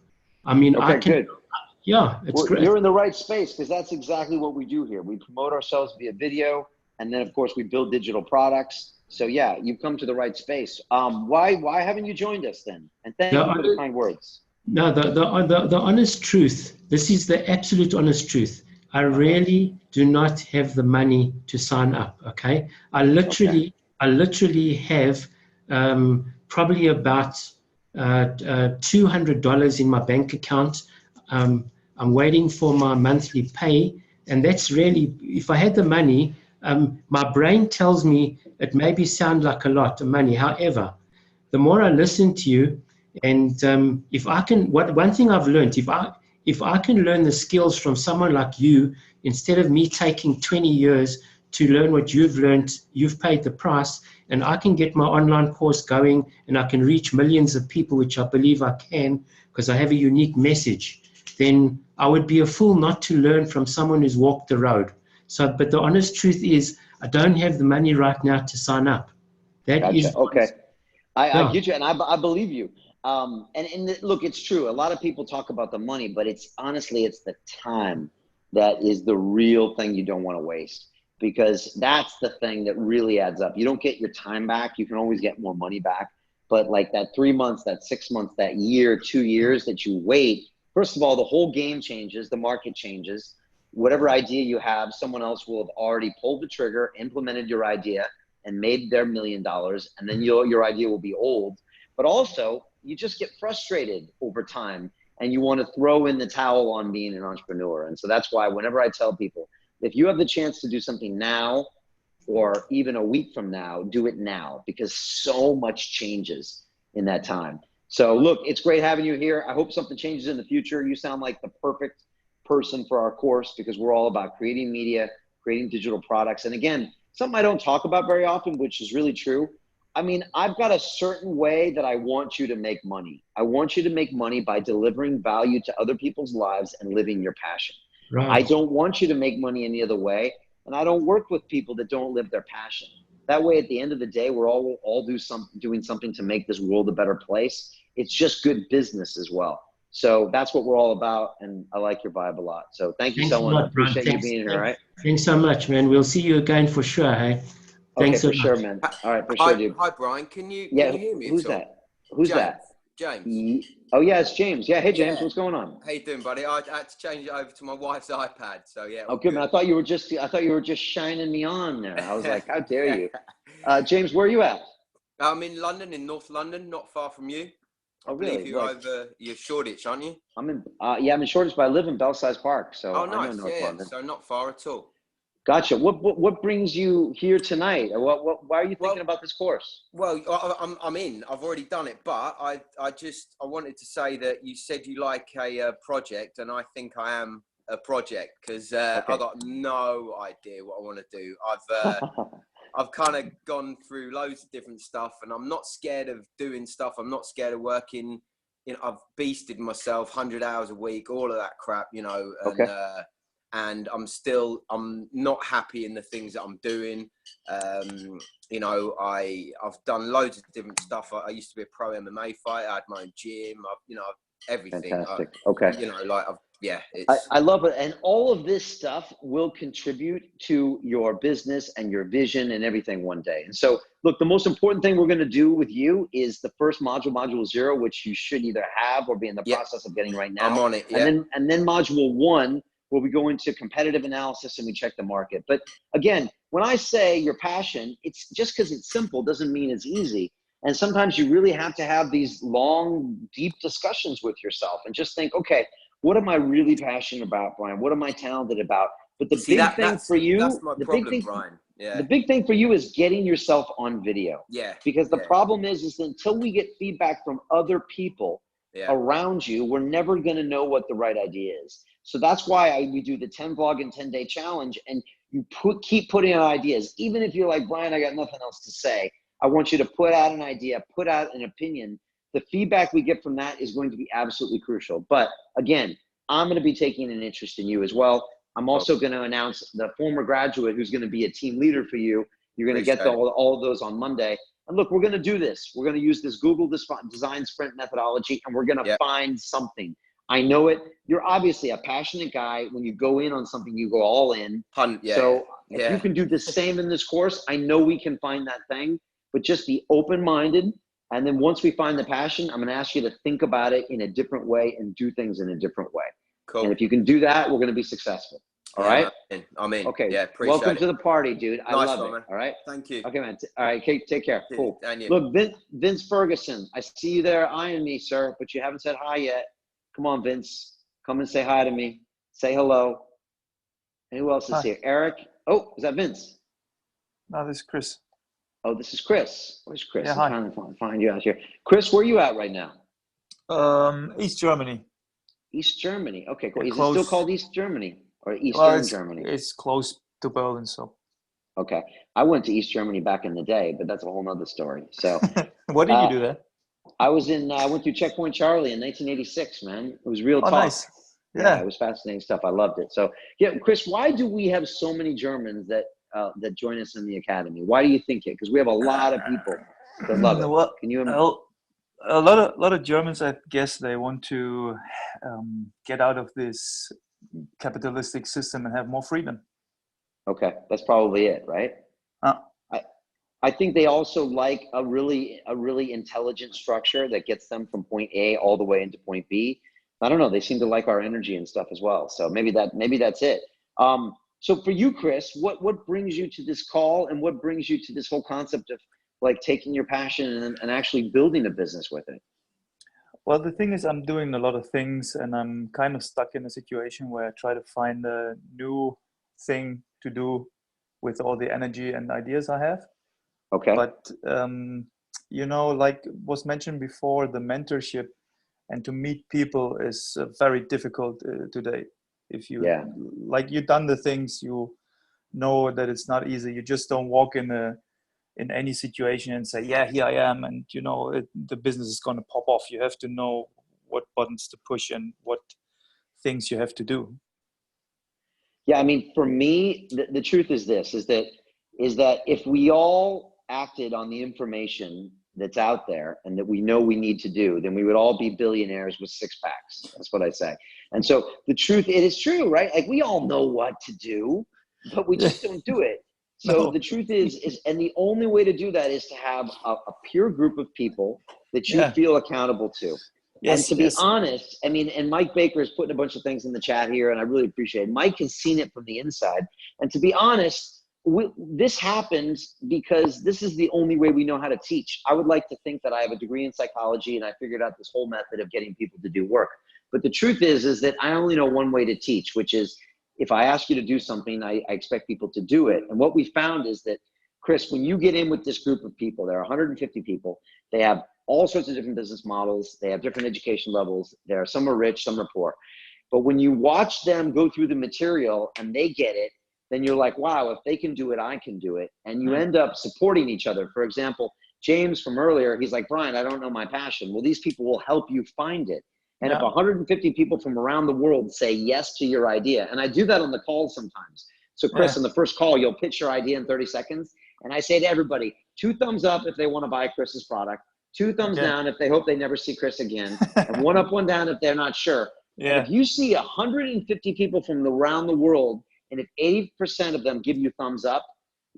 I mean,
good.
Yeah, it's great.
You're in the right space because that's exactly what we do here. We promote ourselves via video, and then of course we build digital products. So yeah, you've come to the right space. Why haven't you joined us then? And thank you for the kind words.
No, the honest truth. This is the absolute honest truth. I really do not have the money to sign up. Okay, I literally have probably about $200 in my bank account. I'm waiting for my monthly pay, and that's really, if I had the money, my brain tells me it maybe sound like a lot of money. However, the more I listen to you, and if I can, one thing I've learned, if I can learn the skills from someone like you, instead of me taking 20 years to learn what you've learned, you've paid the price, and I can get my online course going, and I can reach millions of people, which I believe I can, because I have a unique message, then I would be a fool not to learn from someone who's walked the road. So, but the honest truth is, I don't have the money right now to sign up. That is
okay. I get you, and I believe you. And look, it's true. A lot of people talk about the money, but it's honestly, it's the time that is the real thing you don't want to waste, because that's the thing that really adds up. You don't get your time back. You can always get more money back. But like that 3 months, that 6 months, that year, 2 years that you wait, first of all, the whole game changes. The market changes. Whatever idea you have, someone else will have already pulled the trigger, implemented your idea, and made their $1 million. And then your idea will be old. But also, you just get frustrated over time, and you want to throw in the towel on being an entrepreneur. And so that's why whenever I tell people, if you have the chance to do something now or even a week from now, do it now, because so much changes in that time. So look, it's great having you here. I hope something changes in the future. You sound like the perfect person for our course, because we're all about creating media, creating digital products. And again, something I don't talk about very often, which is really true. I mean, I've got a certain way that I want you to make money. I want you to make money by delivering value to other people's lives and living your passion.
Right.
I don't want you to make money any other way, and I don't work with people that don't live their passion. That way, at the end of the day, we're all doing something to make this world a better place. It's just good business as well. So that's what we're all about, and I like your vibe a lot. So thank you
Thanks
so
a
much.
lot, Brian.
Appreciate you being here, all right?
Thanks so much, man. We'll see you again for sure, hey? Thanks
Okay, for
so
sure,
much.
man. All right, for
Hi,
sure, dude.
hi, Brian. Can you
Yeah,
hear me?
who's
at all?
that? Who's
James.
that?
James.
Oh, yeah, it's James. Yeah, hey, James,
Yeah.
what's going on?
How you doing, buddy? I had to change it over to my wife's iPad, so yeah.
Oh, good, man. I thought you were just shining me on there. I was like, how dare you? James, where are you at?
I'm in London, in North London, not far from you.
Oh,
I believe
really?
you're Shoreditch, aren't you?
I'm in, I'm in Shoreditch, but I live in Belsize Park, so
Oh,
I know
nice.
North
Yeah,
London.
so not far at all.
Gotcha. What brings you here tonight? Why are you thinking about this course?
Well, I'm in. I've already done it, but I wanted to say that you said you like a project, and I think I am a project because I've got no idea what I want to do. I've kind of gone through loads of different stuff, and I'm not scared of doing stuff. I'm not scared of working. You know, I've beasted myself 100 hours a week, all of that crap, you know, and I'm not happy in the things that I'm doing. You know, I've done loads of different stuff. I used to be a pro MMA fighter. I had my own gym. Everything.
Fantastic. Okay.
You know, like
I love it. And all of this stuff will contribute to your business and your vision and everything one day. And so, look, the most important thing we're going to do with you is the first module, module 0, which you should either have or be in the process of getting right now.
I'm on it. Yeah.
And then module 1, where we go into competitive analysis and we check the market. But again, when I say your passion, it's just because it's simple doesn't mean it's easy. And sometimes you really have to have these long, deep discussions with yourself and just think, okay, what am I really passionate about, Brian? What am I talented about? But the big thing for you,
that's my problem, Brian. Yeah.
The big thing for you is getting yourself on video.
Yeah.
Because the problem is until we get feedback from other people around you, we're never going to know what the right idea is. So that's why we do the 10 vlog and 10-day challenge, and you keep putting out ideas. Even if you're like, Brian, I got nothing else to say, I want you to put out an idea, put out an opinion. The feedback we get from that is going to be absolutely crucial. But again, I'm going to be taking an interest in you as well. I'm also going to announce the former graduate who's going to be a team leader for you. You're going to get all of those on Monday. And look, we're going to do this. We're going to use this Google Design Sprint methodology, and we're going to find something. I know it. You're obviously a passionate guy. When you go in on something, you go all in. So if you can do the same in this course, I know we can find that thing. But just be open-minded. And then once we find the passion, I'm going to ask you to think about it in a different way and do things in a different way.
Cool.
And if you can do that, we're going to be successful. All right?
I'm in.
Okay.
Yeah, appreciate
Welcome
it.
to the party, dude. I
Nice
love
one,
it.
man.
All right?
Thank you.
Okay, man. All right. Take care. Cool.
And you.
Look, Vince Ferguson, I see you there eyeing me, sir, but you haven't said hi yet. Come on, Vince. Come and say hi to me. Say hello. And who else is here? Eric. Oh, is that Vince?
No, this is Chris.
Oh, this is Chris. Where's Chris?
Yeah,
I'm trying to find you out here. Chris, where are you at right now?
East Germany.
East Germany. Okay, cool.
Yeah,
Is it still called East Germany or Eastern Germany?
It's close to Berlin, so.
Okay. I went to East Germany back in the day, but that's a whole nother story. So
what did you do there?
I went through Checkpoint Charlie in 1986, man. It was real talk.
Nice. Yeah.
It was fascinating stuff. I loved it. So yeah, Chris, why do we have so many Germans that join us in the academy? Why do you think it? Because we have a lot of people that love it.
Well,
Can you
a lot of Germans, I guess, they want to get out of this capitalistic system and have more freedom.
Okay, that's probably it, right? I think they also like a really intelligent structure that gets them from point A all the way into point B. I don't know. They seem to like our energy and stuff as well. So maybe that's it. So for you, Chris, what brings you to this call, and what brings you to this whole concept of like taking your passion and actually building a business with it?
Well, the thing is, I'm doing a lot of things, and I'm kind of stuck in a situation where I try to find a new thing to do with all the energy and ideas I have.
Okay.
But, you know, like was mentioned before, the mentorship and to meet people is very difficult today. If you, like you've done the things, you know that it's not easy. You just don't walk in any situation and say, yeah, here I am, and the business is going to pop off. You have to know what buttons to push and what things you have to do.
Yeah, I mean, for me, the truth is this: is that if we all acted on the information that's out there and that we know we need to do, then we would all be billionaires with six packs. That's what I say. And so the truth, it is true, right? Like, we all know what to do, but we just don't do it. So the truth is, and the only way to do that is to have a peer group of people that you feel accountable to.
Yes,
and to be honest, I mean, and Mike Baker is putting a bunch of things in the chat here, and I really appreciate it. Mike has seen it from the inside. And to be honest, this happens because this is the only way we know how to teach. I would like to think that I have a degree in psychology and I figured out this whole method of getting people to do work. But the truth is that I only know one way to teach, which is if I ask you to do something, I expect people to do it. And what we found is that, Chris, when you get in with this group of people, there are 150 people, they have all sorts of different business models, they have different education levels, some are rich, some are poor. But when you watch them go through the material and they get it, then you're like, wow, if they can do it, I can do it. And you end up supporting each other. For example, James from earlier, he's like, Brian, I don't know my passion. Well, these people will help you find it. And if 150 people from around the world say yes to your idea, and I do that on the calls sometimes. So Chris, on the first call, you'll pitch your idea in 30 seconds. And I say to everybody, 2 thumbs up if they want to buy Chris's product, 2 thumbs down if they hope they never see Chris again, and 1 up, 1 down if they're not sure. And if you see 150 people from around the world, and if 80% of them give you thumbs up,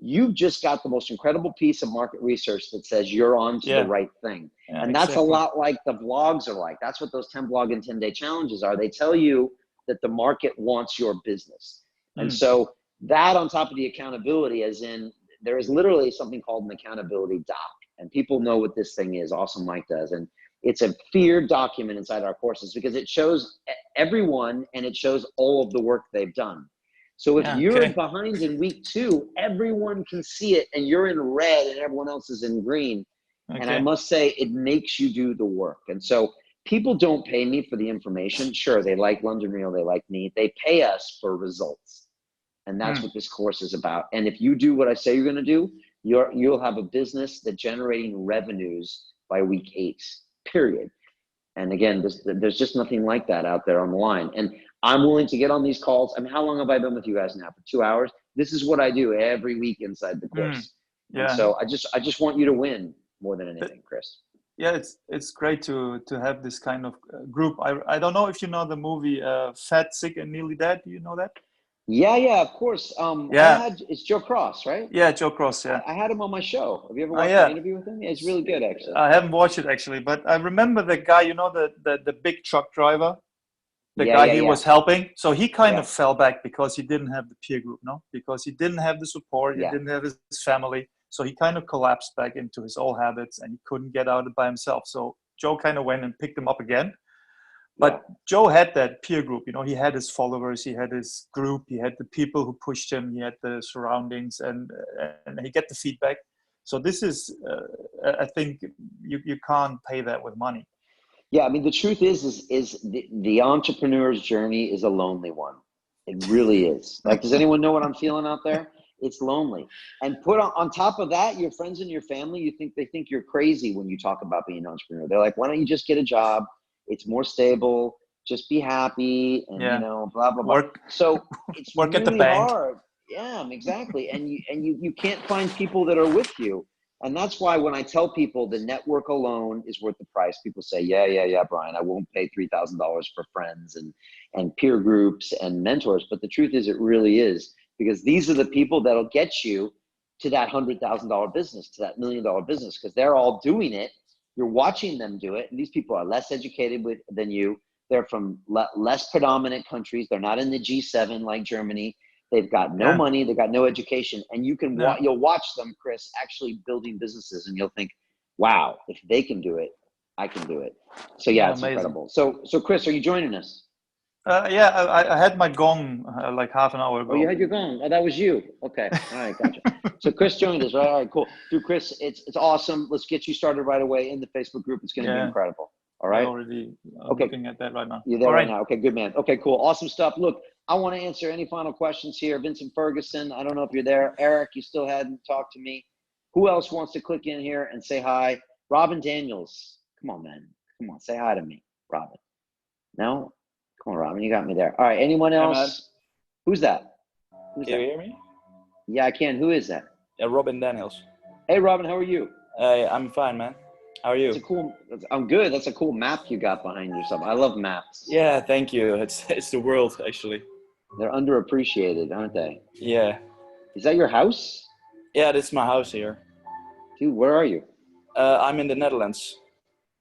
you've just got the most incredible piece of market research that says you're on to the right thing. And that's a lot like the vlogs are like. That's what those 10 blog and 10 day challenges are. They tell you that the market wants your business. And so that on top of the accountability, as in there is literally something called an accountability doc. And people know what this thing is. Awesome Mike does. And it's a fear document inside our courses because it shows everyone and it shows all of the work they've done. So if you're behind in week 2, everyone can see it and you're in red and everyone else is in green. And I must say, it makes you do the work. And so people don't pay me for the information. Sure, they like London Real, they like me. They pay us for results. And that's what this course is about. And if you do what I say you're going to do, you'll have a business that's generating revenues by week 8, period. And again, there's just nothing like that out there on the line. And I'm willing to get on these calls. I mean, how long have I been with you guys now? For 2 hours? This is what I do every week inside the course. And so I just want you to win more than anything, Chris.
Yeah, it's great to have this kind of group. I don't know if you know the movie Fat, Sick, and Nearly Dead. Do you know that?
Yeah, of course. It's Joe Cross, right?
Yeah, Joe Cross, yeah.
I had him on my show. Have you ever watched my interview with him? Yeah, it's really good, actually.
I haven't watched it, actually, but I remember the guy, the big truck driver, the guy he was helping. So he kind of fell back because he didn't have the peer group, no? Because he didn't have the support, he didn't have his family. So he kind of collapsed back into his old habits and he couldn't get out of it by himself. So Joe kind of went and picked him up again. But Joe had that peer group, he had his followers, he had his group, he had the people who pushed him, he had the surroundings, and he get the feedback. So this is, I think you can't pay that with money.
Yeah, I mean, the truth is the entrepreneur's journey is a lonely one. It really is. Like, does anyone know what I'm feeling out there? It's lonely. And put on top of that, your friends and your family, they think you're crazy when you talk about being an entrepreneur. They're like, why don't you just get a job? It's more stable. Just be happy, and blah blah blah. So it's
work
really
at the bank.
hard. Yeah, exactly. And you can't find people that are with you, and that's why when I tell people the network alone is worth the price, people say, yeah, Brian, I won't pay $3,000 for friends and peer groups and mentors. But the truth is, it really is, because these are the people that'll get you to that $100,000 business, to that $1 million business, because they're all doing it. You're watching them do it, and these people are less educated than you. They're from less predominant countries. They're not in the G7 like Germany. They've got no money. They've got no education. And you'll watch them, Chris, actually building businesses, and you'll think, wow, if they can do it, I can do it. So it's amazing. Incredible. So Chris, are you joining us?
I had my gong like half an hour ago.
Oh, you had your gong. Oh, that was you. Okay. All right. Gotcha. So Chris joined us. All right. Cool. Dude, Chris, it's awesome. Let's get you started right away in the Facebook group. It's going to be incredible. All right.
I already
okay.
looking at that right now.
You're there
All
right now. Okay, good man. Okay, cool. Awesome stuff. Look, I want to answer any final questions here. Vincent Ferguson, I don't know if you're there. Eric, you still hadn't talked to me. Who else wants to click in here and say hi? Robin Daniels. Come on, man. Come on, say hi to me, Robin. No? Come on, Robin, you got me there. All right, anyone else? Who's that? Who's
Can
that?
you hear me?
Yeah, I can. Who is that?
Robin Daniels.
Hey, Robin, how are you?
I'm fine, man. How are you?
That's a cool. I'm good. That's a cool map you got behind yourself. I love maps.
Yeah, thank you. It's the world, actually.
They're underappreciated, aren't they?
Yeah.
Is that your house?
Yeah, this is my house here.
Dude, where are you?
I'm in the Netherlands.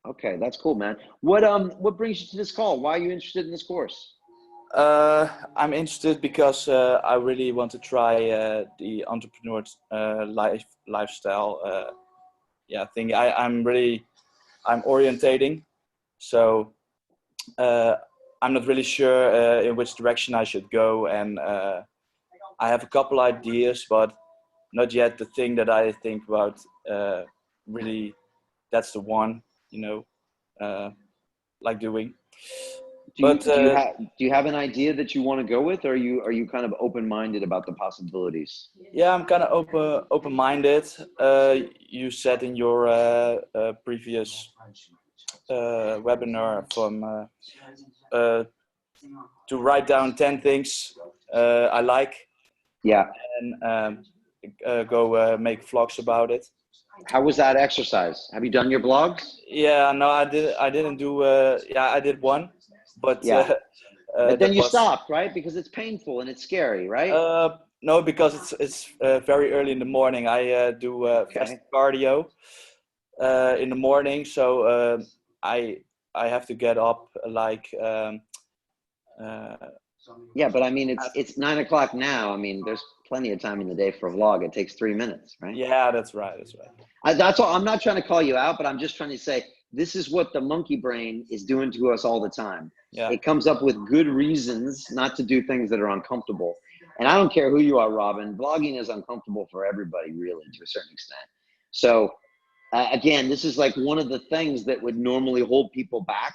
Okay, that's cool, man. What brings you to this call? Why are you interested in this course?
I'm interested because I really want to try the entrepreneur lifestyle thing. I'm orientating, so I'm not really sure in which direction I should go, and I have a couple ideas, but not yet the thing that I think about. Really, that's the one, like doing.
Do you have an idea that you want to go with, or are you kind of open-minded about the possibilities?
Yeah, I'm kind of open-minded. You said in your previous webinar to write down 10 things I like.
Yeah.
And go make vlogs about it.
How was that exercise? Have you done your blogs?
Yeah, no, I didn't do. I did one, but
yeah. But then you
was,
stopped, right? Because it's painful and it's scary, right?
No, because it's very early in the morning. I do fast cardio in the morning, so I have to get up like.
Yeah, but I mean, it's 9 o'clock now. I mean, there's plenty of time in the day for a vlog. It takes 3 minutes, right?
Yeah, that's right. That's right.
That's all. I'm not trying to call you out, but I'm just trying to say this is what the monkey brain is doing to us all the time.
Yeah.
It comes up with good reasons not to do things that are uncomfortable. And I don't care who you are, Robin. Blogging is uncomfortable for everybody, really, to a certain extent. So, again, this is like one of the things that would normally hold people back.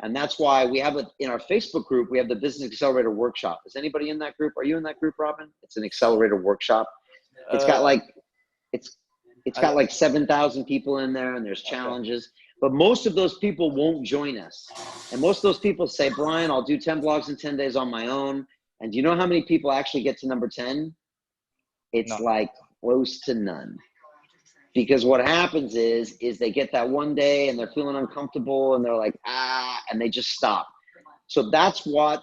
And that's why we have in our Facebook group, we have the Business Accelerator Workshop. Is anybody in that group? Are you in that group, Robin? It's an Accelerator Workshop. It's got like, it's got like 7,000 people in there, and there's challenges. But most of those people won't join us. And most of those people say, Brian, I'll do 10 blogs in 10 days on my own. And do you know how many people actually get to number 10? It's like close to none. Because what happens is they get that one day and they're feeling uncomfortable and they're like, and they just stop. So that's why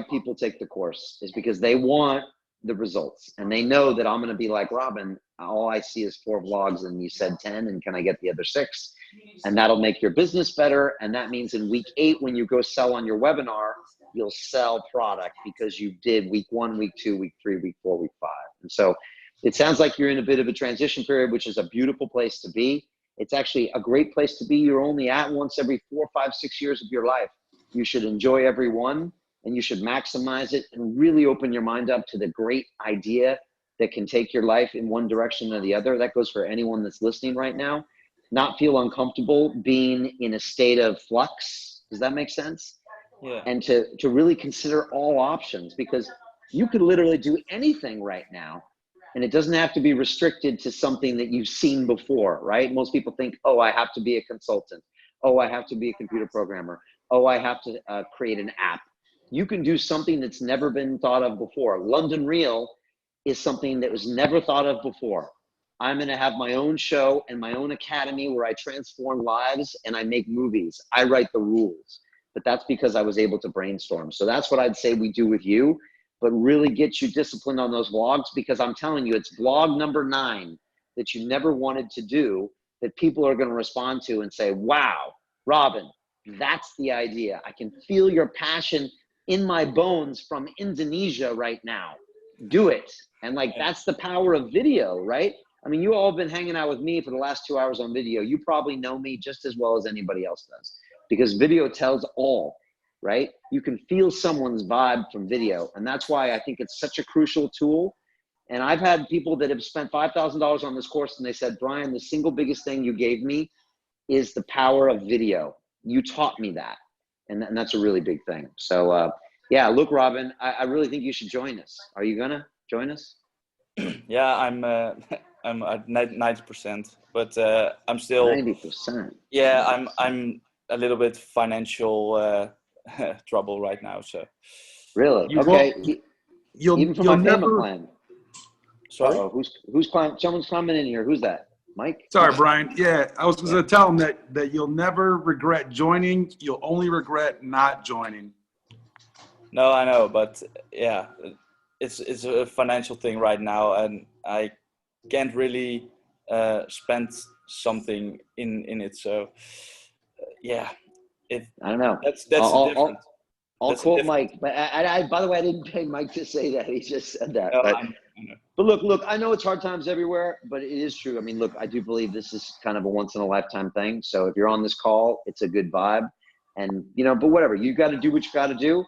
people take the course, is because they want the results. And they know that I'm going to be like, Robin, all I see is 4 vlogs and you said 10, and can I get the other 6? And that'll make your business better. And that means in week 8, when you go sell on your webinar, you'll sell product because you did week 1, week 2, week 3, week 4, week 5. And so it sounds like you're in a bit of a transition period, which is a beautiful place to be. It's actually a great place to be. You're only at once every 4, 5, 6 years of your life. You should enjoy every one, and you should maximize it and really open your mind up to the great idea that can take your life in one direction or the other. That goes for anyone that's listening right now. Not feel uncomfortable being in a state of flux. Does that make sense?
Yeah.
And to really consider all options, because you could literally do anything right now. And it doesn't have to be restricted to something that you've seen before, right? Most people think, oh, I have to be a consultant. Oh, I have to be a computer programmer. Oh, I have to create an app. You can do something that's never been thought of before. London Real is something that was never thought of before. I'm going to have my own show and my own academy where I transform lives and I make movies. I write the rules, but that's because I was able to brainstorm. So that's what I'd say we do with you. But really get you disciplined on those vlogs, because I'm telling you, it's vlog number 9 that you never wanted to do that people are going to respond to and say, wow, Robin, that's the idea. I can feel your passion in my bones from Indonesia right now. Do it. And like, that's the power of video, right? I mean, you all have been hanging out with me for the last 2 hours on video. You probably know me just as well as anybody else does, because video tells all. Right? You can feel someone's vibe from video. And that's why I think it's such a crucial tool. And I've had people that have spent $5,000 on this course and they said, Brian, the single biggest thing you gave me is the power of video. you taught me that. And that's a really big thing. So, yeah, look, Robin, I really think you should join us. Are you gonna join us?
Yeah, I'm at 90%, but I'm still
90%.
Yeah, I'm a little bit financial trouble right now. So
really, okay. Even for my payment plan.
Sorry.
Who's climbing? Someone's climbing in here. Who's that? Mike?
Sorry, Brian. Yeah, I was going to tell him that you'll never regret joining. You'll only regret not joining.
No, I know, but yeah, it's a financial thing right now, and I can't really spend something in it. So yeah,
I don't know.
That's different.
I'll quote Mike, but I by the way, I didn't pay Mike to say that. He just said that.
No,
but look, I know it's hard times everywhere, but it is true. I mean, look, I do believe this is kind of a once in a lifetime thing. So if you're on this call, it's a good vibe. And, but whatever, you got to do what you got to do.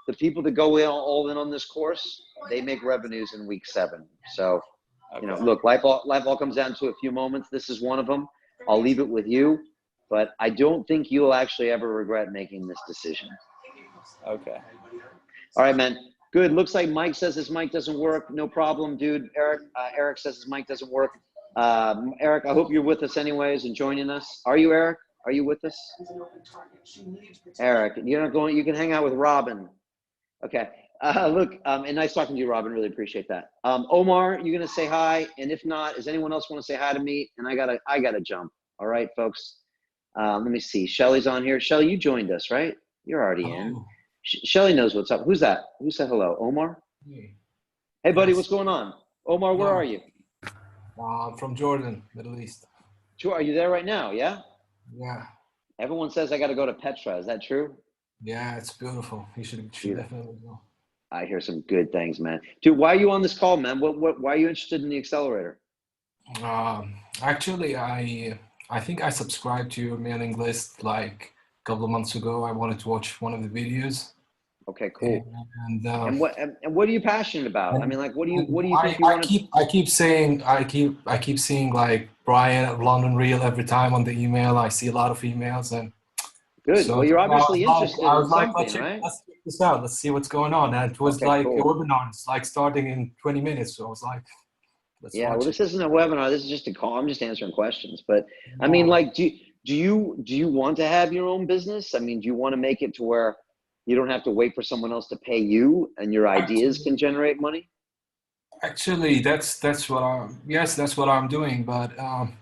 The people that go all in on this course, they make revenues in week 7. So, look, life all comes down to a few moments. This is one of them. I'll leave it with you, but I don't think you'll actually ever regret making this decision.
Okay.
All right, man. Good. Looks like Mike says his mic doesn't work. No problem, dude. Eric says his mic doesn't work. Eric, I hope you're with us anyways and joining us. Are you, Eric? Are you with us? Eric, you're not going. You can hang out with Robin. Okay. Look, and nice talking to you, Robin. Really appreciate that. Omar, you're gonna say hi, and if not, does anyone else want to say hi to me? And I gotta jump. All right, folks. Let me see. Shelly's on here. Shelly, you joined us, right? You're already in. Shelly knows what's up. Who's that? Who said hello? Omar? Hey, buddy, what's going on? Omar, where are you?
I'm from Jordan, Middle East.
Sure. Are you there right now? Yeah?
Yeah.
Everyone says I got to go to Petra. Is that true?
Yeah, it's beautiful. You should definitely go.
I hear some good things, man. Dude, why are you on this call, man? Why are you interested in the accelerator?
Actually, I think I subscribed to your mailing list like a couple of months ago. I wanted to watch one of the videos.
Okay, cool.
And
what are you passionate about? I mean, like, what do you think you want to?
I keep seeing like Brian at London Real every time on the email. I see a lot of emails and.
Good.
So
well, you're obviously interested
I was
in
like,
something, right?
Let's check this out. Let's see what's going on. And it was
Okay,
like
cool.
a webinar. It's like starting in 20 minutes. So I was like, let's
Yeah.
watch
Well,
it.
this isn't a webinar. This is just a call. I'm just answering questions. But I mean, like, do you want to have your own business? I mean, do you want to make it to where you don't have to wait for someone else to pay you and your ideas can generate money?
Actually, that's what that's what I'm doing. But I'll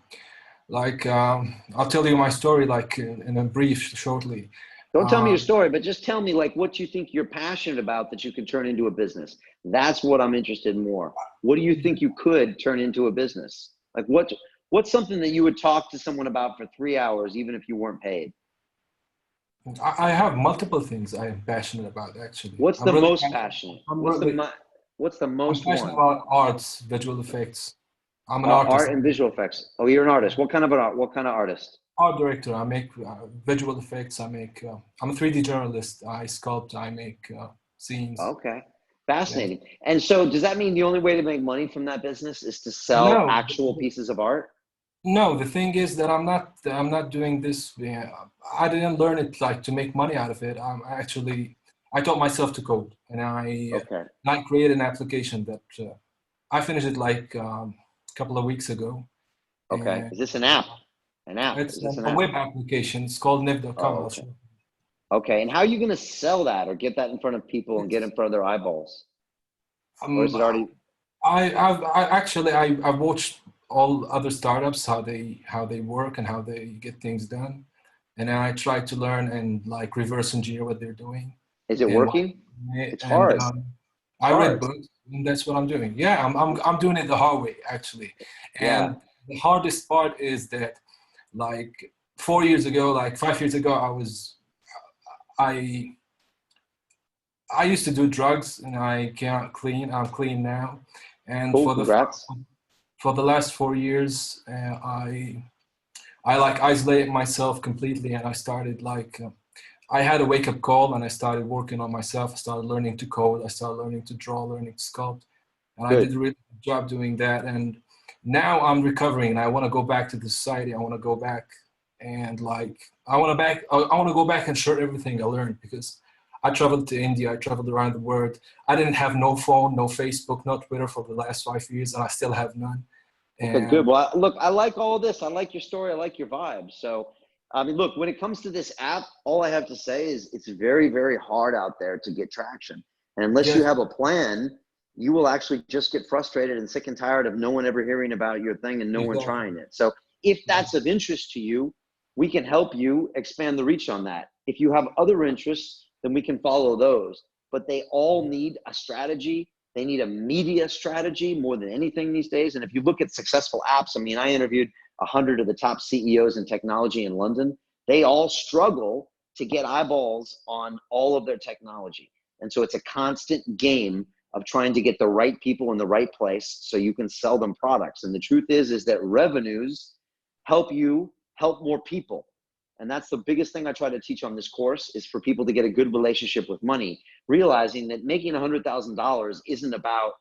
tell you my story like in a brief shortly.
Don't tell me your story, but just tell me like what you think you're passionate about that you can turn into a business. That's what I'm interested in more. What do you think you could turn into a business? Like what's something that you would talk to someone about for 3 hours, even if you weren't paid?
I have multiple things I am passionate about, actually.
What's the most passionate? What's the most
I'm passionate
one?
about arts, visual effects. I'm an artist.
Art and visual effects. Oh, you're an artist. What kind of artist?
Art director. I make visual effects. I'm a 3D journalist. I sculpt. I make scenes.
Okay, fascinating. Yeah. And so, does that mean the only way to make money from that business is to sell actual pieces of art?
No, the thing is that I'm not doing this. I didn't learn it like to make money out of it. I taught myself to code, and I created an application that I finished it like a couple of weeks ago.
Okay, is this an app? An app?
It's a web application. It's called niv.com.
Oh, okay. Okay, and how are you going to sell that or get that in front of people and get in front of their eyeballs? Or is it already?
I've watched all other startups how they work and how they get things done, and then I try to learn and like reverse engineer what they're doing.
Is it working? It's hard.
I read books, and that's what I'm doing. Yeah, I'm doing it the hard way actually, and the hardest part is that like 4 years ago, like 5 years ago, I used to do drugs and I can't clean. I'm clean now, and
cool,
for the last 4 years, I like isolated myself completely, and I started like I had a wake up call, and I started working on myself. I started learning to code. I started learning to draw, learning to sculpt, and I did a really good job doing that. And now I'm recovering, and I want to go back to the society. I want to go back and like I want to go back and share everything I learned, because I traveled to India. I traveled around the world. I didn't have no phone, no Facebook, no Twitter for the last 5 years, and I still have none.
Okay, good. Well, look, I like all of this. I like your story. I like your vibe. So, I mean, look, when it comes to this app, all I have to say is it's very, very hard out there to get traction. And unless you have a plan, you will actually just get frustrated and sick and tired of no one ever hearing about your thing and no one trying it. So if that's of interest to you, we can help you expand the reach on that. If you have other interests, then we can follow those. But they all need a strategy. They need a media strategy more than anything these days. And if you look at successful apps, I mean, I interviewed 100 of the top CEOs in technology in London. They all struggle to get eyeballs on all of their technology. And so it's a constant game of trying to get the right people in the right place so you can sell them products. And the truth is that revenues help you help more people. And that's the biggest thing I try to teach on this course, is for people to get a good relationship with money, realizing that making $100,000 isn't about,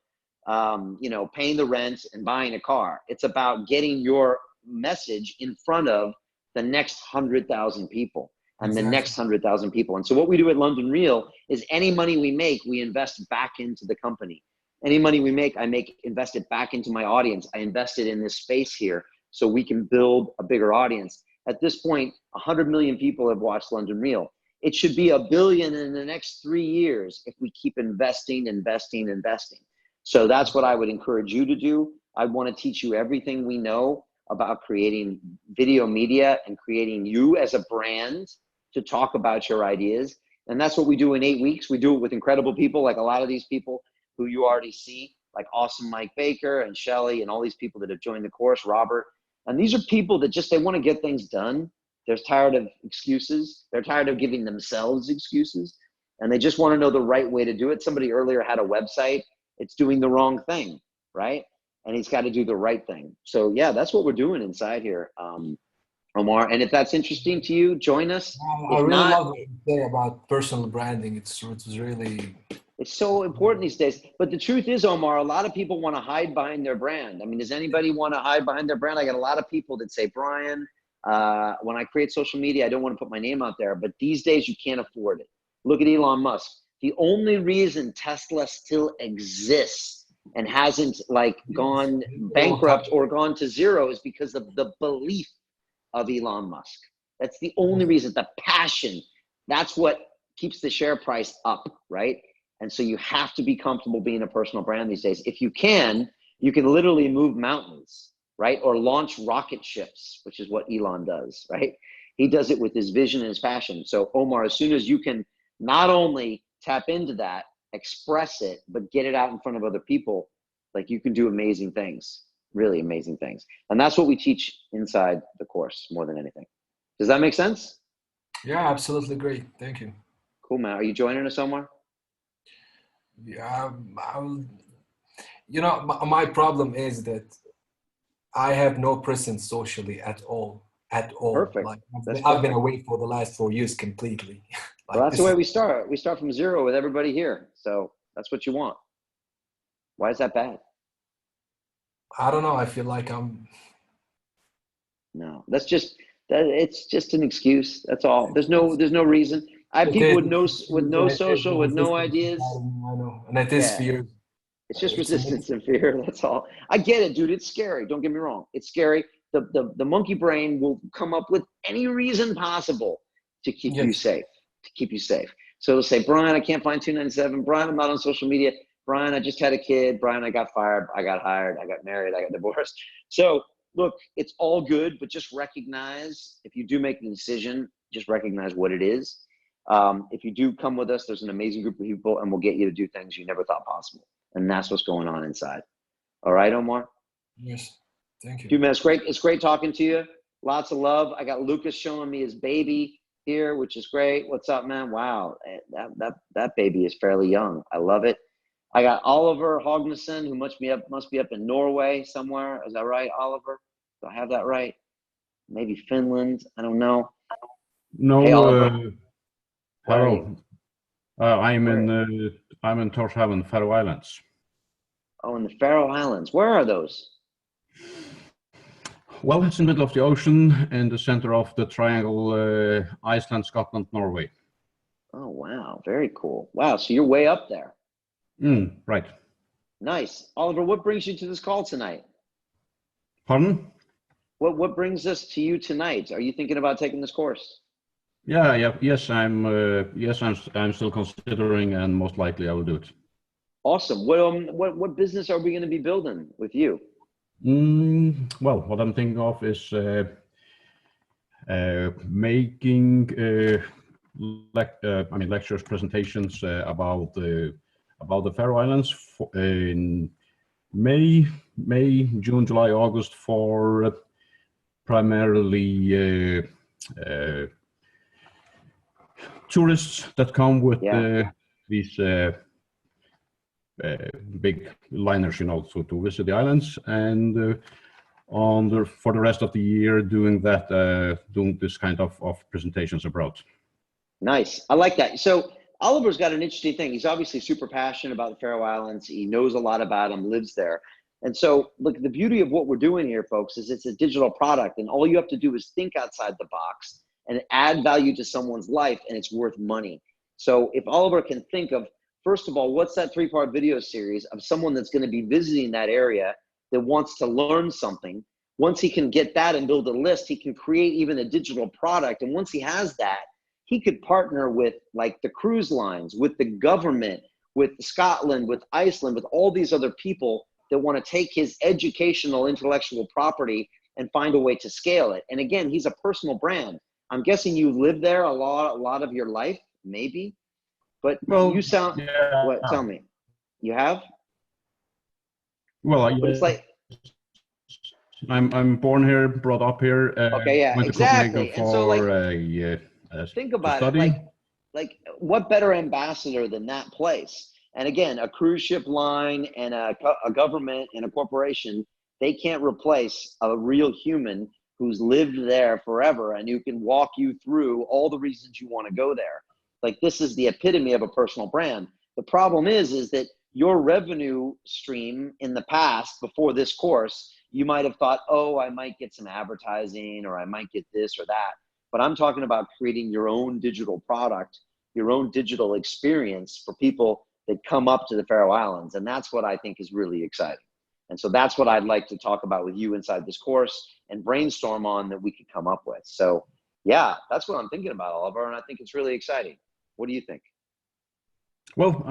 paying the rent and buying a car. It's about getting your message in front of the next 100,000 people and the next 100,000 people. And so what we do at London Real is any money we make, we invest back into the company. Any money we make, invest it back into my audience. I invest it in this space here so we can build a bigger audience. At this point, 100 million people have watched London Real. It should be 1 billion in the next 3 years if we keep investing. So that's what I would encourage you to do. I want to teach you everything we know about creating video media and creating you as a brand to talk about your ideas. And that's what we do in 8 weeks. We do it with incredible people, like a lot of these people who you already see, like awesome Mike Baker and Shelly and all these people that have joined the course, Robert. And these are people that they want to get things done. They're tired of excuses. They're tired of giving themselves excuses. And they just want to know the right way to do it. Somebody earlier had a website. It's doing the wrong thing, right? And he's got to do the right thing. So yeah, that's what we're doing inside here, Omar. And if that's interesting to you, join us.
I really love what you say about personal branding. It's really...
It's so important these days. But the truth is, Omar, a lot of people want to hide behind their brand. I mean, does anybody want to hide behind their brand? I got a lot of people that say, Brian, when I create social media, I don't want to put my name out there. But these days, you can't afford it. Look at Elon Musk. The only reason Tesla still exists and hasn't gone bankrupt or gone to zero is because of the belief of Elon Musk. That's the only reason. The passion. That's what keeps the share price up, right? And so you have to be comfortable being a personal brand these days. If you can literally move mountains, right? Or launch rocket ships, which is what Elon does, right? He does it with his vision and his passion. So Omar, as soon as you can not only tap into that, express it, but get it out in front of other people, you can do amazing things, really amazing things. And that's what we teach inside the course more than anything. Does that make sense?
Yeah, absolutely great. Thank you.
Cool, man. Are you joining us, Omar?
Yeah, my problem is that I have no presence socially at all.
Perfect.
I've been away for the last 4 years completely.
Well, that's the way we start. We start from zero with everybody here. So that's what you want. Why is that bad?
I don't know. I feel like
No, it's just an excuse. That's all. There's no reason. I have people with no social, with no ideas.
I know, and it is fear.
It's just resistance and fear. That's all. I get it, dude. It's scary. Don't get me wrong. It's scary. The monkey brain will come up with any reason possible to keep you safe. So it'll say, Brian, I can't find 297. Brian, I'm not on social media. Brian, I just had a kid. Brian, I got fired. I got hired. I got married. I got divorced. So look, it's all good, but just recognize, if you do make the decision, just recognize what it is. If you do come with us, there's an amazing group of people, and we'll get you to do things you never thought possible. And that's what's going on inside. All right, Omar?
Yes. Thank you.
Dude, man, it's great talking to you. Lots of love. I got Lucas showing me his baby here, which is great. What's up, man? Wow, that baby is fairly young. I love it. I got Oliver Hognesson, who must be up in Norway somewhere. Is that right, Oliver? Do I have that right? Maybe Finland. I don't know.
No.
Hey, Oliver.
Hello. I'm in Tórshavn, Faroe Islands.
Oh, in the Faroe Islands. Where are those?
Well, it's in the middle of the ocean, in the center of the triangle, Iceland, Scotland, Norway.
Oh, wow. Very cool. Wow. So you're way up there.
Right.
Nice. Oliver, what brings you to this call tonight?
Pardon?
What brings us to you tonight? Are you thinking about taking this course?
Yes, I'm still considering, and most likely I will do it.
Awesome. What business are we going to be building with you?
Well, what I'm thinking of is making lectures, presentations about the Faroe Islands in May, June, July, August for primarily tourists that come with these big liners, to visit the islands, and for the rest of the year doing this kind of presentations abroad. Nice.
I like that. So Oliver's got an interesting thing. He's obviously super passionate about the Faroe Islands. He knows a lot about them, lives there. And so, look, the beauty of what we're doing here, folks, is it's a digital product, and all you have to do is think outside the box and add value to someone's life, and it's worth money. So if Oliver can think of, first of all, what's that 3-part video series of someone that's going to be visiting that area that wants to learn something, once he can get that and build a list, he can create even a digital product. And once he has that, he could partner with like the cruise lines, with the government, with Scotland, with Iceland, with all these other people that want to take his educational intellectual property and find a way to scale it. And again, he's a personal brand. I'm guessing you lived there a lot of your life, maybe, but you sound, what, tell me, you have?
Well,
it's like,
I'm born here, brought up here.
Okay, yeah,
went to
exactly.
Copenhagen
And so think about it, like what better ambassador than that place? And again, a cruise ship line and a government and a corporation, they can't replace a real human who's lived there forever and who can walk you through all the reasons you want to go there. Like, this is the epitome of a personal brand. The problem is that your revenue stream in the past, before this course, you might have thought, oh, I might get some advertising or I might get this or that. But I'm talking about creating your own digital product, your own digital experience for people that come up to the Faroe Islands. And that's what I think is really exciting. And so that's what I'd like to talk about with you inside this course and brainstorm on that we could come up with. So yeah, that's what I'm thinking about, Oliver. And I think it's really exciting. What do you think?
Well,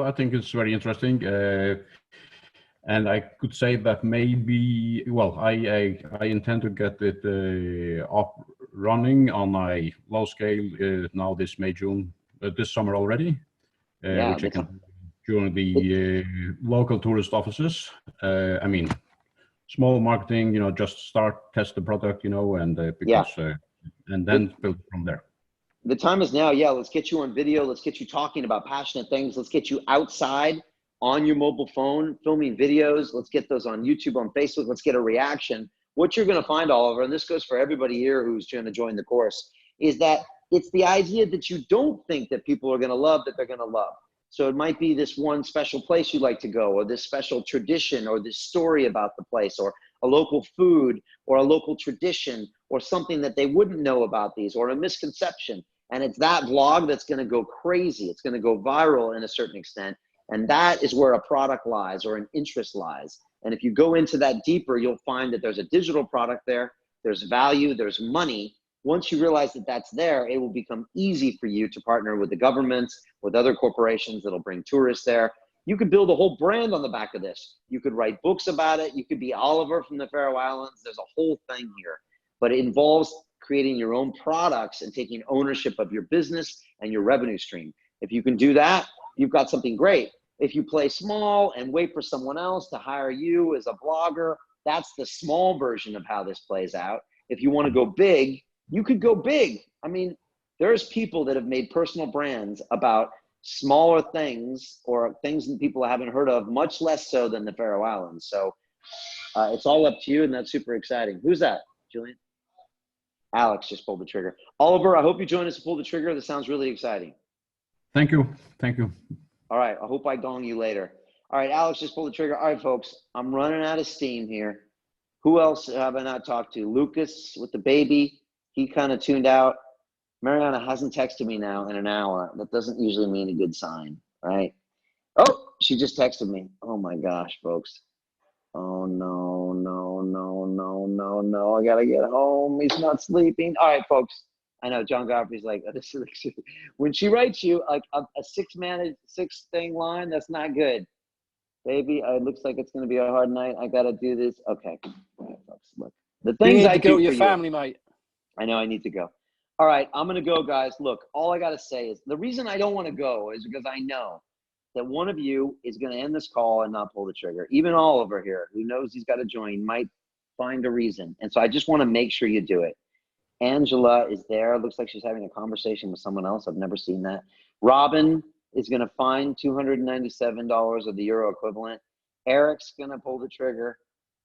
I think it's very interesting. And I could say that maybe, well, I intend to get it up running on a low scale now this May, June, this summer already, which I can do during the local tourist offices. I mean, small marketing, just start, test the product, and and then build from there.
The time is now. Yeah, let's get you on video. Let's get you talking about passionate things. Let's get you outside on your mobile phone, filming videos. Let's get those on YouTube, on Facebook. Let's get a reaction. What you're going to find, Oliver, and this goes for everybody here who's going to join the course, is that it's the idea that you don't think that people are going to love that they're going to love. So it might be this one special place you like to go, or this special tradition, or this story about the place, or a local food, or a local tradition, or something that they wouldn't know about these, or a misconception. And it's that vlog that's going to go crazy. It's going to go viral in a certain extent. And that is where a product lies, or an interest lies. And if you go into that deeper, you'll find that there's a digital product there, there's value, there's money. Once you realize that that's there, it will become easy for you to partner with the government, with other corporations that'll bring tourists there. You could build a whole brand on the back of this. You could write books about it. You could be Oliver from the Faroe Islands. There's a whole thing here. But it involves creating your own products and taking ownership of your business and your revenue stream. If you can do that, you've got something great. If you play small and wait for someone else to hire you as a blogger, that's the small version of how this plays out. If you want to go big, you could go big. I mean, there's people that have made personal brands about smaller things or things that people haven't heard of, much less so than the Faroe Islands. So it's all up to you, and that's super exciting. Who's that, Julian? Alex just pulled the trigger. Oliver, I hope you join us to pull the trigger. This sounds really exciting.
Thank you. Thank you.
All right. I hope I gong you later. All right. Alex just pulled the trigger. All right, folks, I'm running out of steam here. Who else have I not talked to? Lucas with the baby. He kind of tuned out. Mariana hasn't texted me now in an hour. That doesn't usually mean a good sign, right? Oh, she just texted me. Oh my gosh, folks. Oh no, no, no, no, no, no. I gotta get home. He's not sleeping. All right, folks. I know John Godfrey's like, this is when she writes you like a six thing line, that's not good. Baby, it looks like it's gonna be a hard night. I gotta do this. Okay. All right, folks. Look. The things
you need
I
to go
do
with your
for
family,
you.
mate.
I know I need to go. All right, I'm going to go, guys. Look, all I got to say is the reason I don't want to go is because I know that one of you is going to end this call and not pull the trigger. Even Oliver here, who knows he's got to join, might find a reason. And so I just want to make sure you do it. Angela is there. Looks like she's having a conversation with someone else. I've never seen that. Robin is going to find $297 or the euro equivalent. Eric's going to pull the trigger.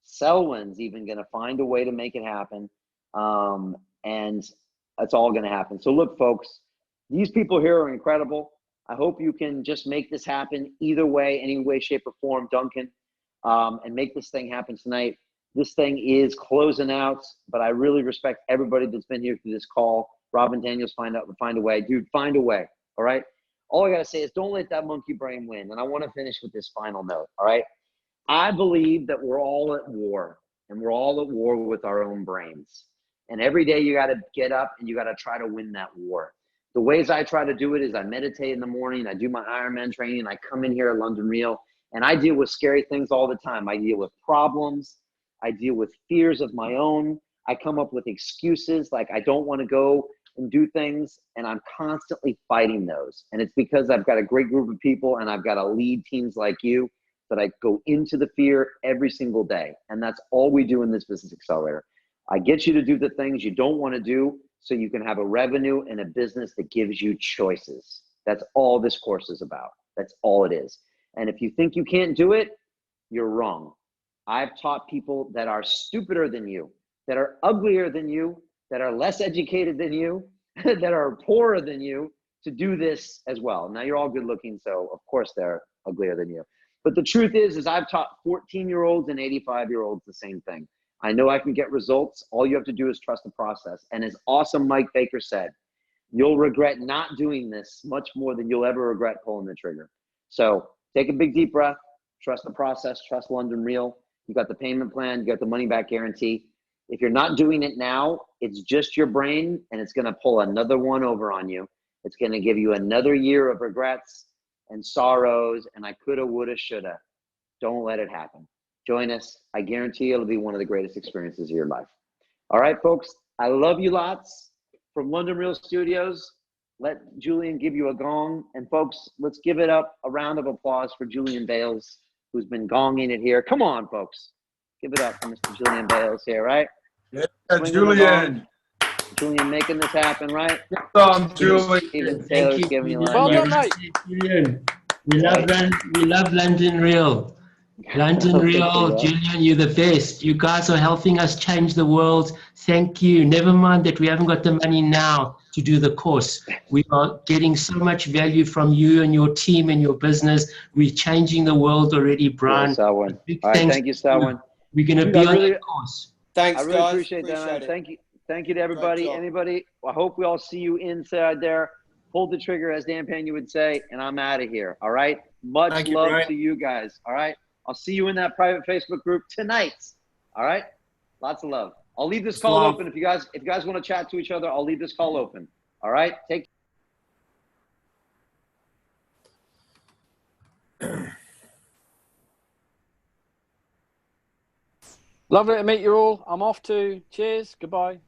Selwyn's even going to find a way to make it happen. And that's all going to happen. So look, folks, these people here are incredible. I hope you can just make this happen either way, any way, shape, or form, Duncan, and make this thing happen tonight. This thing is closing out, but I really respect everybody that's been here through this call. Robin Daniels, find a way. Dude, find a way, all right? All I got to say is don't let that monkey brain win. And I want to finish with this final note, all right? I believe that we're all at war, and we're all at war with our own brains. And every day you got to get up and you got to try to win that war. The ways I try to do it is I meditate in the morning, I do my Ironman training, I come in here at London Real, and I deal with scary things all the time. I deal with problems. I deal with fears of my own. I come up with excuses like I don't want to go and do things, and I'm constantly fighting those. And it's because I've got a great group of people and I've got to lead teams like you that I go into the fear every single day. And that's all we do in this Business Accelerator. I get you to do the things you don't want to do so you can have a revenue and a business that gives you choices. That's all this course is about. That's all it is. And if you think you can't do it, you're wrong. I've taught people that are stupider than you, that are uglier than you, that are less educated than you, that are poorer than you to do this as well. Now you're all good looking, so of course they're uglier than you. But the truth is I've taught 14-year-olds and 85-year-olds the same thing. I know I can get results. All you have to do is trust the process. And as awesome Mike Baker said, you'll regret not doing this much more than you'll ever regret pulling the trigger. So take a big deep breath, trust the process, trust London Real. You got the payment plan, you got the money back guarantee. If you're not doing it now, it's just your brain and it's gonna pull another one over on you. It's gonna give you another year of regrets and sorrows and I coulda, woulda, shoulda. Don't let it happen. Join us. I guarantee it'll be one of the greatest experiences of your life. All right, folks, I love you lots. From London Real Studios, let Julian give you a gong. And folks, let's give it up, a round of applause for Julian Bales, who's been gonging it here. Come on, folks. Give it up for Mr. Julian Bales here, right?
Yeah, Julian.
Julian making this happen, right?
Julian. Thank you,
giving you
Well done, mate.
Julian. We love London Real. London Real, Julian, you're the best. You guys are helping us change the world. Thank you. Never mind that we haven't got the money now to do the course. We are getting so much value from you and your team and your business. We're changing the world already, Brian.
Selwyn. All right, thank you, Selwyn.
We're going to be on the course.
Thanks,
I really
guys.
appreciate that, man.
it.
Thank you to everybody. Anybody, I hope we all see you inside there. Pull the trigger, as Dan Pena would say, and I'm out of here. All right? Much love to you guys. All right? I'll see you in that private Facebook group tonight. All right? Lots of love. I'll leave this call open. If you guys want to chat to each other, I'll leave this call open. All right? Take
Lovely to meet you all. I'm off to. Cheers. Goodbye.